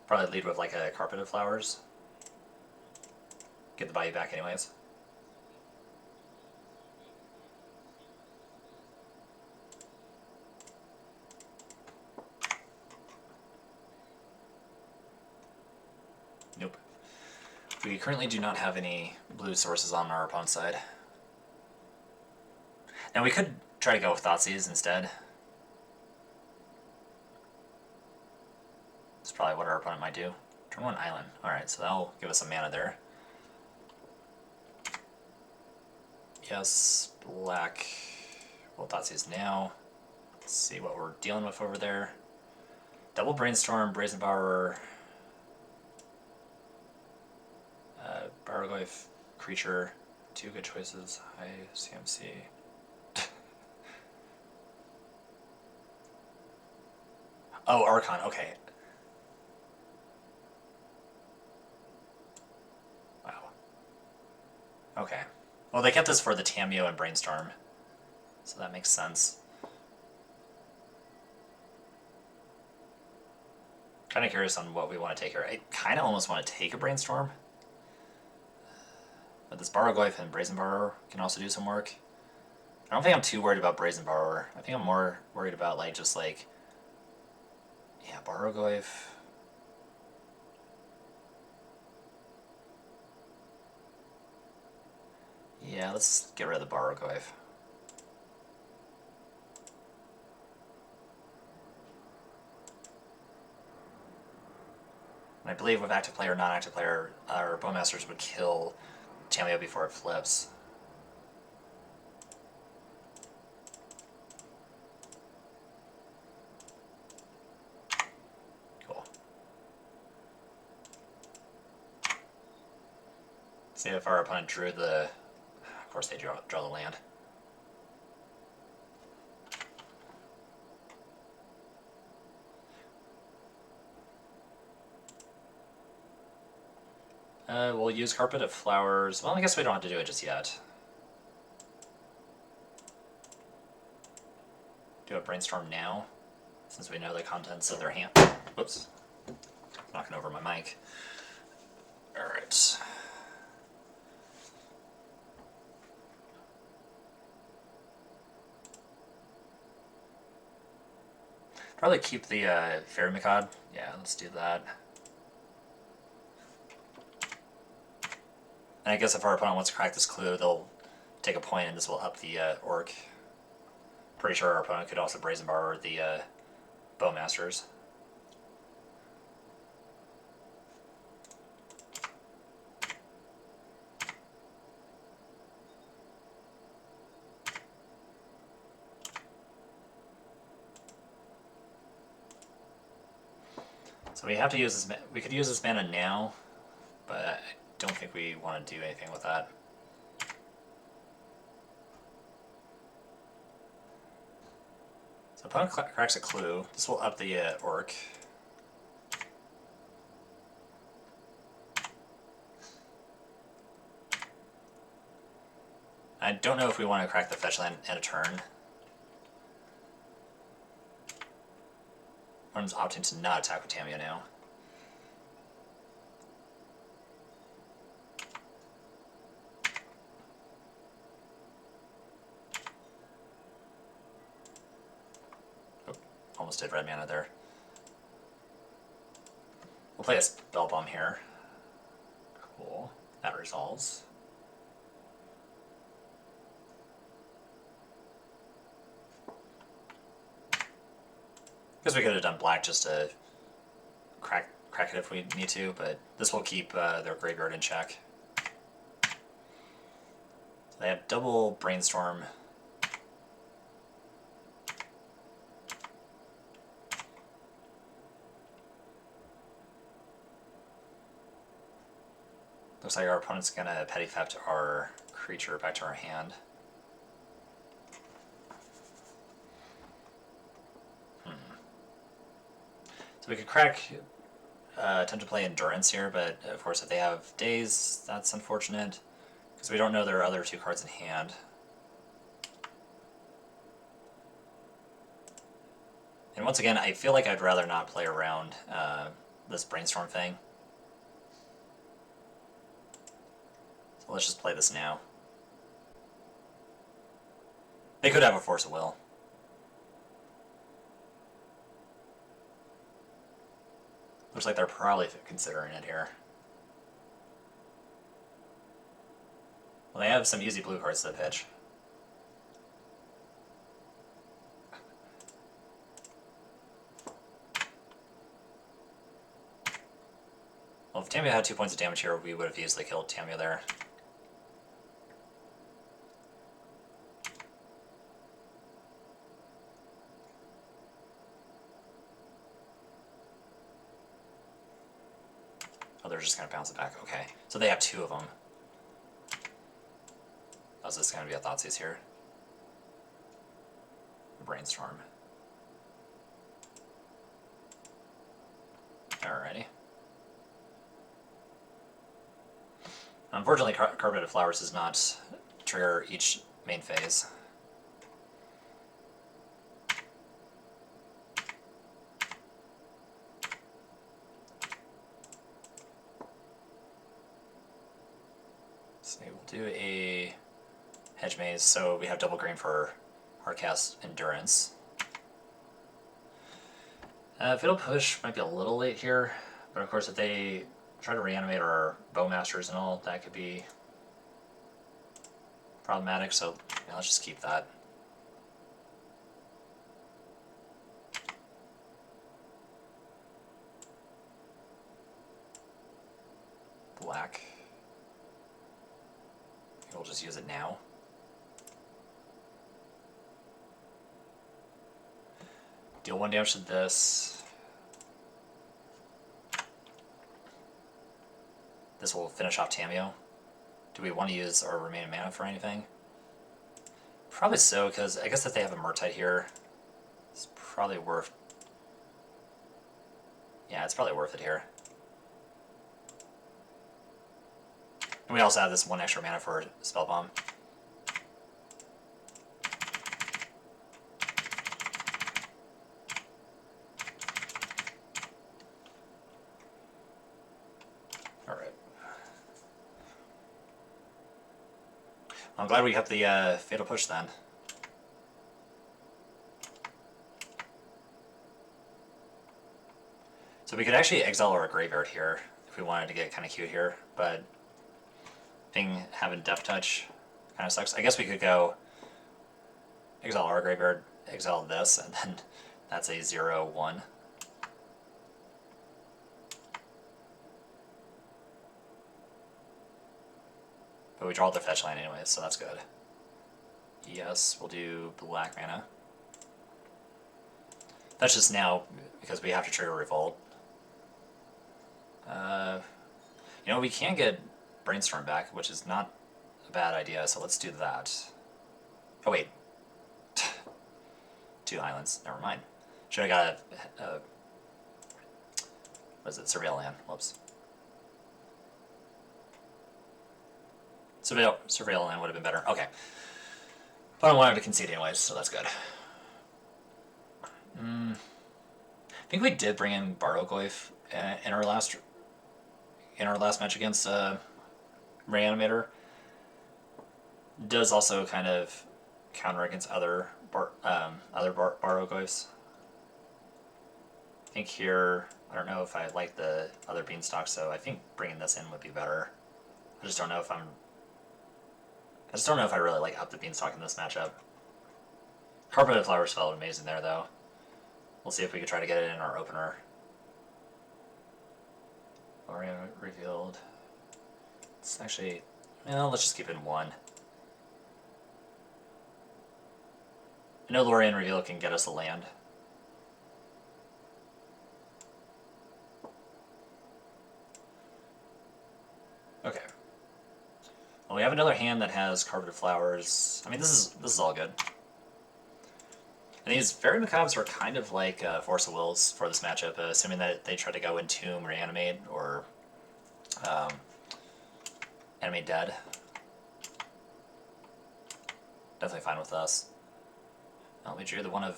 Speaker 1: Probably lead with like a Carpet of Flowers. Get the Bayou back anyways. Nope. We currently do not have any blue sources on our opponent's side. Now we could try to go with Thoughtseize instead. That's probably what our opponent might do. Turn 1 Island. Alright, so that'll give us some mana there. Yes, black. Well, Thoughtseize now. Let's see what we're dealing with over there. Double Brainstorm, Brazen Borrower, Bargoyf, Creature, 2 good choices, high CMC. Oh, Archon, okay. Wow. Okay. Well, they kept this for the Tameo and Brainstorm, so that makes sense. Kind of curious on what we want to take here. I kind of almost want to take a Brainstorm. But this Bargoyf and Brazen Borrower can also do some work. I don't think I'm too worried about Brazen Borrower. I think I'm more worried about like just like, yeah, Bargoyf. Yeah, let's get rid of the Bargoyf. And I believe with active player, non-active player, our Bowmasters would kill Tameo before it flips. See if our opponent drew the. Of course, they draw the land. We'll use Carpet of Flowers. Well, I guess we don't have to do it just yet. Do a Brainstorm now, since we know the contents of their hand. Whoops. Knocking over my mic. Alright. Probably keep the Fairy Macad. Yeah, let's do that. And I guess if our opponent wants to crack this clue, they'll take a point and this will up the Orc. Pretty sure our opponent could also Brazen Bar the Bowmasters. So we have to use this. We could use this mana now, but I don't think we want to do anything with that. So opponent cracks a clue. This will up the Orc. I don't know if we want to crack the fetch land in a turn. One's opting to not attack with Tamiyo now. Oh, almost did red mana there. We'll play a Spell Bomb here. Cool. That resolves. Because we could have done black just to crack it if we need to, but this will keep their graveyard in check. So they have double Brainstorm. Looks like our opponent's gonna Petty Theft our creature back to our hand. So we could crack, attempt to play Endurance here, but of course if they have Daze, that's unfortunate, because we don't know their other two cards in hand. And once again, I feel like I'd rather not play around this Brainstorm thing. So let's just play this now. They could have a Force of Will. Looks like they're probably considering it here. Well, they have some easy blue cards to pitch. Well, if Tamiyo had 2 points of damage here, we would have easily killed Tamiyo there. Oh, they're just going to bounce it back. Okay. So they have two of them. Oh, is this going to be a Thoughtseize here? Brainstorm. Alrighty. Unfortunately, Carpet of Flowers does not trigger each main phase. So we'll do a Hedge Maze, so we have double green for Hardcast Endurance. If it'll push, might be a little late here, but of course if they try to reanimate our Bowmasters and all, that could be problematic, so yeah, let's just keep that. Black. We'll just use it now. Deal 1 damage to this. This will finish off Tamiyo. Do we want to use our remaining mana for anything? Probably so, because I guess if they have a Murtite here, it's probably worth... Yeah, it's probably worth it here. And we also have this 1 extra mana for Spell Bomb. Alright. I'm glad we have the Fatal Push then. So we could actually exile our graveyard here if we wanted to get kind of cute here, but having Death Touch kind of sucks. I guess we could go exile our graveyard, exile this, and then that's a 0/1. But we draw the fetch line anyway, so that's good. Yes, we'll do black mana. That's just now because we have to trigger Revolt. You know, we can get Brainstorm back, which is not a bad idea, so let's do that. Oh wait. 2 islands, never mind. Should have got a what is it, Surveil Land, whoops. Surveil Land would have been better, okay. But I wanted to concede anyways, so that's good. I think we did bring in Barrogoyf in our last match against Reanimator. Does also kind of counter against other Barrogoyfs. I think here, I don't know if I like the other Beanstalk, so I think bringing this in would be better. I just don't know if I really like up the Beanstalk in this matchup. Carpeted Flowers felt amazing there though. We'll see if we can try to get it in our opener. Lorien revealed. It's actually, well, let's just keep it in 1. I know Lorien reveal can get us a land. Okay. Well, we have another hand that has Carpeted Flowers. I mean, this is all good. And these Fairy Macabres are kind of like Force of Wills for this matchup, assuming that they try to go Entomb, Reanimate, or Animate Dead. Definitely fine with us. Well, we drew the one of,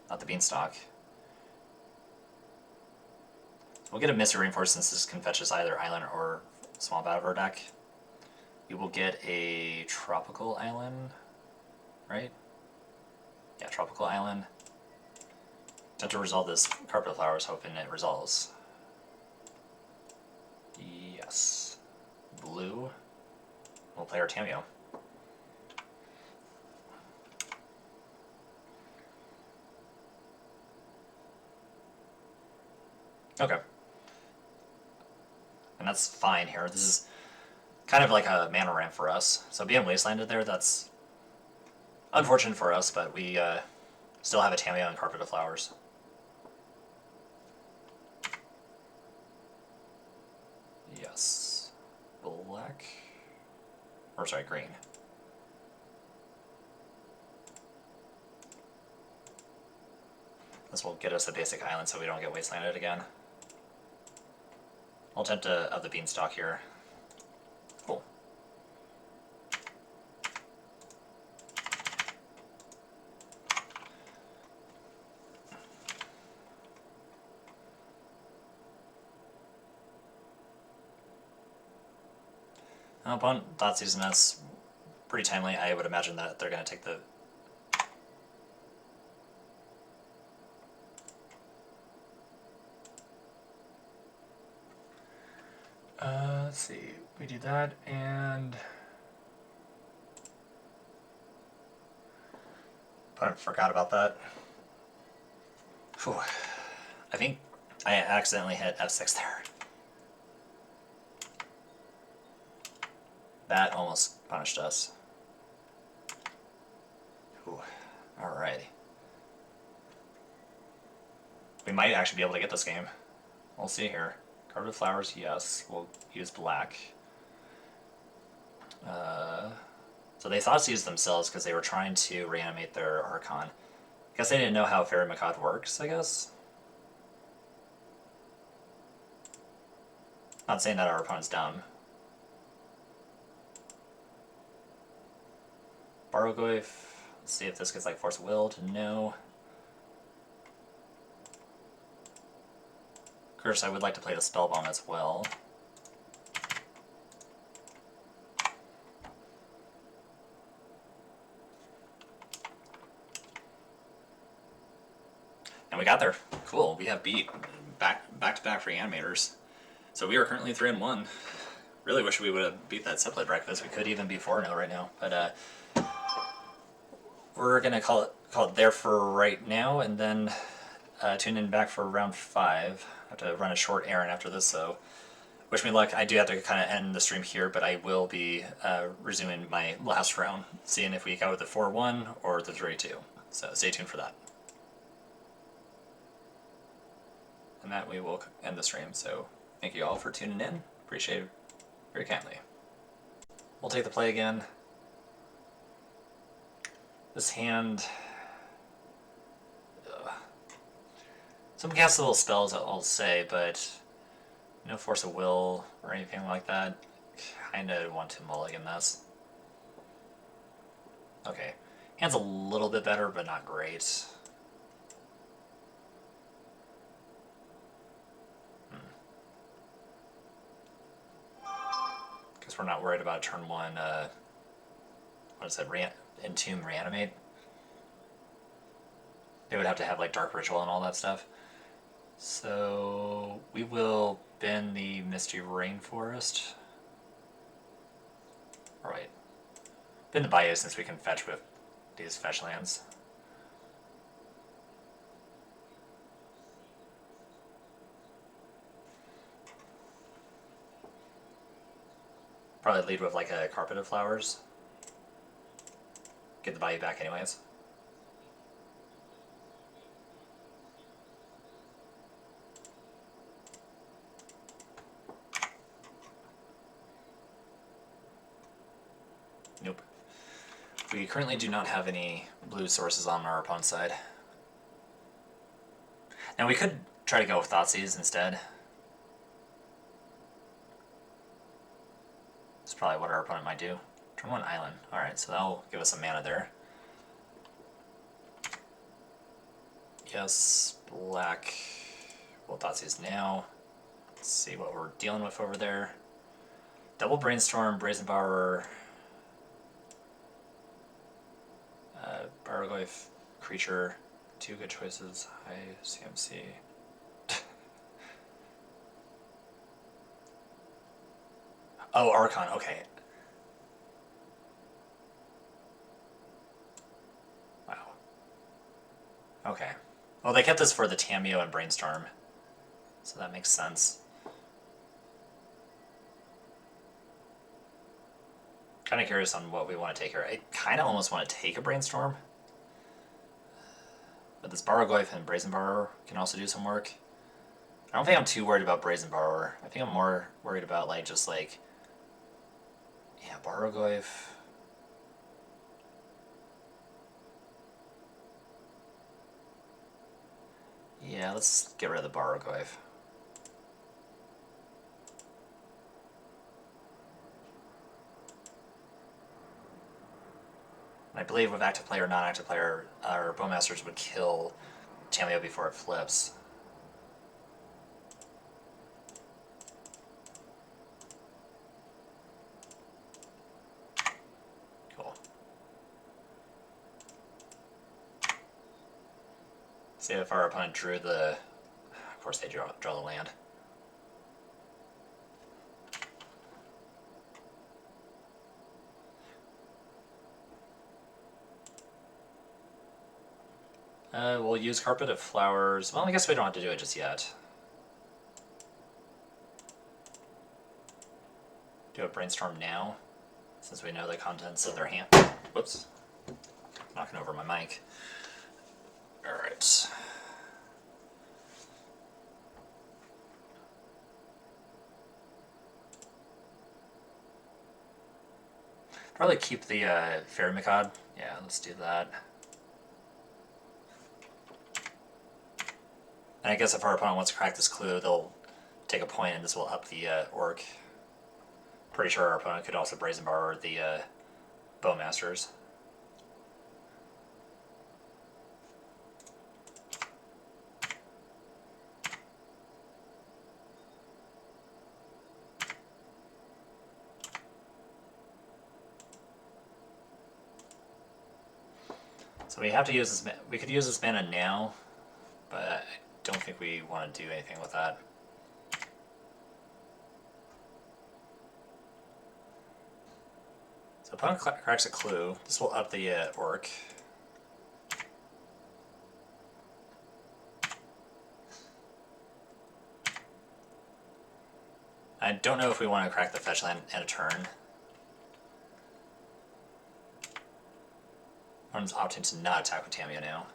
Speaker 1: not the Beanstalk. We'll get a Misty Rainforest since this can fetch us either Island or Swamp out of our deck. We will get a Tropical Island, right? Yeah, Tropical Island. Attempt to resolve this Carpet Flowers, hoping it resolves. Yes. Blue. We'll play our Tameo. Okay. And that's fine here. This is kind of like a mana ramp for us. So being wastelanded there, that's unfortunate for us, but we still have a Tameo and Carpet of Flowers. Yes. Black. Or sorry, green. This will get us a basic island so we don't get wastelanded again. I'll attempt of the Beanstalk here. Cool. Upon Thoughtseize Nest, pretty timely. I would imagine that they're going to take the...
Speaker 2: Let's see. We do that, and
Speaker 1: I forgot about that. Whew. I think I accidentally hit F6 there. That almost punished us. Alrighty. We might actually be able to get this game. We'll see here. Carpet Flowers, yes. We'll use black. So they Thoughtseize themselves because they were trying to reanimate their Archon. I guess they didn't know how Fairy Makad works, I guess. Not saying that our opponent's dumb. Bargoyf. Let's see if this gets like Force of Will to no. Of course, I would like to play the Spell Bomb as well. And we got there. Cool. We have beat back-to-back Reanimators. So we are currently 3-1. Really wish we would have beat that Cephalid breakfast. We could even be 4-0 right now. But we're gonna call it there for right now, and then tune in back for round 5. I have to run a short errand after this, so wish me luck. I do have to kind of end the stream here, but I will be resuming my last round, seeing if we go with the 4-1 or the 3-2. So stay tuned for that. And that we will end the stream. So thank you all for tuning in. Appreciate it very kindly. We'll take the play again. This hand. Some castable spells I'll say, but no Force of Will or anything like that. Kinda want to mulligan this. Okay. Hand's a little bit better, but not great. Guess we're not worried about turn 1, what is it, Entomb Reanimate? They would have to have like Dark Ritual and all that stuff. So we will bend the Misty Rainforest. Alright. Bend the Bayou since we can fetch with these fetch lands. Probably lead with like a Carpet of Flowers. Get the Bayou back anyways. Nope. We currently do not have any blue sources on our opponent's side. Now we could try to go with Thoughtseize instead. That's probably what our opponent might do. Turn 1 Island. Alright, so that'll give us some mana there. Yes, black. We'll Thoughtseize now. Let's see what we're dealing with over there. Double Brainstorm, Brazen Borrower, Bargoyf, Creature. 2 good choices. High CMC. Oh, Archon, okay. Wow. Okay. Well, they kept this for the Tameo and Brainstorm, so that makes sense. Kind of curious on what we want to take here. I kind of almost want to take a Brainstorm, but this Bargoyf and Brazen Borrower can also do some work. I don't think I'm too worried about Brazen Borrower. I think I'm more worried about like just like, yeah, Bargoyf. Yeah, let's get rid of the Bargoyf. I believe with active player, non-active player, our Bowmasters would kill Tameo before it flips. Cool. See if our opponent drew the... Of course they draw the land. We'll use Carpet of Flowers. Well, I guess we don't have to do it just yet. Do a Brainstorm now, since we know the contents of their hand. Whoops. Knocking over my mic. Alright. Probably keep the Fairy Macad. Yeah, let's do that. And I guess if our opponent wants to crack this clue, they'll take a point and this will up the orc. Pretty sure our opponent could also Brazen Bar the Bowmasters. So we have to use this. We could use this mana now, but I don't think we want to do anything with that. So opponent cracks a clue. This will up the orc. I don't know if we want to crack the fetch land in a turn. One's opting to not attack with Tamiyo now.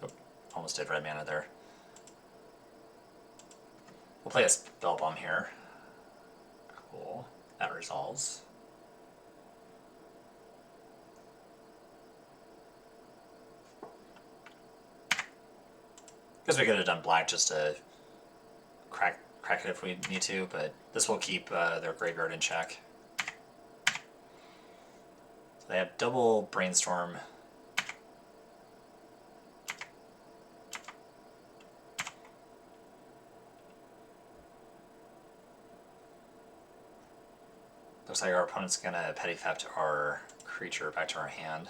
Speaker 1: Oh, almost did red mana there. We'll play a Spell Bomb here. Cool. That resolves. Guess we could have done black just to crack it if we need to, but this will keep their graveyard in check. So they have double Brainstorm. Looks like our opponent's gonna Petty Theft our creature back to our hand.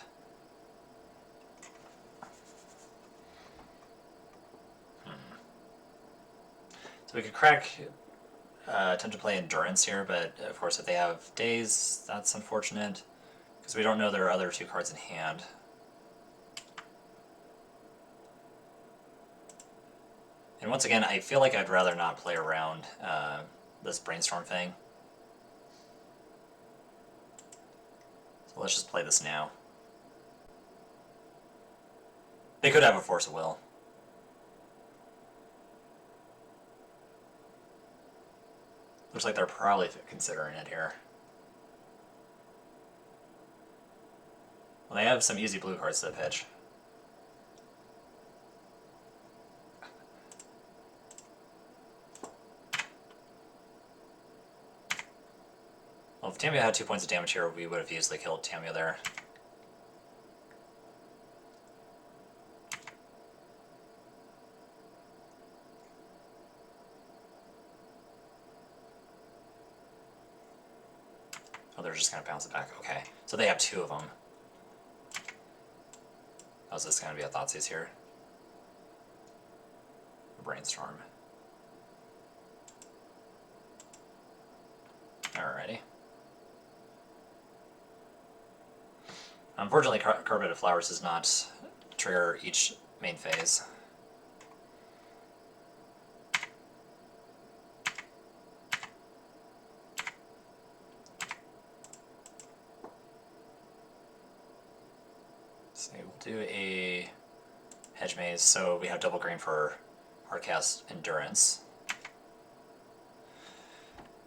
Speaker 1: So we could crack, attempt to play Endurance here, but of course if they have Daze, that's unfortunate, because we don't know their other two cards in hand. And once again, I feel like I'd rather not play around this Brainstorm thing. So let's just play this now. They could have a Force of Will. Looks like they're probably considering it here. Well, they have some easy blue cards to pitch. Well, if Tamiyo had 2 points of damage here, we would have easily killed Tamiyo there. Oh, they're just going to bounce it back. Okay. So they have 2 of them. How's this going to be a Thoughtseize here? Brainstorm. Alrighty. Unfortunately, Carpet of Flowers does not trigger each main phase. So we'll do a Hedge Maze, so we have double green for Hardcast Endurance.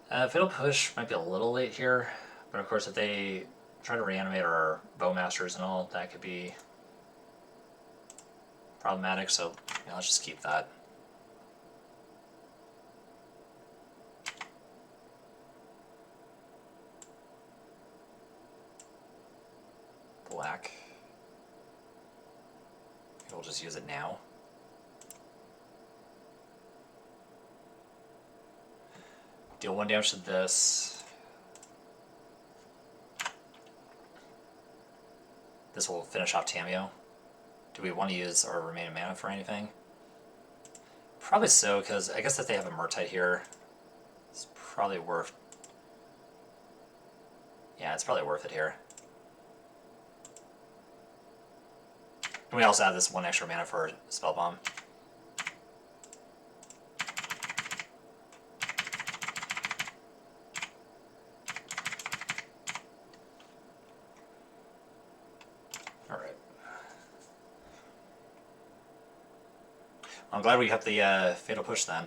Speaker 1: Fatal Push might be a little late here, but of course if they try to reanimate our Bowmasters and all, that could be problematic, so yeah, let's just keep that. Black. We'll just use it now. Deal 1 damage to this. This will finish off Tamiyo. Do we want to use our remaining mana for anything? Probably so, because I guess if they have a Murktide here, it's probably worth... Yeah, it's probably worth it here. And we also have this 1 extra mana for Spell Bomb. Alright. I'm glad we got the Fatal Push then.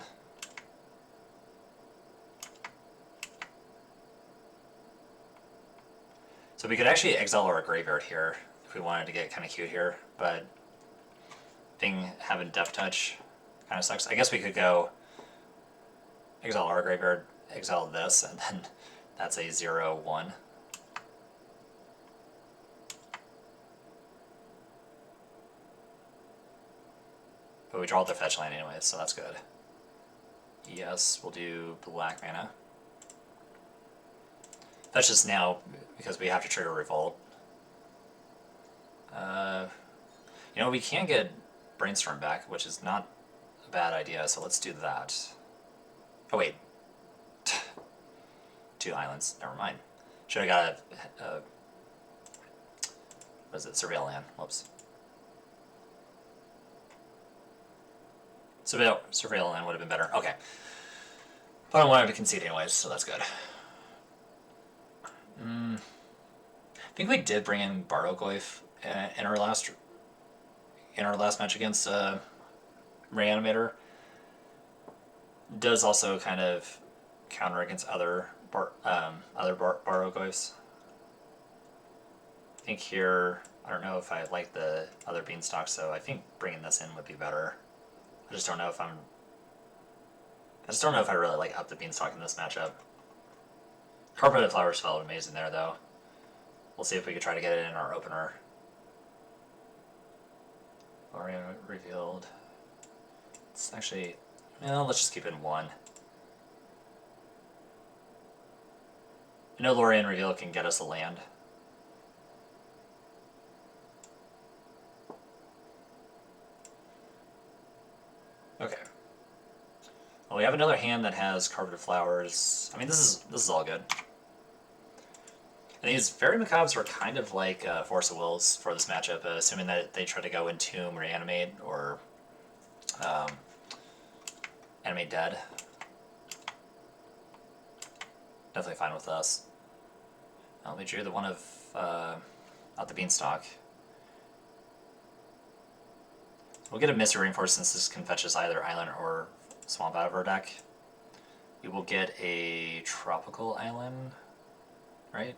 Speaker 1: So we could actually exile our graveyard here if we wanted to get kind of cute here, but having Death Touch kind of sucks. I guess we could go exile our graveyard, exile this, and then that's a 0/1. But we draw the fetch land anyway, so that's good. Yes, we'll do black mana. That's just now because we have to trigger Revolt. You know, we can get Brainstorm back, which is not a bad idea, so let's do that. Oh wait. 2 islands, never mind. Should have got a what is it, Surveil land, whoops. Surveil land would have been better, okay. But I wanted to concede anyways, so that's good. I think we did bring in Barrogoyf in our last match against Reanimator. Does also kind of counter against other Barrogoyfs. I think here, I don't know if I like the other Beanstalk, so I think bringing this in would be better. I just don't know if I really like up the Beanstalk in this matchup. Carpeted Flowers felt amazing there, though. We'll see if we could try to get it in our opener. Lorien revealed. It's actually, well, let's just keep it in 1. I know Lorien reveal can get us a land. Okay. Well, we have another hand that has Carpeted Flowers. I mean, this is all good. And these Fairy Macabres are kind of like Force of Wills for this matchup, assuming that they try to go Entomb, Reanimate, or Animate Dead. Definitely fine with us. We drew the one of out the Beanstalk. We'll get a Misty Rainforest since this can fetch us either Island or Swamp out of our deck. We will get a Tropical Island, right?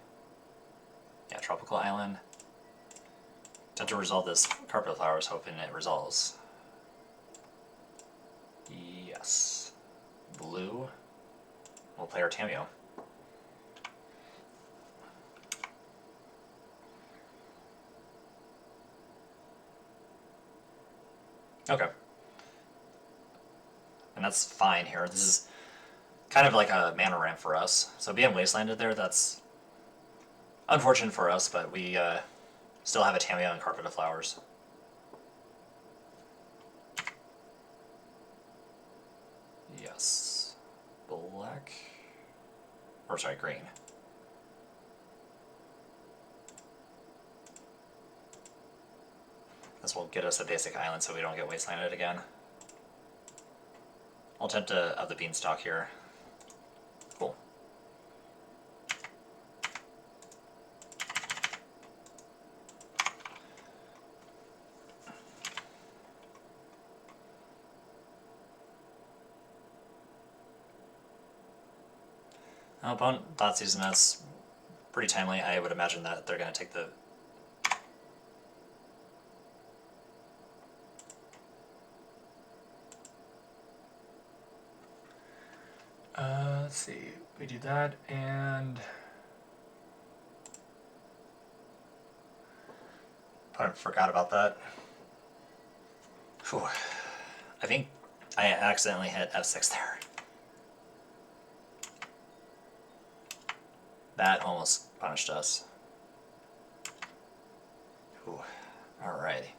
Speaker 1: Yeah, Tropical Island. Attempt to resolve this Carpet Flowers, hoping it resolves. Yes. Blue. We'll play our Tameo. Okay. And that's fine here. This is kind of like a mana ramp for us. So being wastelanded there, that's unfortunate for us, but we still have a Tameo and Carpet of Flowers. Yes. Black. Or sorry, green. This will get us a basic island so we don't get wastelanded again. I'll attempt to up the Beanstalk here. Cool. Opponent thought season us pretty timely. I would imagine that they're going to take the
Speaker 2: let's see, we do that, and
Speaker 1: I forgot about that. Whew. I think I accidentally hit F6 there. That almost punished us. Alrighty.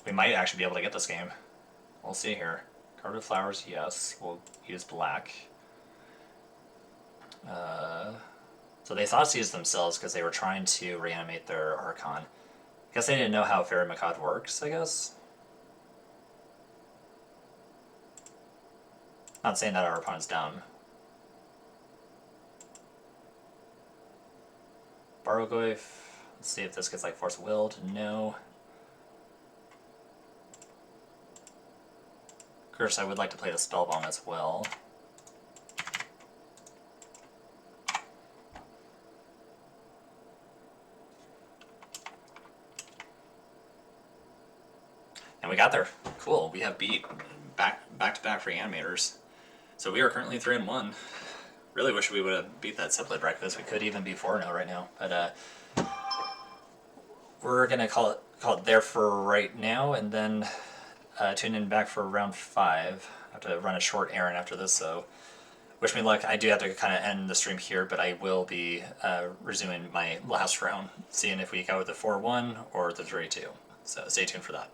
Speaker 1: We might actually be able to get this game. We'll see here. Card of Flowers, yes. We'll use black. So they thought seized themselves because they were trying to reanimate their Archon. I guess they didn't know how Fairy Macabre works, I guess. Not saying that our opponent's dumb. Barrogoyf. Let's see if this gets like Force Willed. No. Of course, I would like to play the Spellbomb as well. And we got there. Cool. We have beat back-to-back Reanimators. So we are currently 3-1. Really wish we would have beat that Cephalid breakfast. We could even be 4-0 right now. But we're gonna call it there for right now, and then tune in back for round 5. I have to run a short errand after this, so wish me luck. I do have to kind of end the stream here, but I will be resuming my last round, seeing if we go with the 4-1 or the 3-2. So stay tuned for that.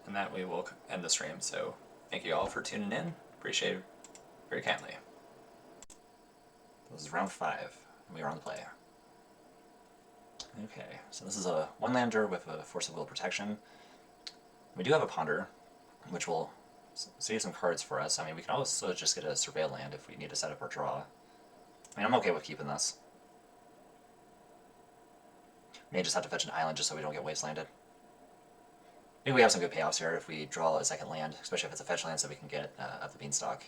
Speaker 1: And that we will end the stream. So thank you all for tuning in. Appreciate it very kindly. This is round 5, and we are on the play. Okay, so this is a 1-lander with a Force of Will protection. We do have a Ponder, which will save some cards for us. I mean, we can also just get a Surveil land if we need to set up our draw. I mean, I'm okay with keeping this. May just have to fetch an island just so we don't get wastelanded. Maybe we have some good payoffs here if we draw a second land, especially if it's a fetch land, so we can get up the Beanstalk.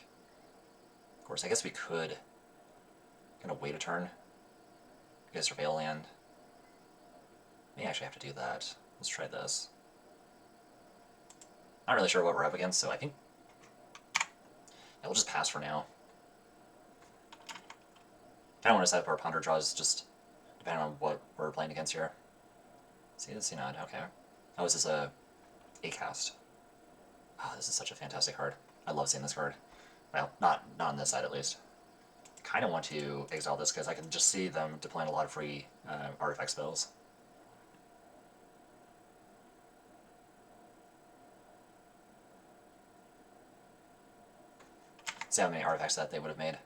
Speaker 1: Of course, I guess we could kind of wait a turn, get a Surveil land. May actually have to do that. Let's try this. Not really sure what we're up against, so I think yeah, we'll just pass for now. I don't want to set up our Ponder draws just depending on what we're playing against here. See this? See not? Okay. Oh, is this a cast? Oh, this is such a fantastic card. I love seeing this card. Well, not on this side at least. I kind of want to exile this because I can just see them deploying a lot of free artifact spells. See how many artifacts that they would have made.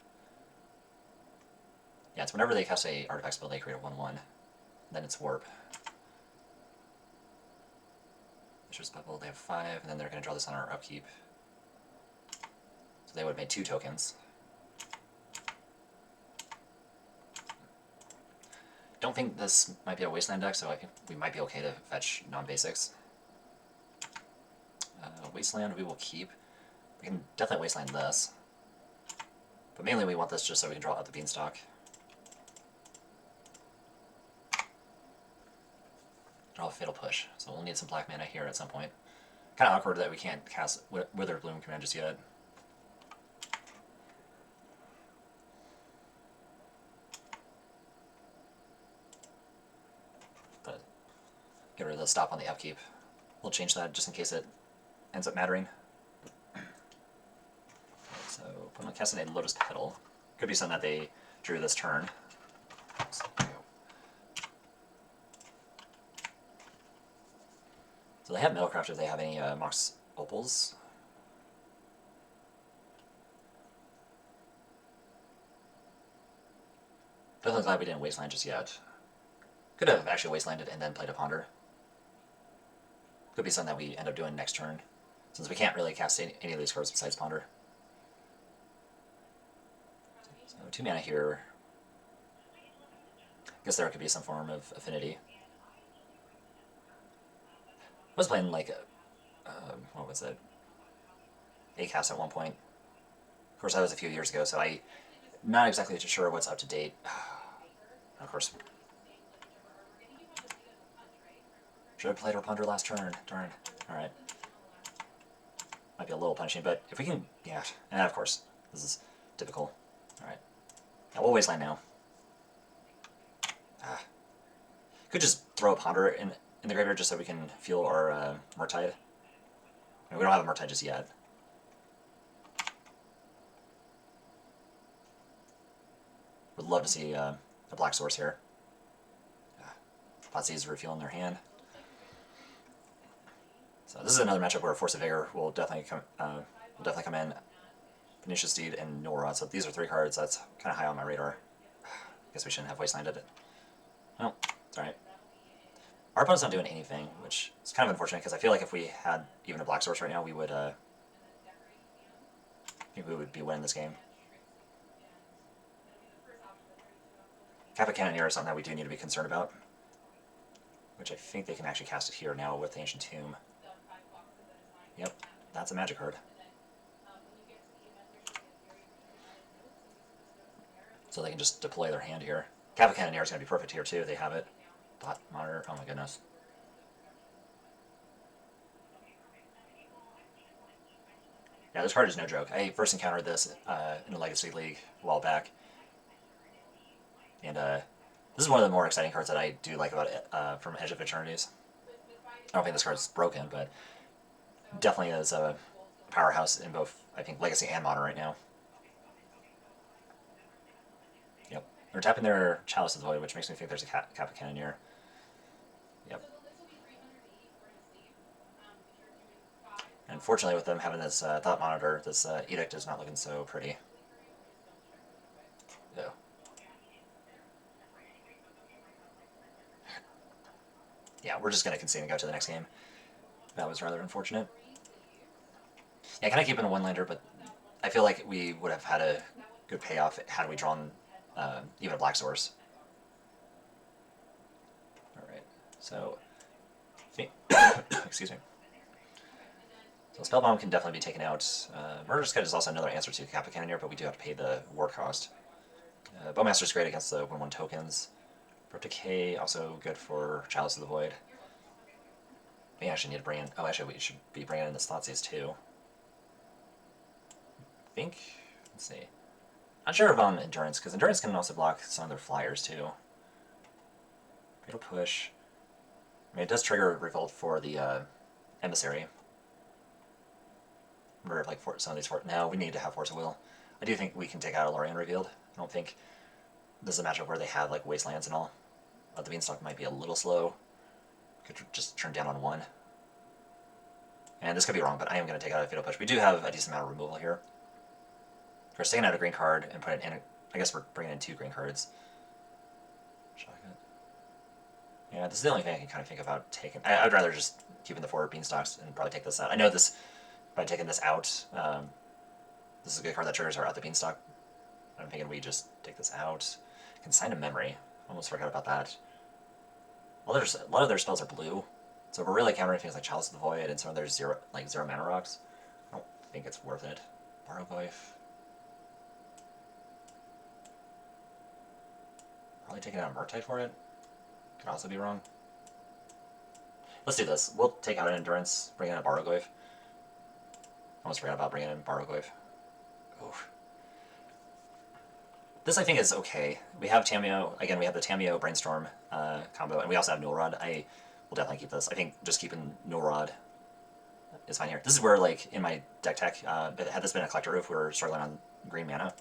Speaker 1: Yeah, it's whenever they cast a artifact spell, they create a 1/1. Then it's warp. Vicious Bubble, they have 5, and then they're going to draw this on our upkeep. So they would have made 2 tokens. Don't think this might be a wasteland deck, so I think we might be okay to fetch non-basics. Wasteland we will keep. We can definitely wasteland this. But mainly we want this just so we can draw out the Beanstalk. Draw a Fatal Push, so we'll need some black mana here at some point. Kind of awkward that we can't cast Withered Bloom command just yet. But get rid of the stop on the upkeep. We'll change that just in case it ends up mattering. So put on casting a Lotus Petal. Could be something that they drew this turn. So they have Metalcraft if they have any Mox Opals. Definitely glad we didn't wasteland just yet. Could have actually wastelanded and then played a Ponder. Could be something that we end up doing next turn, since we can't really cast any of these cards besides Ponder. So 2 mana here. I guess there could be some form of Affinity. I was playing like what was it? Acast at one point. Of course, that was a few years ago, so I'm not exactly sure what's up to date. Of course, should have played our Ponder last turn. Darn. All right. Might be a little punishing, but if we can, yeah. And of course, this is typical. All right. Yeah, we'll wasteland now. Could just throw a Ponder in the graveyard just so we can fuel our Murktide. I mean, we don't have a Murktide just yet. Would love to see a black source here. Potsy's refueling their hand. So this is another matchup where Force of Vigor will definitely come in. Pernicious Deed and Nora. So these are 3 cards that's kind of high on my radar. Guess we shouldn't have wastelanded it. No, it's alright. Our opponent's not doing anything, which is kind of unfortunate because I feel like if we had even a black source right now, we would I think we would be winning this game. Kappa Cannoneer is something that we do need to be concerned about, which I think they can actually cast it here now with the Ancient Tomb. Yep, that's a magic card. So they can just deploy their hand here. Kappa Cannoneer is going to be perfect here too. They have it. Dot monitor. Oh my goodness. Yeah, this card is no joke. I first encountered this in a Legacy League a while back. And this is one of the more exciting cards that I do like about it from Edge of Eternities. I don't think this card's broken, but definitely is a powerhouse in both, I think, Legacy and Modern right now. Yep. They're tapping their Chalice of the Void, which makes me think there's a Kappa Cannoneer. Yep. Unfortunately, with them having this Thought Monitor, this Edict is not looking so pretty. Yeah. Yeah, we're just going to concede and go to the next game. That was rather unfortunate. Yeah, kind of keeping a one-lander, but I feel like we would have had a good payoff had we drawn even a black source. Alright, so... excuse me. So Spellbomb can definitely be taken out. Murderous Cut is also another answer to Kappa Cannoneer, but we do have to pay the ward cost. Bowmaster's great against the 1/1 tokens. Abrupt Decay, also good for Chalice of the Void. We actually need to bring in... Oh, actually, we should be bringing in the Thoughtseize too. I think... Let's see. Not sure about Endurance, because Endurance can also block some of their flyers too. Fatal Push. I mean, it does trigger Revolt for the Emissary. Remember, like, for some of these... No, we need to have Force of Will. I do think we can take out a Lorien Revealed. I don't think this is a matchup where they have, like, Wastelands and all. But the Beanstalk might be a little slow. Could just turn down on 1. And this could be wrong, but I am going to take out a Fatal Push. We do have a decent amount of removal here. We're taking out a green card and put it in... I guess we're bringing in 2 green cards. Shotgun. Yeah, this is the only thing I can kind of think about taking. I'd rather just keep in the 4 Beanstalks and probably take this out. I know this... By taking this out, this is a good card that triggers our out the Beanstalk. I'm thinking we just take this out. Consign a Memory. Almost forgot about that. Well, a lot of their spells are blue, so if we're really countering things like Chalice of the Void and some of their zero mana rocks, I don't think it's worth it. Barrowglyph. Probably taking out a Murktide for it. Could also be wrong. Let's do this. We'll take out an Endurance, bring in a Barrowglyph. Almost forgot about bringing in Barrowglyph. Oof. This, I think, is okay. We have Tamiyo. Again, we have the Tamiyo Brainstorm combo, and we also have Null Rod. I will definitely keep this. I think just keeping Null Rod is fine here. This is where, like, in my deck tech, had this been a Collector Roof, we were struggling on green mana.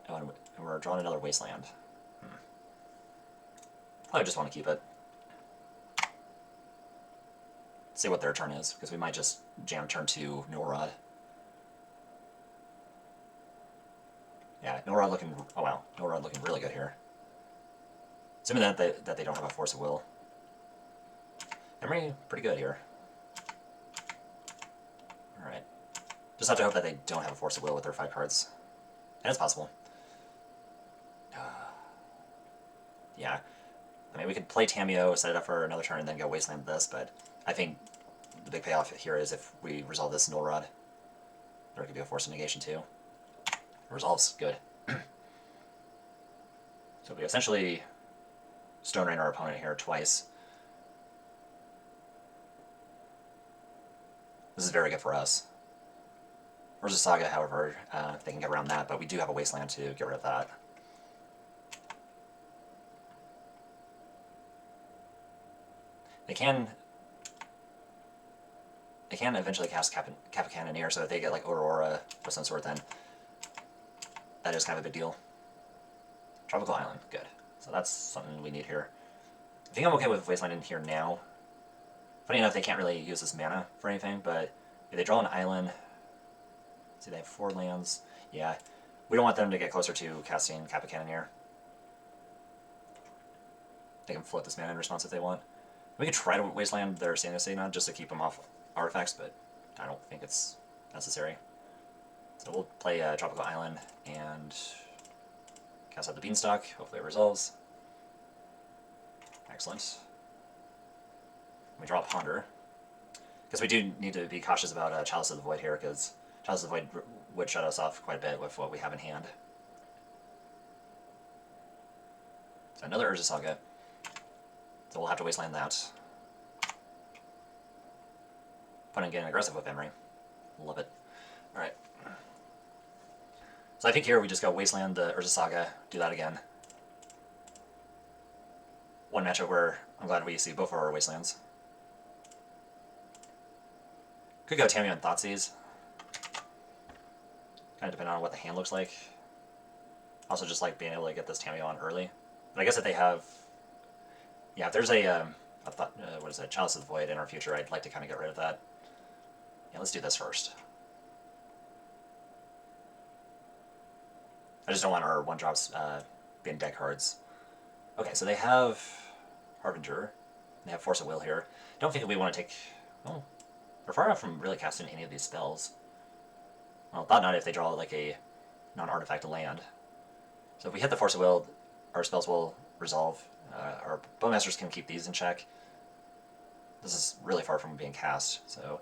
Speaker 1: Oh, and we're drawing another Wasteland. Probably just want to keep it. See what their turn is, because we might just jam turn 2 Null Rod. Yeah, Null Rod looking... Oh wow, Null Rod looking really good here. Assuming that they don't have a Force of Will. Memory, pretty good here. Alright. Just have to hope that they don't have a Force of Will with their 5 cards. And it's possible. Yeah. I mean, we could play Tamiyo, set it up for another turn, and then go Wasteland this, but I think the big payoff here is if we resolve this Null Rod. There could be a Force of Negation too. Resolves, good. So we essentially Stone Rain our opponent here twice. This is very good for us. Versus Saga, however, they can get around that, but we do have a Wasteland to get rid of that. They can eventually cast Kappa Cannoneer, so if they get like Aurora of some sort, then that is kind of a big deal. Tropical Island, good. So that's something we need here. I think I'm okay with Wasteland in here now. Funny enough, they can't really use this mana for anything, but if they draw an island, see they have 4 lands. Yeah, we don't want them to get closer to casting Kappa Cannoneer. They can float this mana in response if they want. We could try to Wasteland their Signa just to keep them off artifacts, but I don't think it's necessary. So we'll play Tropical Island and cast out the Beanstalk. Hopefully it resolves. Excellent. We draw a Ponder. Because we do need to be cautious about Chalice of the Void here, because Chalice of the Void would shut us off quite a bit with what we have in hand. So another Urza Saga. So we'll have to wasteland that. Opponent getting aggressive with Emery. Love it. Alright. So I think here we just go wasteland the Urza Saga, do that again. One matchup where I'm glad we see both of our wastelands. Could go Tamiyo and Thoughtseize. Kind of depending on what the hand looks like. Also just like being able to get this Tamiyo on early. But I guess if they have... Yeah, if there's what is it, Chalice of the Void in our future, I'd like to kind of get rid of that. Yeah, let's do this first. I just don't want our 1-drops being deck cards. Okay, so they have Harbinger. They have Force of Will here. Don't think that we want to take... Oh, they're far enough from really casting any of these spells. Well, thought not if they draw like a non-artifact land. So if we hit the Force of Will, our spells will resolve. Our Bowmasters can keep these in check. This is really far from being cast, so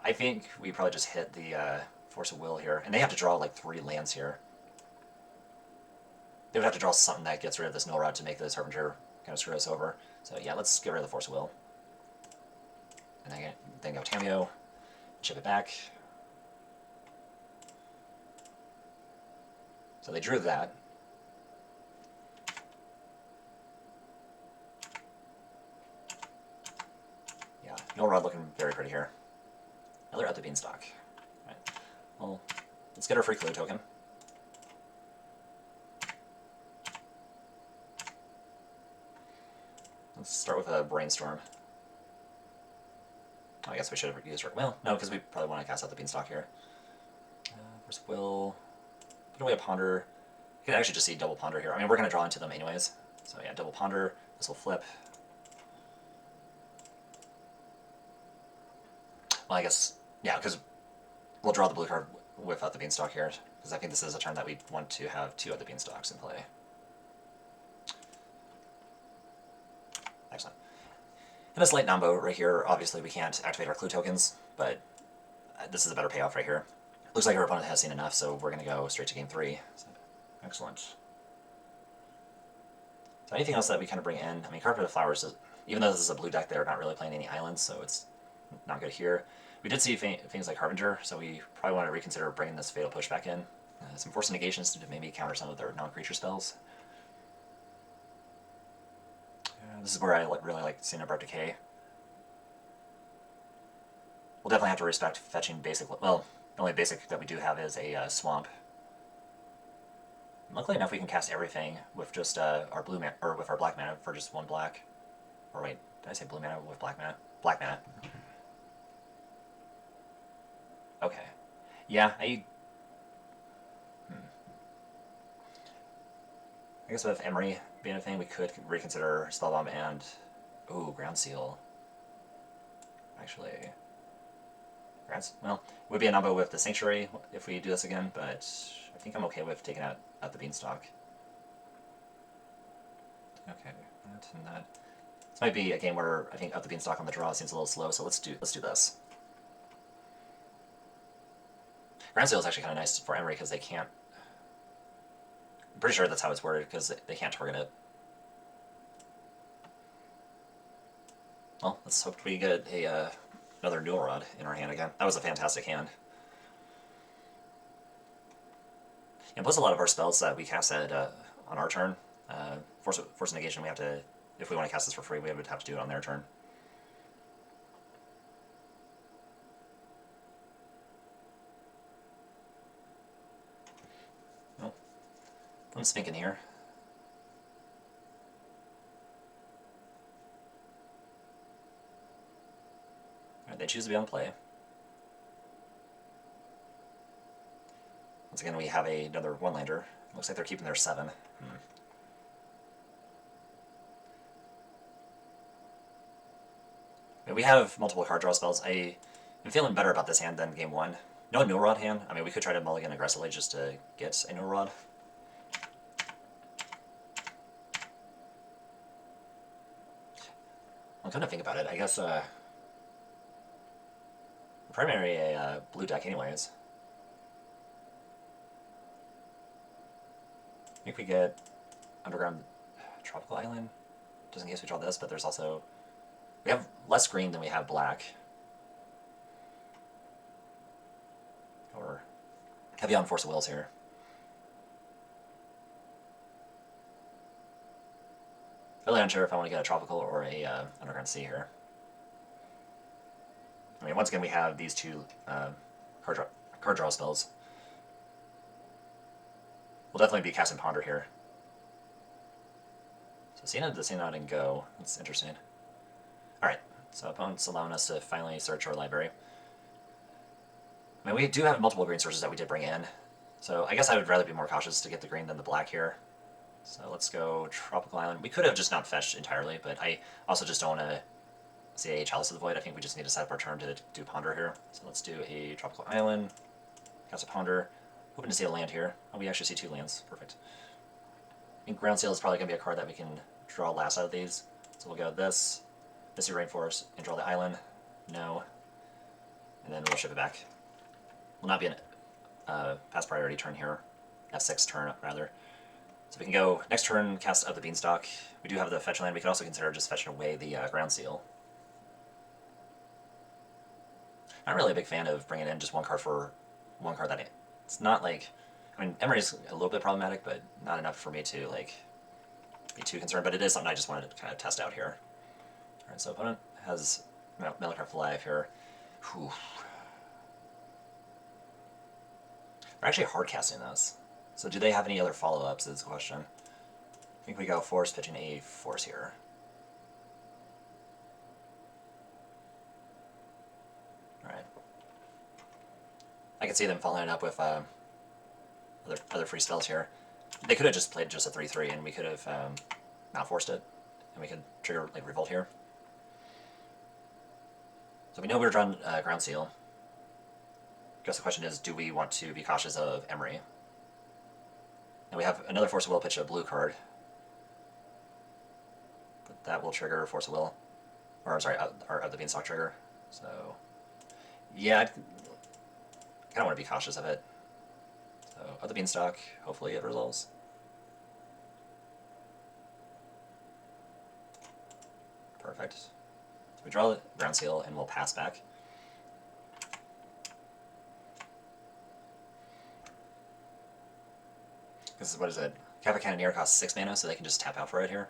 Speaker 1: I think we probably just hit the Force of Will here. And they have to draw like 3 lands here. They would have to draw something that gets rid of this Null Rod to make this Harbinger kind of screw us over. So yeah, let's get rid of the Force of Will. And then go Tamiyo, chip it back. So they drew that. Yeah, Null Rod looking very pretty here. Another Up the Beanstalk. Right. Well, let's get our free clue token. Let's start with a Brainstorm. Oh, I guess we should have used... Well, no, because we probably want to cast out the Beanstalk here. Force of Will. Put away a Ponder. You can actually just see double Ponder here. I mean, we're going to draw into them anyways. So yeah, double Ponder. This will flip. Well, I guess... Yeah, because we'll draw the blue card without the Beanstalk here. Because I think this is a turn that we want to have 2 of the Beanstalks in play. Excellent. And this light Nambo right here, obviously we can't activate our clue tokens, but this is a better payoff right here. Looks like our opponent has seen enough, so we're going to go straight to game 3. So, excellent. So anything else that we kind of bring in? I mean, Carpet of Flowers, even though this is a blue deck, they're not really playing any islands, so it's not good here. We did see things like Harbinger, so we probably want to reconsider bringing this Fatal Push back in. Some Force Negations to maybe counter some of their non-creature spells. This is where I really like seeing Abrupt Decay. We'll definitely have to respect fetching basic... Well, the only basic that we do have is a Swamp. Luckily enough, we can cast everything with just our blue mana, or with our black mana for just 1 black. Or wait, did I say blue mana with black mana? Black mana. Okay. Yeah, I guess with Emery being a thing, we could reconsider Spellbomb and... Ooh, Ground Seal. Actually... Well, it would be a number with the Sanctuary if we do this again, but I think I'm okay with taking out the Beanstalk. Okay, that and that. This might be a game where I think Up the Beanstalk on the draw seems a little slow, so let's do this. Ground Seal is actually kind of nice for Emery because they can't... I'm pretty sure that's how it's worded, because they can't target it. Well, let's hope we get a another Null Rod in our hand again. That was a fantastic hand. And plus a lot of our spells that we cast at, on our turn, Force Negation, we have to, if we want to cast this for free, we would have to do it on their turn. Oh, I'm spinking here. Alright, they choose to be on play. Once again, we have another one-lander. Looks like they're keeping their 7. We have multiple card draw spells. I'm feeling better about this hand than game 1. No Null Rod hand. I mean, we could try to mulligan aggressively just to get a Null Rod. I'm trying to think about it. I guess, primarily a blue deck anyways. I think we get Underground Tropical Island, just in case we draw this, but there's also... We have less green than we have black. Or heavy on Force of Wills here. Really unsure if I want to get a Tropical or a Underground Sea here. I mean, once again, we have these two card draw spells. We'll definitely be casting Ponder here. So Cena the Cena didn't go. That's interesting. Alright, so opponent's allowing us to finally search our library. I mean, we do have multiple green sources that we did bring in, so I guess I would rather be more cautious to get the green than the black here. So let's go Tropical Island. We could have just not fetched entirely, but I also just don't want to see a Chalice of the Void. I think we just need to set up our turn to do Ponder here. So let's do a Tropical Island, cast a Ponder. Hoping to see a land here. Oh, we actually see 2 lands. Perfect. I think Ground Seal is probably going to be a card that we can draw last out of these. So we'll go this, Misty Rainforest, and draw the island. No. And then we'll ship it back. Will not be an pass priority turn here. F6 turn, rather. So we can go next turn, cast Of the Beanstalk. We do have the fetch land. We could also consider just fetching away the Ground Seal. Not really a big fan of bringing in just one card for one card that it's not like... I mean, Emery's a little bit problematic, but not enough for me to like be too concerned. But it is something I just wanted to kind of test out here. All right, so opponent has Metalcraft Live here. Whew. We're actually hard casting this. So do they have any other follow-ups is the question. I think we go Force, pitching a Force here. Alright. I can see them following up with other free spells here. They could have just played just a 3/3 and we could have not forced it. And we could trigger like Revolt here. So we know we're drawing Ground Seal. I guess the question is, do we want to be cautious of Emery? Now we have another Force of Will pitch a blue card. But that will trigger Force of Will. Or I'm sorry, Of the Beanstalk trigger. So yeah, I kind of want to be cautious of it. So Of the Beanstalk, hopefully it resolves. Perfect. So we draw the Ground Seal and we'll pass back. Because what is it? Kappa Cannoneer costs 6 mana, so they can just tap out for it here.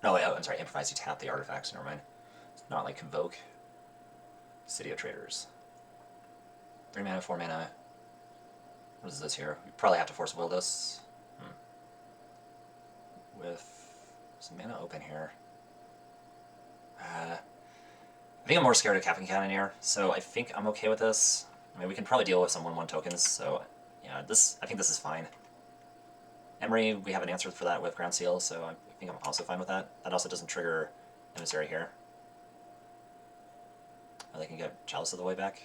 Speaker 1: No, wait, I'm sorry, Improvise, you tap the artifacts, never mind. It's not like Convoke. City of Traders. 3 mana, 4 mana. What is this here? We probably have to Force Will this. With some mana open here. I think I'm more scared of Kappa Cannoneer, so I think I'm okay with this. I mean, we can probably deal with some 1/1 tokens, so yeah, I think this is fine. Emery, we have an answer for that with Ground Seal, so I think I'm also fine with that. That also doesn't trigger Emissary here. Or they can get Chalice of the Void back.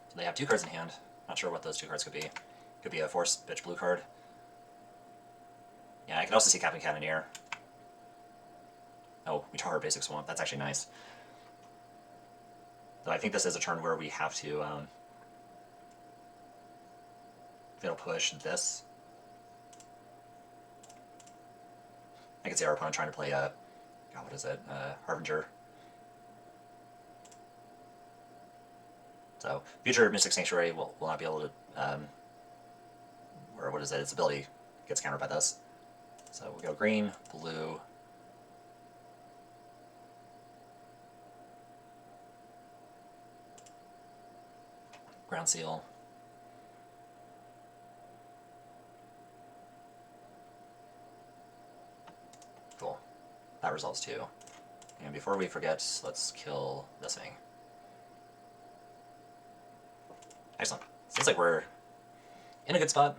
Speaker 1: So they have 2 cards in hand. Not sure what those 2 cards could be. Could be a Force Bitch blue card. Yeah, I could also see Captain Cannoneer. Oh, we draw our basic Swamp. That's actually nice. So I think this is a turn where we have to Fatal Push this. I can see our opponent trying to play God, what is it? Harbinger. So future Mystic Sanctuary will not be able to or what is it? Its ability gets countered by this. So we'll go green, blue. Ground Seal. Cool. That resolves too. And before we forget, let's kill this thing. Excellent. Seems like we're in a good spot.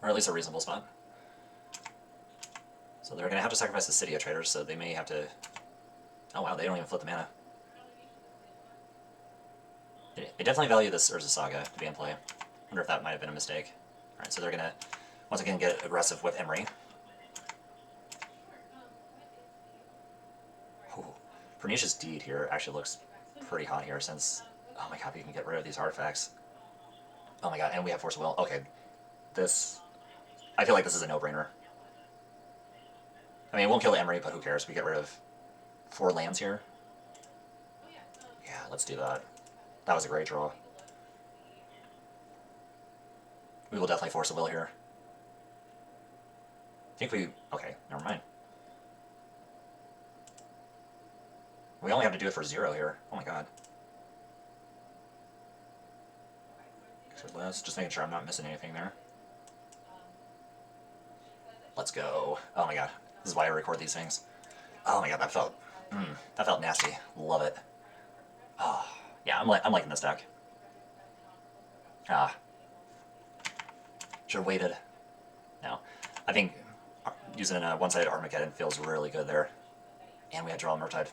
Speaker 1: Or at least a reasonable spot. So they're going to have to sacrifice the City of Traders, so they may have to... Oh wow, they don't even flip the mana. They definitely value this Urza Saga to be in play. I wonder if that might have been a mistake. Alright, so they're going to, once again, get aggressive with Emery. Pernicious Deed here actually looks pretty hot here since, oh my god, we can get rid of these artifacts. Oh my god, and we have Force of Will. Okay, this, I feel like this is a no-brainer. I mean, it won't kill Emery, but who cares? We get rid of 4 lands here. Yeah, let's do that. That was a great draw. We will definitely Force of Will here. I think we... okay, never mind. We only have to do it for 0 here. Oh my god. So let's just making sure I'm not missing anything there. Let's go. Oh my god. This is why I record these things. Oh my god, that felt nasty. Love it. Oh, yeah, I'm liking this deck. Ah. Should have waited. No. I think using a one-sided Armageddon feels really good there. And we had draw Murktide.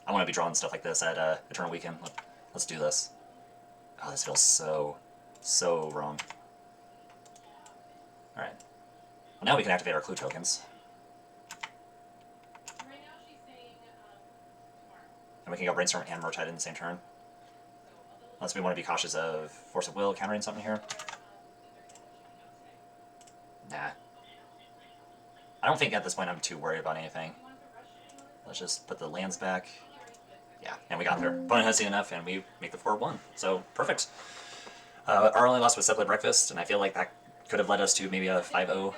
Speaker 1: I want to be drawing stuff like this at Eternal Weekend. Let's do this. Oh, this feels so wrong. Alright. Well, now we can activate our clue tokens. And we can go Brainstorm and Murktide in the same turn. Unless we want to be cautious of Force of Will countering something here. Nah. I don't think at this point I'm too worried about anything. Let's just put the lands back. Yeah, and we got there. Opponent has seen enough, and we make the 4-1. So, perfect. Our only loss was Cephalid Breakfast, and I feel like that could have led us to maybe a 5-0.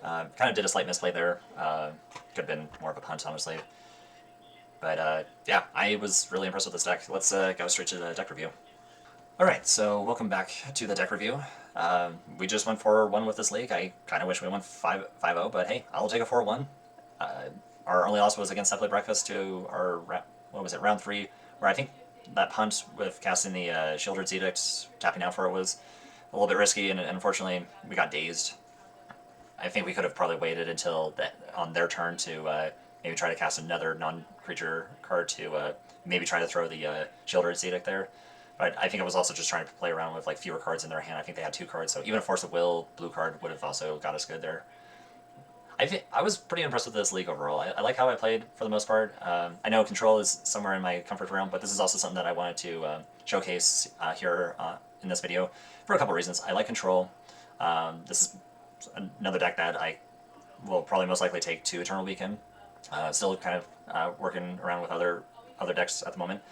Speaker 1: Kind of did a slight misplay there. Could have been more of a punt, honestly. But yeah, I was really impressed with this deck. Let's go straight to the deck review. Alright, so welcome back to the deck review. We just went 4-1 with this league. I kind of wish we went 5-0, but hey, I'll take a 4-1. Our only loss was against Cephalid Breakfast to our, what was it, round 3, where I think that punt with casting the Shieldred's Edict, tapping out for it, was a little bit risky, and unfortunately we got dazed. I think we could have probably waited until on their turn to maybe try to cast another non-creature card to maybe try to throw the Shieldred's Edict there. But I think I was also just trying to play around with like fewer cards in their hand. I think they had 2 cards, so even a Force of Will blue card would have also got us good there. I was pretty impressed with this league overall. I like how I played for the most part. I know Control is somewhere in my comfort realm, but this is also something that I wanted to showcase here in this video for a couple reasons. I like Control. This is another deck that I will probably most likely take to Eternal Weekend. Still kind of working around with other decks at the moment.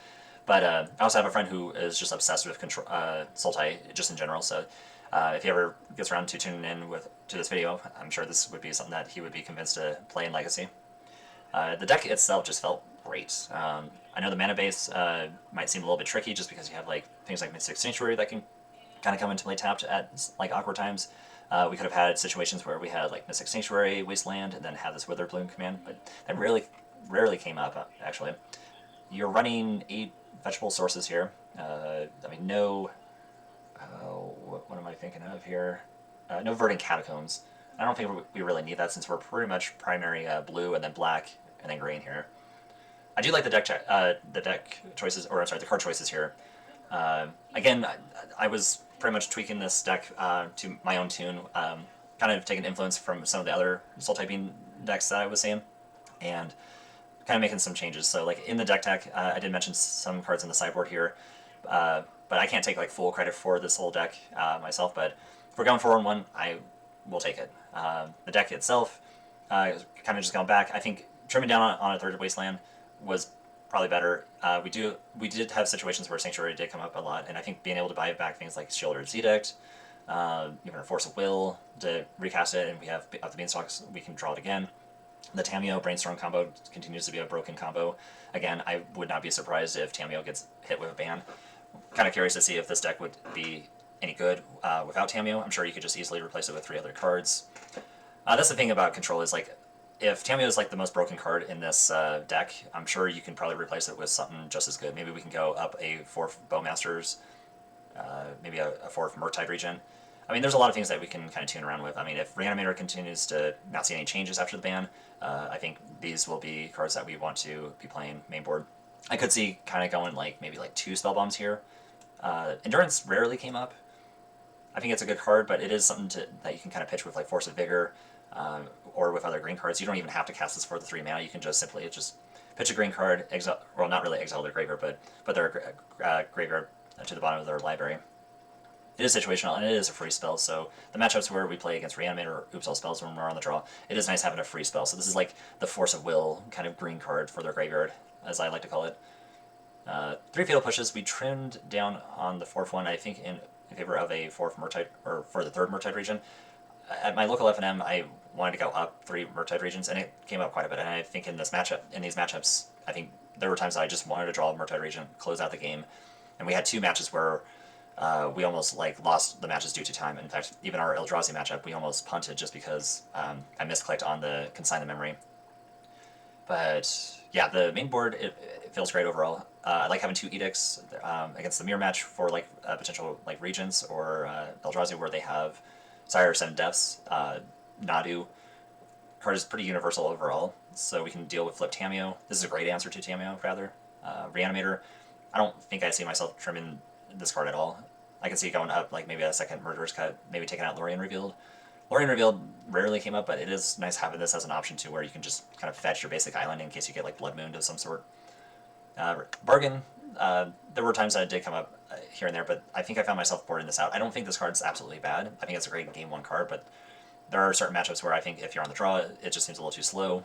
Speaker 1: But I also have a friend who is just obsessed with Sultai just in general, so if he ever gets around to tuning in to this video, I'm sure this would be something that he would be convinced to play in Legacy. The deck itself just felt great. I know the mana base might seem a little bit tricky just because you have like things like Mystic Sanctuary that can kind of come into play tapped at like awkward times. We could have had situations where we had like Mystic Sanctuary, Wasteland, and then have this Wither Bloom command, but that rarely came up, actually. You're running 8 vegetable sources here. I mean, no... what am I thinking of here? No Verdant Catacombs. I don't think we really need that since we're pretty much primary blue and then black and then green here. I do like the deck choices, or I'm sorry, the card choices here. Again, I was pretty much tweaking this deck to my own tune, kind of taking influence from some of the other Sultai Bean decks that I was seeing, and kind of making some changes. So like in the deck tech, I did mention some cards in the sideboard here, but I can't take like full credit for this whole deck myself, but if we're going 4-1, I will take it. The deck itself, kind of just going back, I think trimming down on a 3rd Wasteland was probably better. We did have situations where Sanctuary did come up a lot, and I think being able to buy back things like Shieldred's Edict, even a Force of Will to recast it, and we have up the Beanstalks, we can draw it again. The Tamiyo Brainstorm combo continues to be a broken combo. Again, I would not be surprised if Tamiyo gets hit with a ban. Kind of curious to see if this deck would be any good without Tamiyo. I'm sure you could just easily replace it with 3 other cards. That's the thing about Control is like, if Tamiyo is like the most broken card in this deck, I'm sure you can probably replace it with something just as good. Maybe we can go up a 4th Bowmasters, maybe a 4th Murktide Regent. I mean, there's a lot of things that we can kind of tune around with. I mean, if Reanimator continues to not see any changes after the ban, I think these will be cards that we want to be playing main board. I could see kind of going like maybe like 2 Spell Bombs here. Endurance rarely came up. I think it's a good card, but it is something that you can kind of pitch with like Force of Vigor. or with other green cards, you don't even have to cast this for the 3 mana. You can just simply pitch a green card, exile, well, not really exile their graveyard, but put their graveyard to the bottom of their library. It is situational, and it is a free spell, so the matchups where we play against Reanimator or Oops All Spells when we're on the draw, it is nice having a free spell. So this is like the Force of Will kind of green card for their graveyard, as I like to call it. 3 fatal pushes. We trimmed down on the 4th one, I think, in favor of a 4th Murktide, or for the 3rd Murktide region. At my local FNM, I wanted to go up 3 Murktide regions, and it came up quite a bit. And I think in these matchups, I think there were times that I just wanted to draw a Murktide region, close out the game, and we had 2 matches where we almost lost the matches due to time. In fact, even our Eldrazi matchup, we almost punted just because I misclicked on the Consign the Memory. But yeah, the main board, it feels great overall. I like having 2 edicts against the mirror match for potential regions, or Eldrazi where they have Sire 7 Deaths. Nadu card is pretty universal overall, so we can deal with Flip Tameo. This is a great answer to Tameo, rather. Reanimator, I don't think I see myself trimming this card at all. I can see going up maybe a 2nd Murderer's Cut, maybe taking out Lorien Revealed. Lorien Revealed rarely came up, but it is nice having this as an option too, where you can just kind of fetch your basic island in case you get Blood Moon of some sort. Bargain, there were times that it did come up here and there, but I think I found myself boarding this out. I don't think this card's absolutely bad. I think it's a great Game 1 card, but there are certain matchups where I think if you're on the draw, it just seems a little too slow.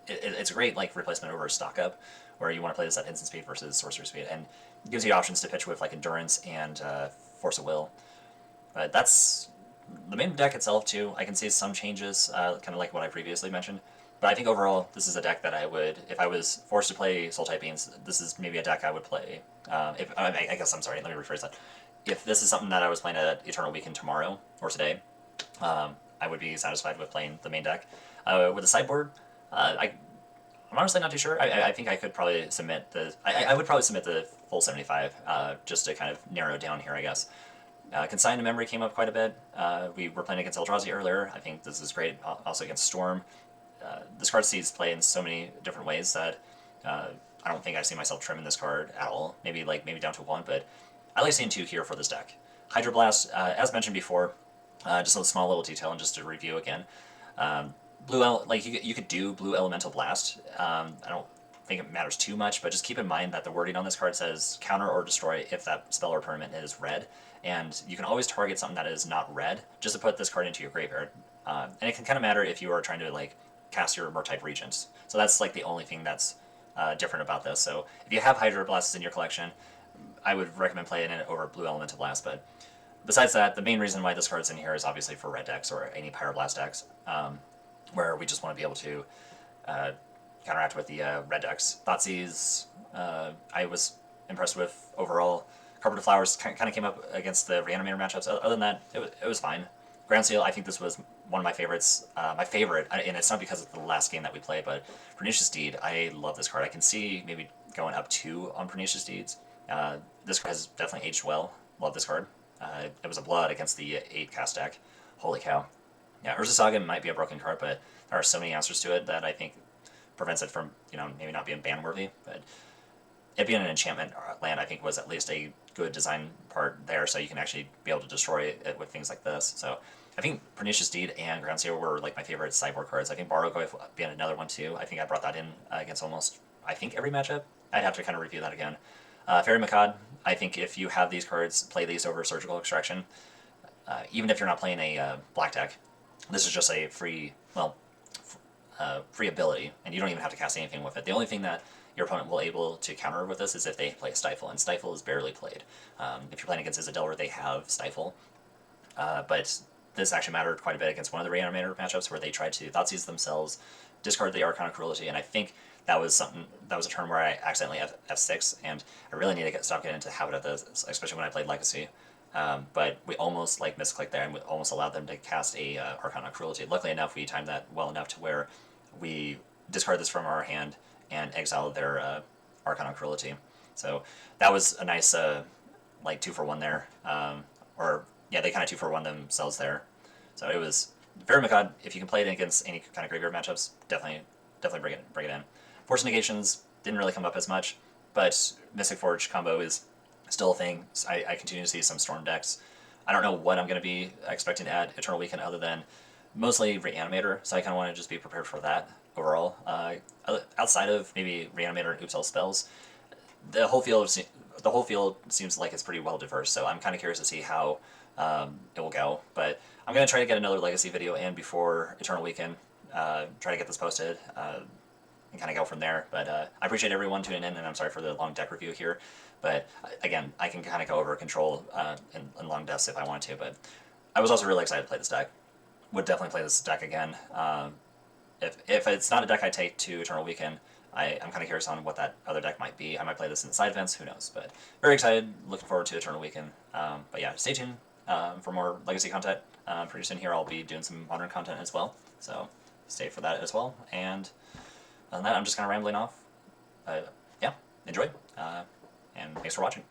Speaker 1: It's a great replacement over Stock Up, where you want to play this at instant speed versus sorcery speed, and it gives you options to pitch with Endurance and Force of Will. But that's the main deck itself too. I can see some changes, kind of like what I previously mentioned. But I think overall, this is a deck that I would, if I was forced to play Sultai Beans, this is maybe a deck I would play. I guess, I'm sorry, let me rephrase that. If this is something that I was playing at Eternal Weekend tomorrow, or today, I would be satisfied with playing the main deck. With the sideboard, I'm honestly not too sure. I think I could probably submit I would probably submit the full 75, just to kind of narrow down here, I guess. Consign to Memory came up quite a bit. We were playing against Eldrazi earlier. I think this is great, also against Storm. This card sees play in so many different ways that I don't think I see myself trimming this card at all. Maybe down to 1, but I like seeing 2 here for this deck. Hydroblast, as mentioned before, just a small little detail, and just to review again. You could do Blue Elemental Blast. I don't think it matters too much, but just keep in mind that the wording on this card says counter or destroy if that spell or permanent is red, and you can always target something that is not red just to put this card into your graveyard. And it can kind of matter if you are trying to cast your Murktide Regents. So that's the only thing that's different about this. So if you have Hydroblasts in your collection, I would recommend playing it over Blue Elemental Blast. But besides that, the main reason why this card's in here is obviously for red decks or any Pyroblast decks, where we just want to be able to counteract with the red decks. Thoughtseize, I was impressed with overall. Carpet of Flowers kind of came up against the Reanimator matchups. Other than that, it was fine. Ground Seal, I think this was one of my favorites. My favorite, and it's not because of the last game that we played, but Pernicious Deed, I love this card. I can see maybe going up 2 on Pernicious Deeds. This card has definitely aged well. Love this card. It was a blood against the 8-cast deck. Holy cow. Yeah, Urza Saga might be a broken card, but there are so many answers to it that I think prevents it from, maybe not being ban-worthy. But it being an enchantment land, I think, was at least a good design part there, so you can actually be able to destroy it with things like this. So I think Pernicious Deed and Ground Seal were my favorite sideboard cards. I think Barrow-Goyf being another one too. I think I brought that in against almost, I think, every matchup. I'd have to kind of review that again. Fairy Macabre, I think if you have these cards, play these over Surgical Extraction. Even if you're not playing a black deck, this is just a free ability, and you don't even have to cast anything with it. The only thing that your opponent will able to counter with this is if they play Stifle, and Stifle is barely played. If you're playing against Isildur, where they have Stifle, but this actually mattered quite a bit against one of the Reanimator matchups where they tried to Thoughtseize themselves, discard the Arcana Cruelty, and I think that was a turn where I accidentally F6, and I really need to stop getting into the habit of this, especially when I played Legacy. But we almost misclicked there, and we almost allowed them to cast a Arcana Cruelty. Luckily enough, we timed that well enough to where we discard this from our hand and exile their Arcana Cruelty. So that was a nice 2-for-1 there. They kind of 2-for-1 themselves there. So it was Fairy Macabre. If you can play it against any kind of graveyard matchups, definitely bring it in. Force Negations didn't really come up as much, but Mystic Forge combo is still a thing. I continue to see some Storm decks. I don't know what I'm going to be expecting to add Eternal Weekend other than mostly Reanimator, so I kind of want to just be prepared for that overall. Outside of maybe Reanimator and Oops All Spells, the whole field seems like it's pretty well diverse. So I'm kind of curious to see how it will go. But I'm gonna try to get another Legacy video in before Eternal Weekend. Try to get this posted. And kind of go from there. But I appreciate everyone tuning in, and I'm sorry for the long deck review here. But again, I can kind of go over control in long deaths if I want to. But I was also really excited to play this deck. Would definitely play this deck again. If it's not a deck I take to Eternal Weekend, I'm kind of curious on what that other deck might be. I might play this in the side events, who knows. But very excited, looking forward to Eternal Weekend. But yeah, stay tuned for more Legacy content. Pretty soon here I'll be doing some Modern content as well. So stay for that as well. And other than that, I'm just kind of rambling off. Yeah, enjoy. And thanks for watching.